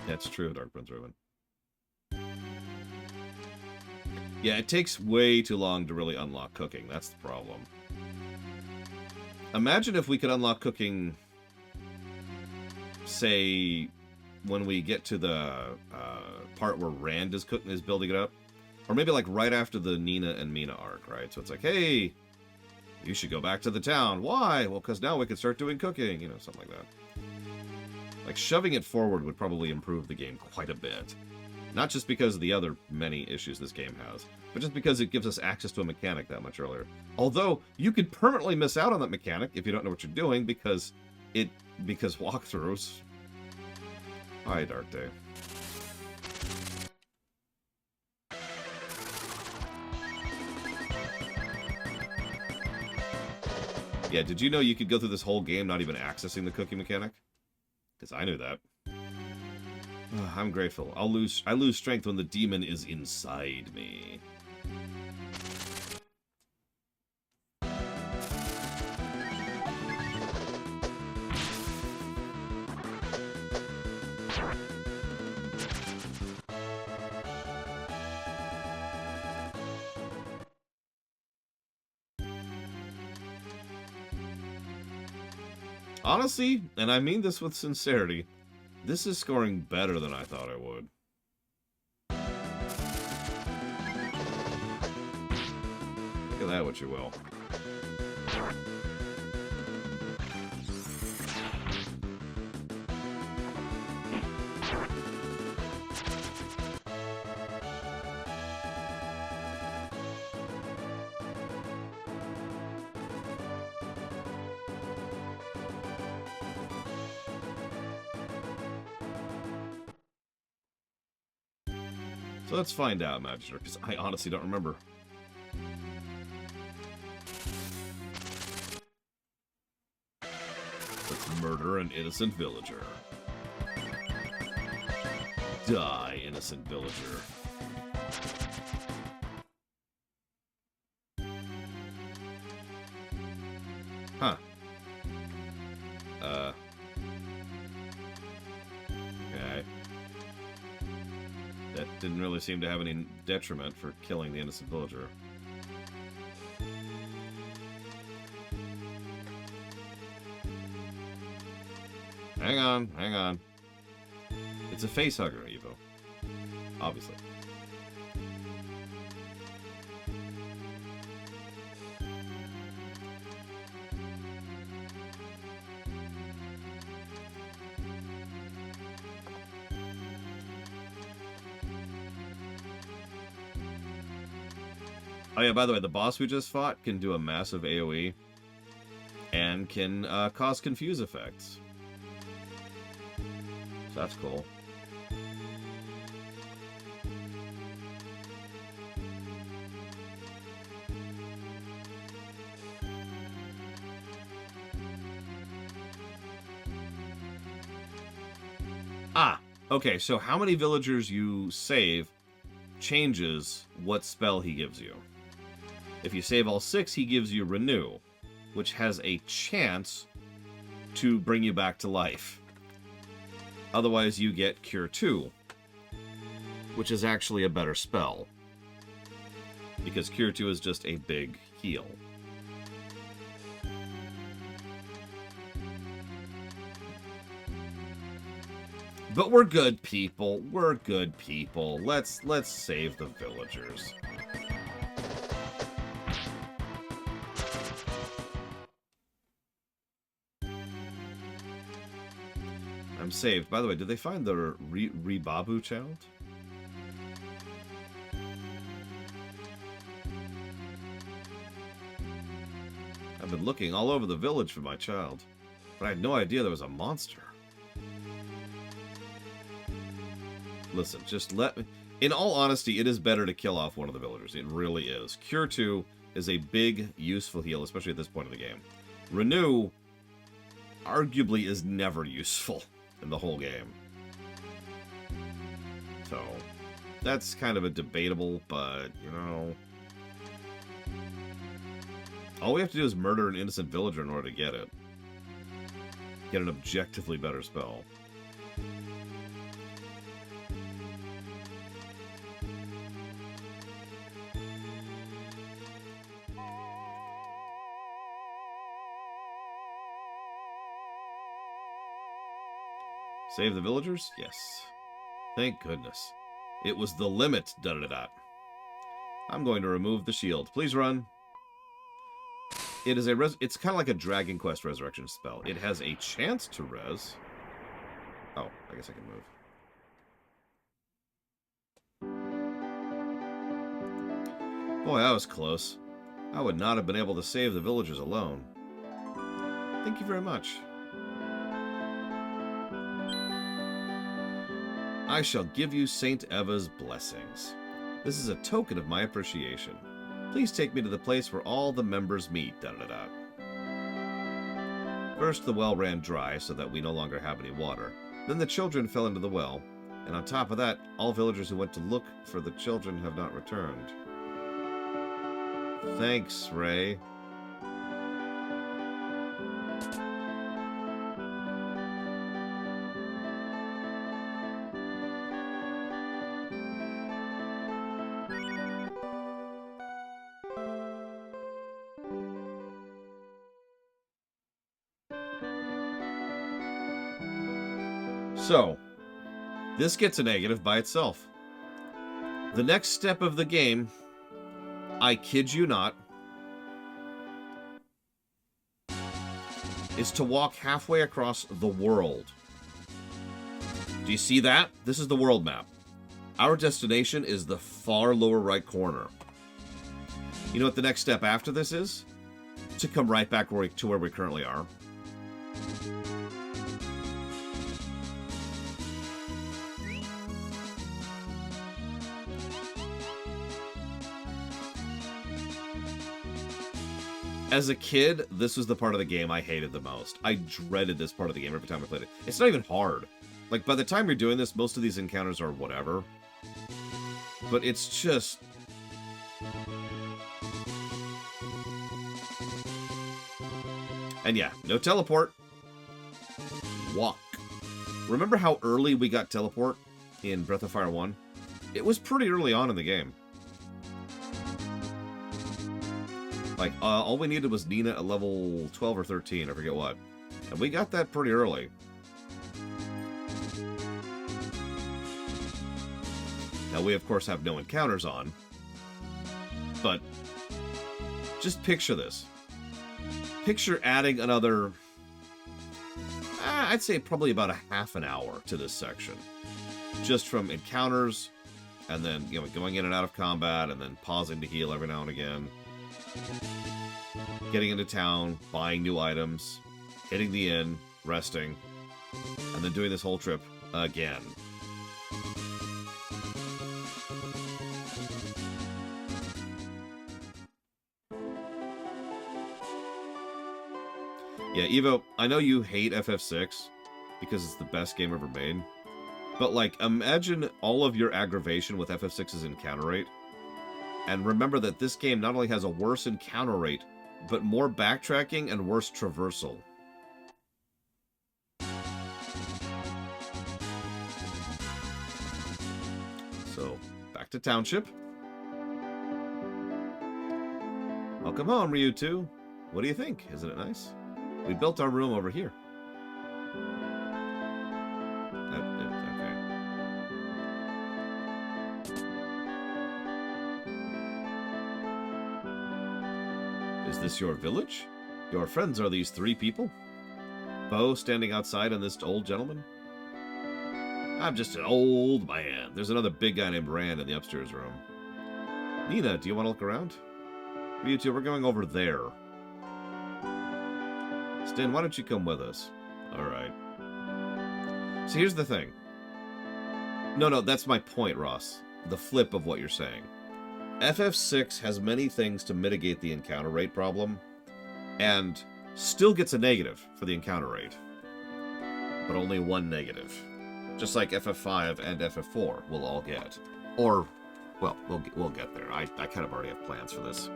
That's true, Dark Prince Ruben. Yeah, it takes way too long to really unlock cooking. That's the problem. Imagine if we could unlock cooking, say, when we get to the part where Rand is building it up. Or maybe like right after the Nina and Mina arc, right? So it's like, hey, you should go back to the town. Why? Well, because now we can start doing cooking, you know, something like that. Like, shoving it forward would probably improve the game quite a bit. Not just because of the other many issues this game has, but just because it gives us access to a mechanic that much earlier. Although, you could permanently miss out on that mechanic if you don't know what you're doing, because walkthroughs. Hi, Dark Day. Yeah, did you know you could go through this whole game not even accessing the cooking mechanic? Because I knew that. I'm grateful. I lose strength when the demon is inside me. Honestly, and I mean this with sincerity, this is scoring better than I thought it would. Look at that, what you will. So let's find out, Magister, because I honestly don't remember. Let's murder an innocent villager. Die, innocent villager. Huh. Okay. That didn't really seem to have any detriment for killing the innocent villager. Hang on, hang on. It's a face hugger, Evo. Obviously. Oh yeah, by the way, the boss we just fought can do a massive AoE and can cause confuse effects. So that's cool. Ah, okay, so how many villagers you save changes what spell he gives you. If you save all 6, he gives you Renew, which has a chance to bring you back to life. Otherwise, you get Cure 2, which is actually a better spell, because Cure 2 is just a big heal. But we're good people. We're good people. Let's save the villagers. I'm saved. By the way, did they find the Rebabu child? I've been looking all over the village for my child, but I had no idea there was a monster. Listen, just let me... In all honesty, it is better to kill off one of the villagers. It really is. Cure 2 is a big, useful heal, especially at this point of the game. Renew, arguably, is never useful in the whole game. So, that's kind of a debatable, but, you know... All we have to do is murder an innocent villager in order to get it. Get an objectively better spell. Save the villagers? Yes. Thank goodness. It was the limit, da-da-da-da. I'm going to remove the shield. Please run. It is it's kind of like a Dragon Quest resurrection spell. It has a chance to res. Oh, I guess I can move. Boy, that was close. I would not have been able to save the villagers alone. Thank you very much. I shall give you Saint Eva's blessings. This is a token of my appreciation. Please take me to the place where all the members meet, da-da-da. First, the well ran dry so that we no longer have any water. Then the children fell into the well. And on top of that, all villagers who went to look for the children have not returned. Thanks, Ray. So, this gets a negative by itself. The next step of the game, I kid you not, is to walk halfway across the world. Do you see that? This is the world map. Our destination is the far lower right corner. You know what the next step after this is? To come right back to where we currently are. As a kid, this was the part of the game I hated the most. I dreaded this part of the game every time I played it. It's not even hard. Like, by the time you're doing this, most of these encounters are whatever. But it's just... And yeah, no teleport. Walk. Remember how early we got teleport in Breath of Fire 1? It was pretty early on in the game. Like, all we needed was Nina at level 12 or 13, I forget what. And we got that pretty early. Now, we, of course, have no encounters on. But, just picture this. Picture adding another... I'd say probably about a half an hour to this section. Just from encounters, and then, you know, going in and out of combat, and then pausing to heal every now and again. Getting into town, buying new items, hitting the inn, resting, and then doing this whole trip again. Yeah, Evo, I know you hate FF6 because it's the best game ever made, but like, imagine all of your aggravation with FF6's encounter rate. And remember that this game not only has a worse encounter rate, but more backtracking and worse traversal. So, back to Township. Welcome home, Ryu 2. What do you think? Isn't it nice? We built our room over here. Okay. Is this your village? Your friends are these three people? Bo standing outside and this old gentleman? I'm just an old man. There's another big guy named Rand in the upstairs room. Nina, do you want to look around? You two, we're going over there. Sten, why don't you come with us? Alright. So here's the thing. No, that's my point, Ross. The flip of what you're saying. FF6 has many things to mitigate the encounter rate problem, and still gets a negative for the encounter rate. But only one negative. Just like FF5 and FF4 will all get. Or, well, we'll get there. I kind of already have plans for this.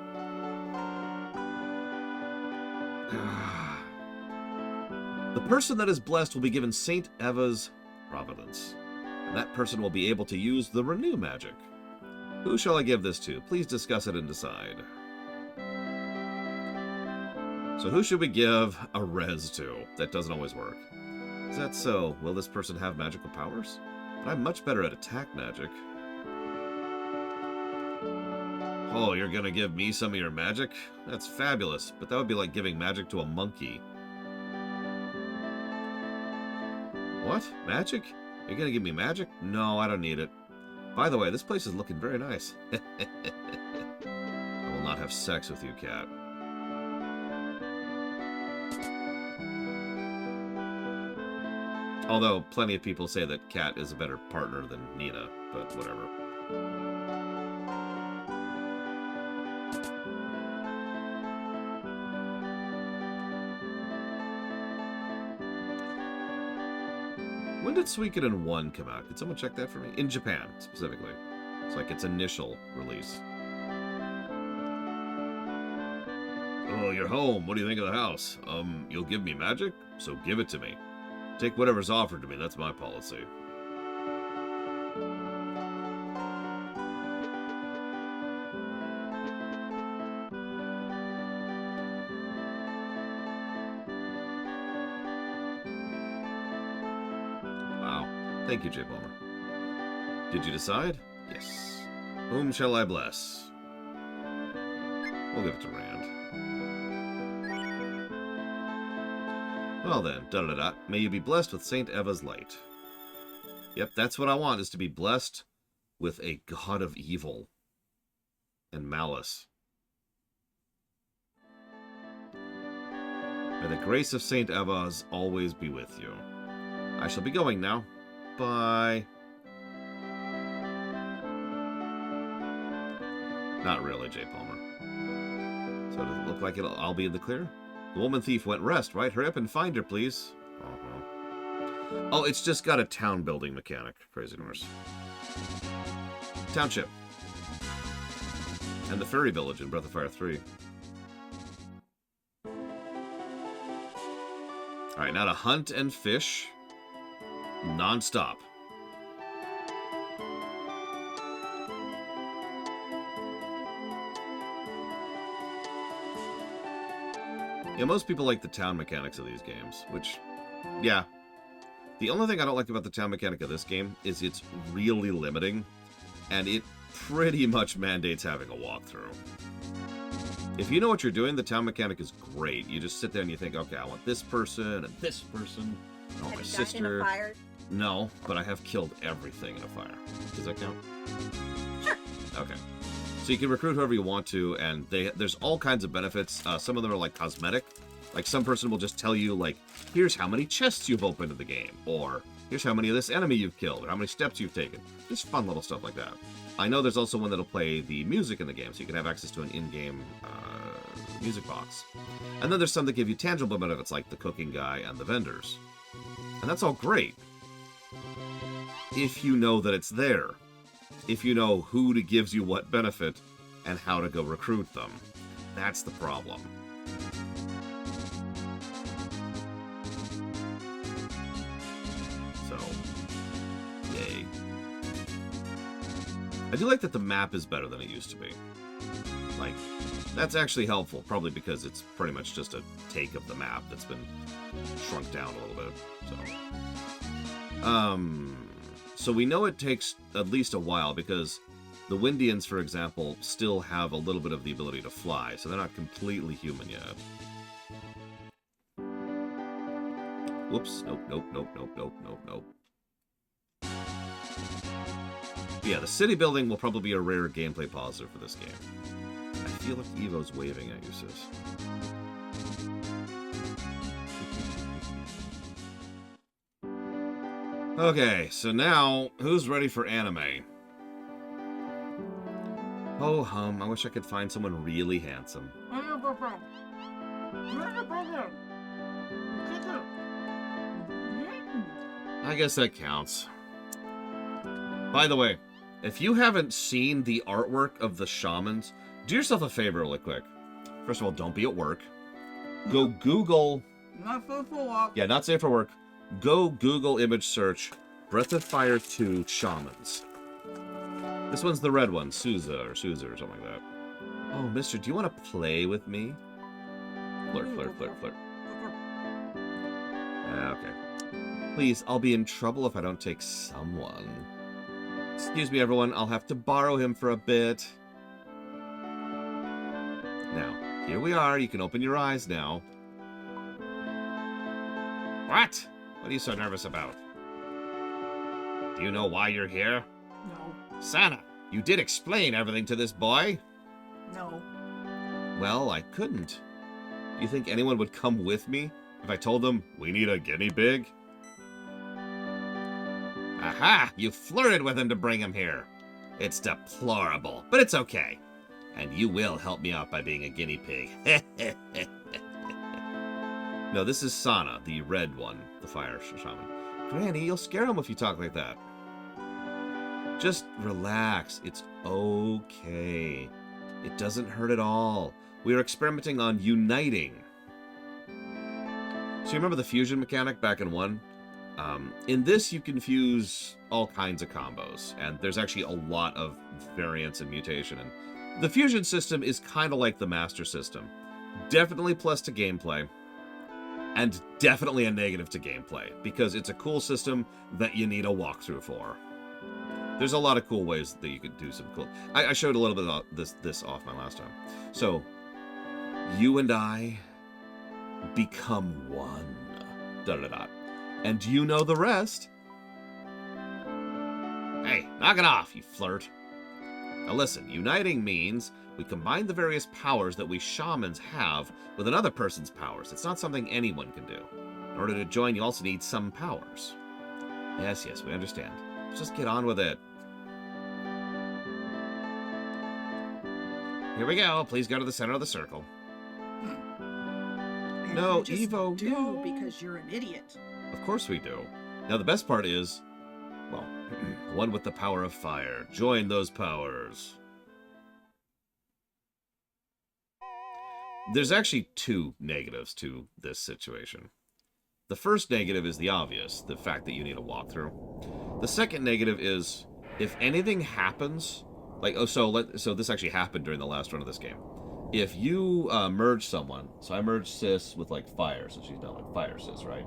The person that is blessed will be given Saint Eva's providence, and that person will be able to use the renew magic. Who shall I give this to? Please discuss it and decide. So who should we give a res to? That doesn't always work. Is that so? Will this person have magical powers? But I'm much better at attack magic. Oh, you're gonna give me some of your magic? That's fabulous, but that would be like giving magic to a monkey. What? Magic? You're gonna give me magic? No, I don't need it. By the way, this place is looking very nice. I will not have sex with you, cat. Although, plenty of people say that Cat is a better partner than Nina, but whatever. When did Suikoden 1 come out? Could someone check that for me? In Japan, specifically. It's like its initial release. Oh, you're home. What do you think of the house? You'll give me magic? So give it to me. Take whatever's offered to me. That's my policy. Wow. Thank you, J. Palmer. Did you decide? Yes. Whom shall I bless? We'll give it to Rand. Well then, da-da-da-da. May you be blessed with Saint Eva's light. Yep, that's what I want, is to be blessed with a god of evil and malice. May the grace of Saint Eva's always be with you. I shall be going now. Bye. Not really, J. Palmer. So does it look like I'll be in the clear? The woman thief went rest, right? Hurry up and find her, please. Oh, it's just got a town building mechanic. Crazy Norse. Township. And the fairy village in Breath of Fire 3. Alright, now to hunt and fish. Non-stop. Yeah, most people like the town mechanics of these games, which, yeah. The only thing I don't like about the town mechanic of this game is it's really limiting, and it pretty much mandates having a walkthrough. If you know what you're doing, the town mechanic is great. You just sit there and you think, okay, I want this person and this person. I want my sister. Died in a fire? No, but I have killed everything in a fire. Does that count? Sure. Okay. So you can recruit whoever you want to, and there's all kinds of benefits. Some of them are like cosmetic. Like some person will just tell you, like, here's how many chests you've opened in the game, or here's how many of this enemy you've killed, or how many steps you've taken. Just fun little stuff like that. I know there's also one that'll play the music in the game, so you can have access to an in-game music box. And then there's some that give you tangible benefits, like the cooking guy and the vendors. And that's all great. If you know that it's there. If you know who gives you what benefit and how to go recruit them. That's the problem. So, yay. I do like that the map is better than it used to be. Like, that's actually helpful, probably because it's pretty much just a take of the map that's been shrunk down a little bit. So we know it takes at least a while because the Windians, for example, still have a little bit of the ability to fly, so they're not completely human yet. Whoops. Nope. Yeah, the city building will probably be a rare gameplay positive for this game. I feel like Evo's waving at you, sis. Okay, so now, who's ready for anime? Oh, I wish I could find someone really handsome. I guess that counts. By the way, if you haven't seen the artwork of the shamans, do yourself a favor really quick. First of all, don't be at work. Go Google... Not safe for work. Yeah, not safe for work. Go Google image search Breath of Fire 2 Shamans. This one's the red one, Suzie or something like that. Oh, mister, do you want to play with me? Flirt. Okay. Please, I'll be in trouble if I don't take someone. Excuse me, everyone. I'll have to borrow him for a bit. Now, here we are. You can open your eyes now. What? What are you so nervous about? Do you know why you're here? No. Sana, you did explain everything to this boy. No. Well, I couldn't. Do you think anyone would come with me if I told them we need a guinea pig? Aha! You flirted with him to bring him here. It's deplorable, but it's okay. And you will help me out by being a guinea pig. No, this is Sana, the red one, the fire shaman. Granny, you'll scare him if you talk like that. Just relax. It's okay. It doesn't hurt at all. We are experimenting on uniting. So you remember the fusion mechanic back in 1? In this, you can fuse all kinds of combos, and there's actually a lot of variance and mutation. And the fusion system is kind of like the master system. Definitely plus to gameplay, and definitely a negative to gameplay, because it's a cool system that you need a walkthrough for. There's a lot of cool ways that you could do some cool... I showed a little bit of this off my last time. So, you and I become one. Da-da-da. And you know the rest. Hey, knock it off, you flirt. Now listen, uniting means we combine the various powers that we shamans have with another person's powers. It's not something anyone can do. In order to join, you also need some powers. Yes, we understand. Let's just get on with it. Here we go. Please go to the center of the circle. And No, you just Evo, do no. because you're an idiot. Of course we do. Now the best part is, well, one with the power of fire. Join those powers. There's actually 2 negatives to this situation. The first negative is the obvious, the fact that you need a walkthrough. The second negative is, if anything happens, like, so this actually happened during the last run of this game. If you merge someone, so I merged Sis with, like, fire, so she's now, like, fire Sis, right?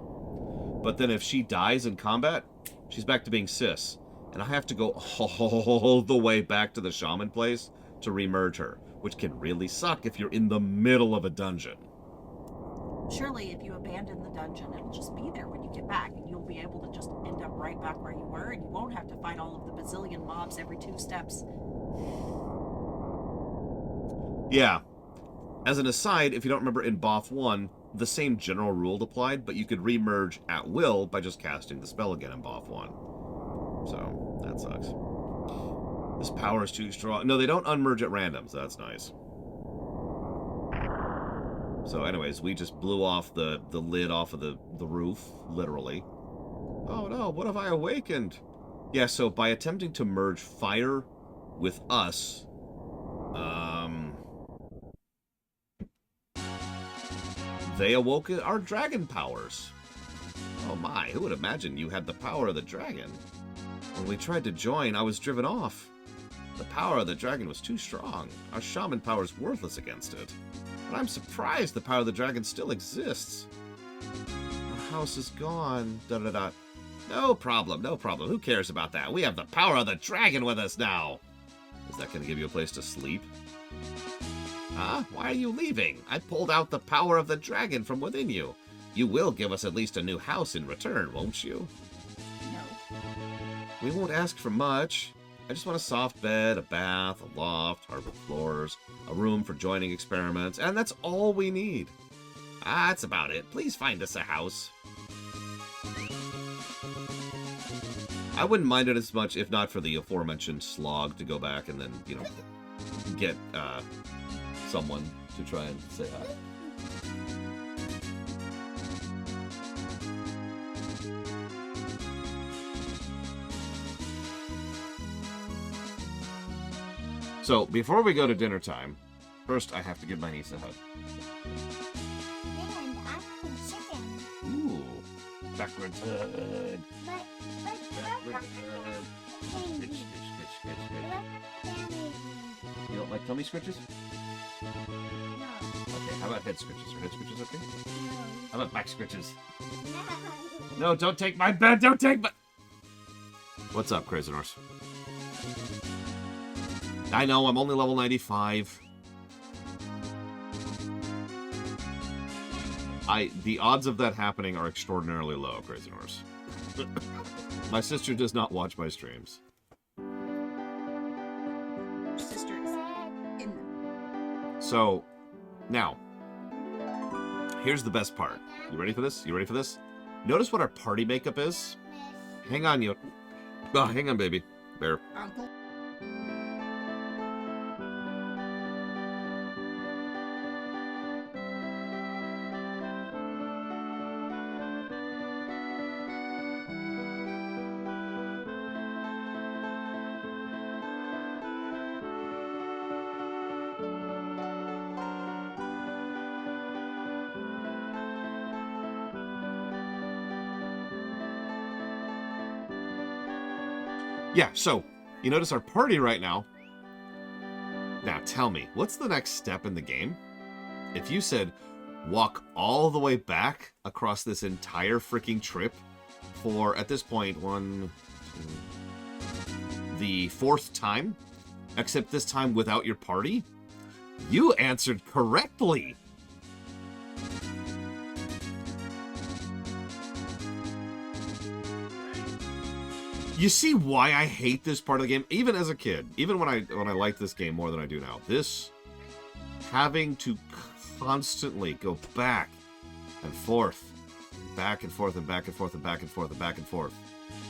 But then if she dies in combat, she's back to being Sis. And I have to go all the way back to the shaman place to remerge her, which can really suck if you're in the middle of a dungeon. Surely, if you abandon the dungeon, it'll just be there when you get back, and you'll be able to just end up right back where you were, and you won't have to fight all of the bazillion mobs every 2 steps. Yeah. As an aside, if you don't remember in BOF 1, the same general rule applied, but you could remerge at will by just casting the spell again in BOF 1. So, that sucks. This power is too strong. No, they don't unmerge at random, so that's nice. So anyways, we just blew off the lid off of the roof, literally. Oh no, what have I awakened? Yeah, so by attempting to merge fire with us, they awoke our dragon powers. Oh my, who would imagine you had the power of the dragon? When we tried to join, I was driven off. The power of the dragon was too strong. Our shaman power is worthless against it. But I'm surprised the power of the dragon still exists. Our house is gone. Da-da-da. No problem, no problem. Who cares about that? We have the power of the dragon with us now. Is that going to give you a place to sleep? Huh? Why are you leaving? I pulled out the power of the dragon from within you. You will give us at least a new house in return, won't you? No. We won't ask for much. I just want a soft bed, a bath, a loft, hardwood floors, a room for joining experiments, and that's all we need. Ah, that's about it. Please find us a house. I wouldn't mind it as much if not for the aforementioned slog to go back and then, you know, get someone to try and say hi. So, before we go to dinner time, first I have to give my niece a hug. And I can chicken. Ooh. Backwards hug. Backwards hug. Scritch, scritch, scritch, scritch, scritch. You don't like tummy scritches? Okay, how about head scritches? Are head scritches okay? How about back scritches? No, don't take my bed. Don't take my... What's up, Crazy Norse? I know, I'm only level 95. The odds of that happening are extraordinarily low, Crazy Norse. My sister does not watch my streams. Sister is in them. So, now, here's the best part. You ready for this? You ready for this? Notice what our party makeup is? Hang on, you... Oh, hang on, baby. Bear. Uncle. Yeah, so, you notice our party right now. Now, tell me, what's the next step in the game? If you said, walk all the way back across this entire freaking trip for, at this point, the 4th time, except this time without your party, you answered correctly. You see why I hate this part of the game, even as a kid, even when I liked this game more than I do now. This having to constantly go back and forth, back and forth and back and forth and back and forth and back and forth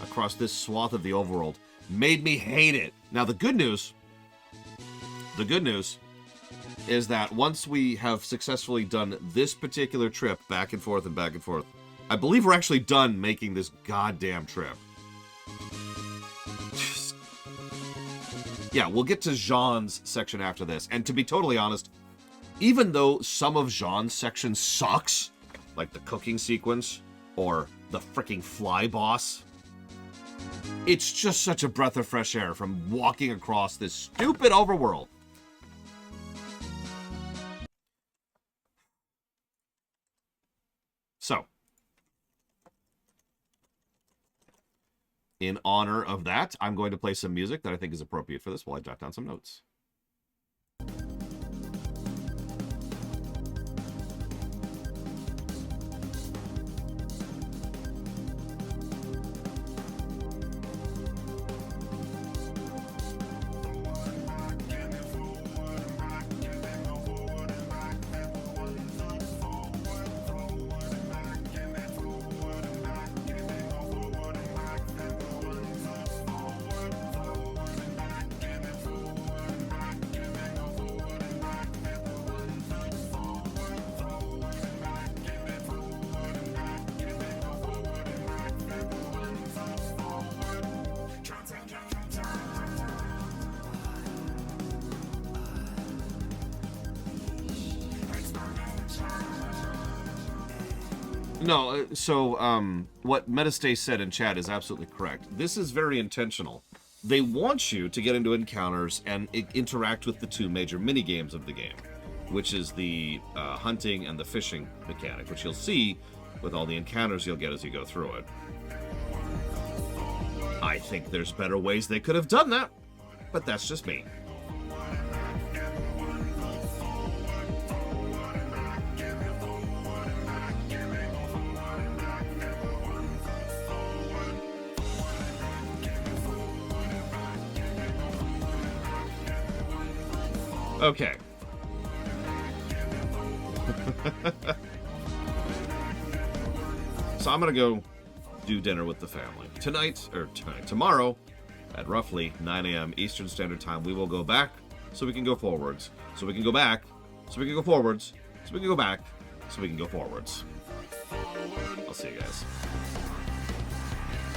across this swath of the overworld made me hate it. Now the good news is that once we have successfully done this particular trip back and forth, I believe we're actually done making this goddamn trip. Yeah, we'll get to Jean's section after this. And to be totally honest, even though some of Jean's section sucks, like the cooking sequence or the freaking fly boss, it's just such a breath of fresh air from walking across this stupid overworld. So, in honor of that, I'm going to play some music that I think is appropriate for this while I jot down some notes. No, so what Metastay said in chat is absolutely correct. This is very intentional. They want you to get into encounters and interact with the two major mini-games of the game, which is the hunting and the fishing mechanic, which you'll see with all the encounters you'll get as you go through it. I think there's better ways they could have done that, but that's just me. Okay. So I'm gonna go do dinner with the family. Tomorrow, at roughly 9 a.m. Eastern Standard Time, we will go back so we can go forwards. So we can go back, so we can go forwards, so we can go back, so we can go forwards. I'll see you guys.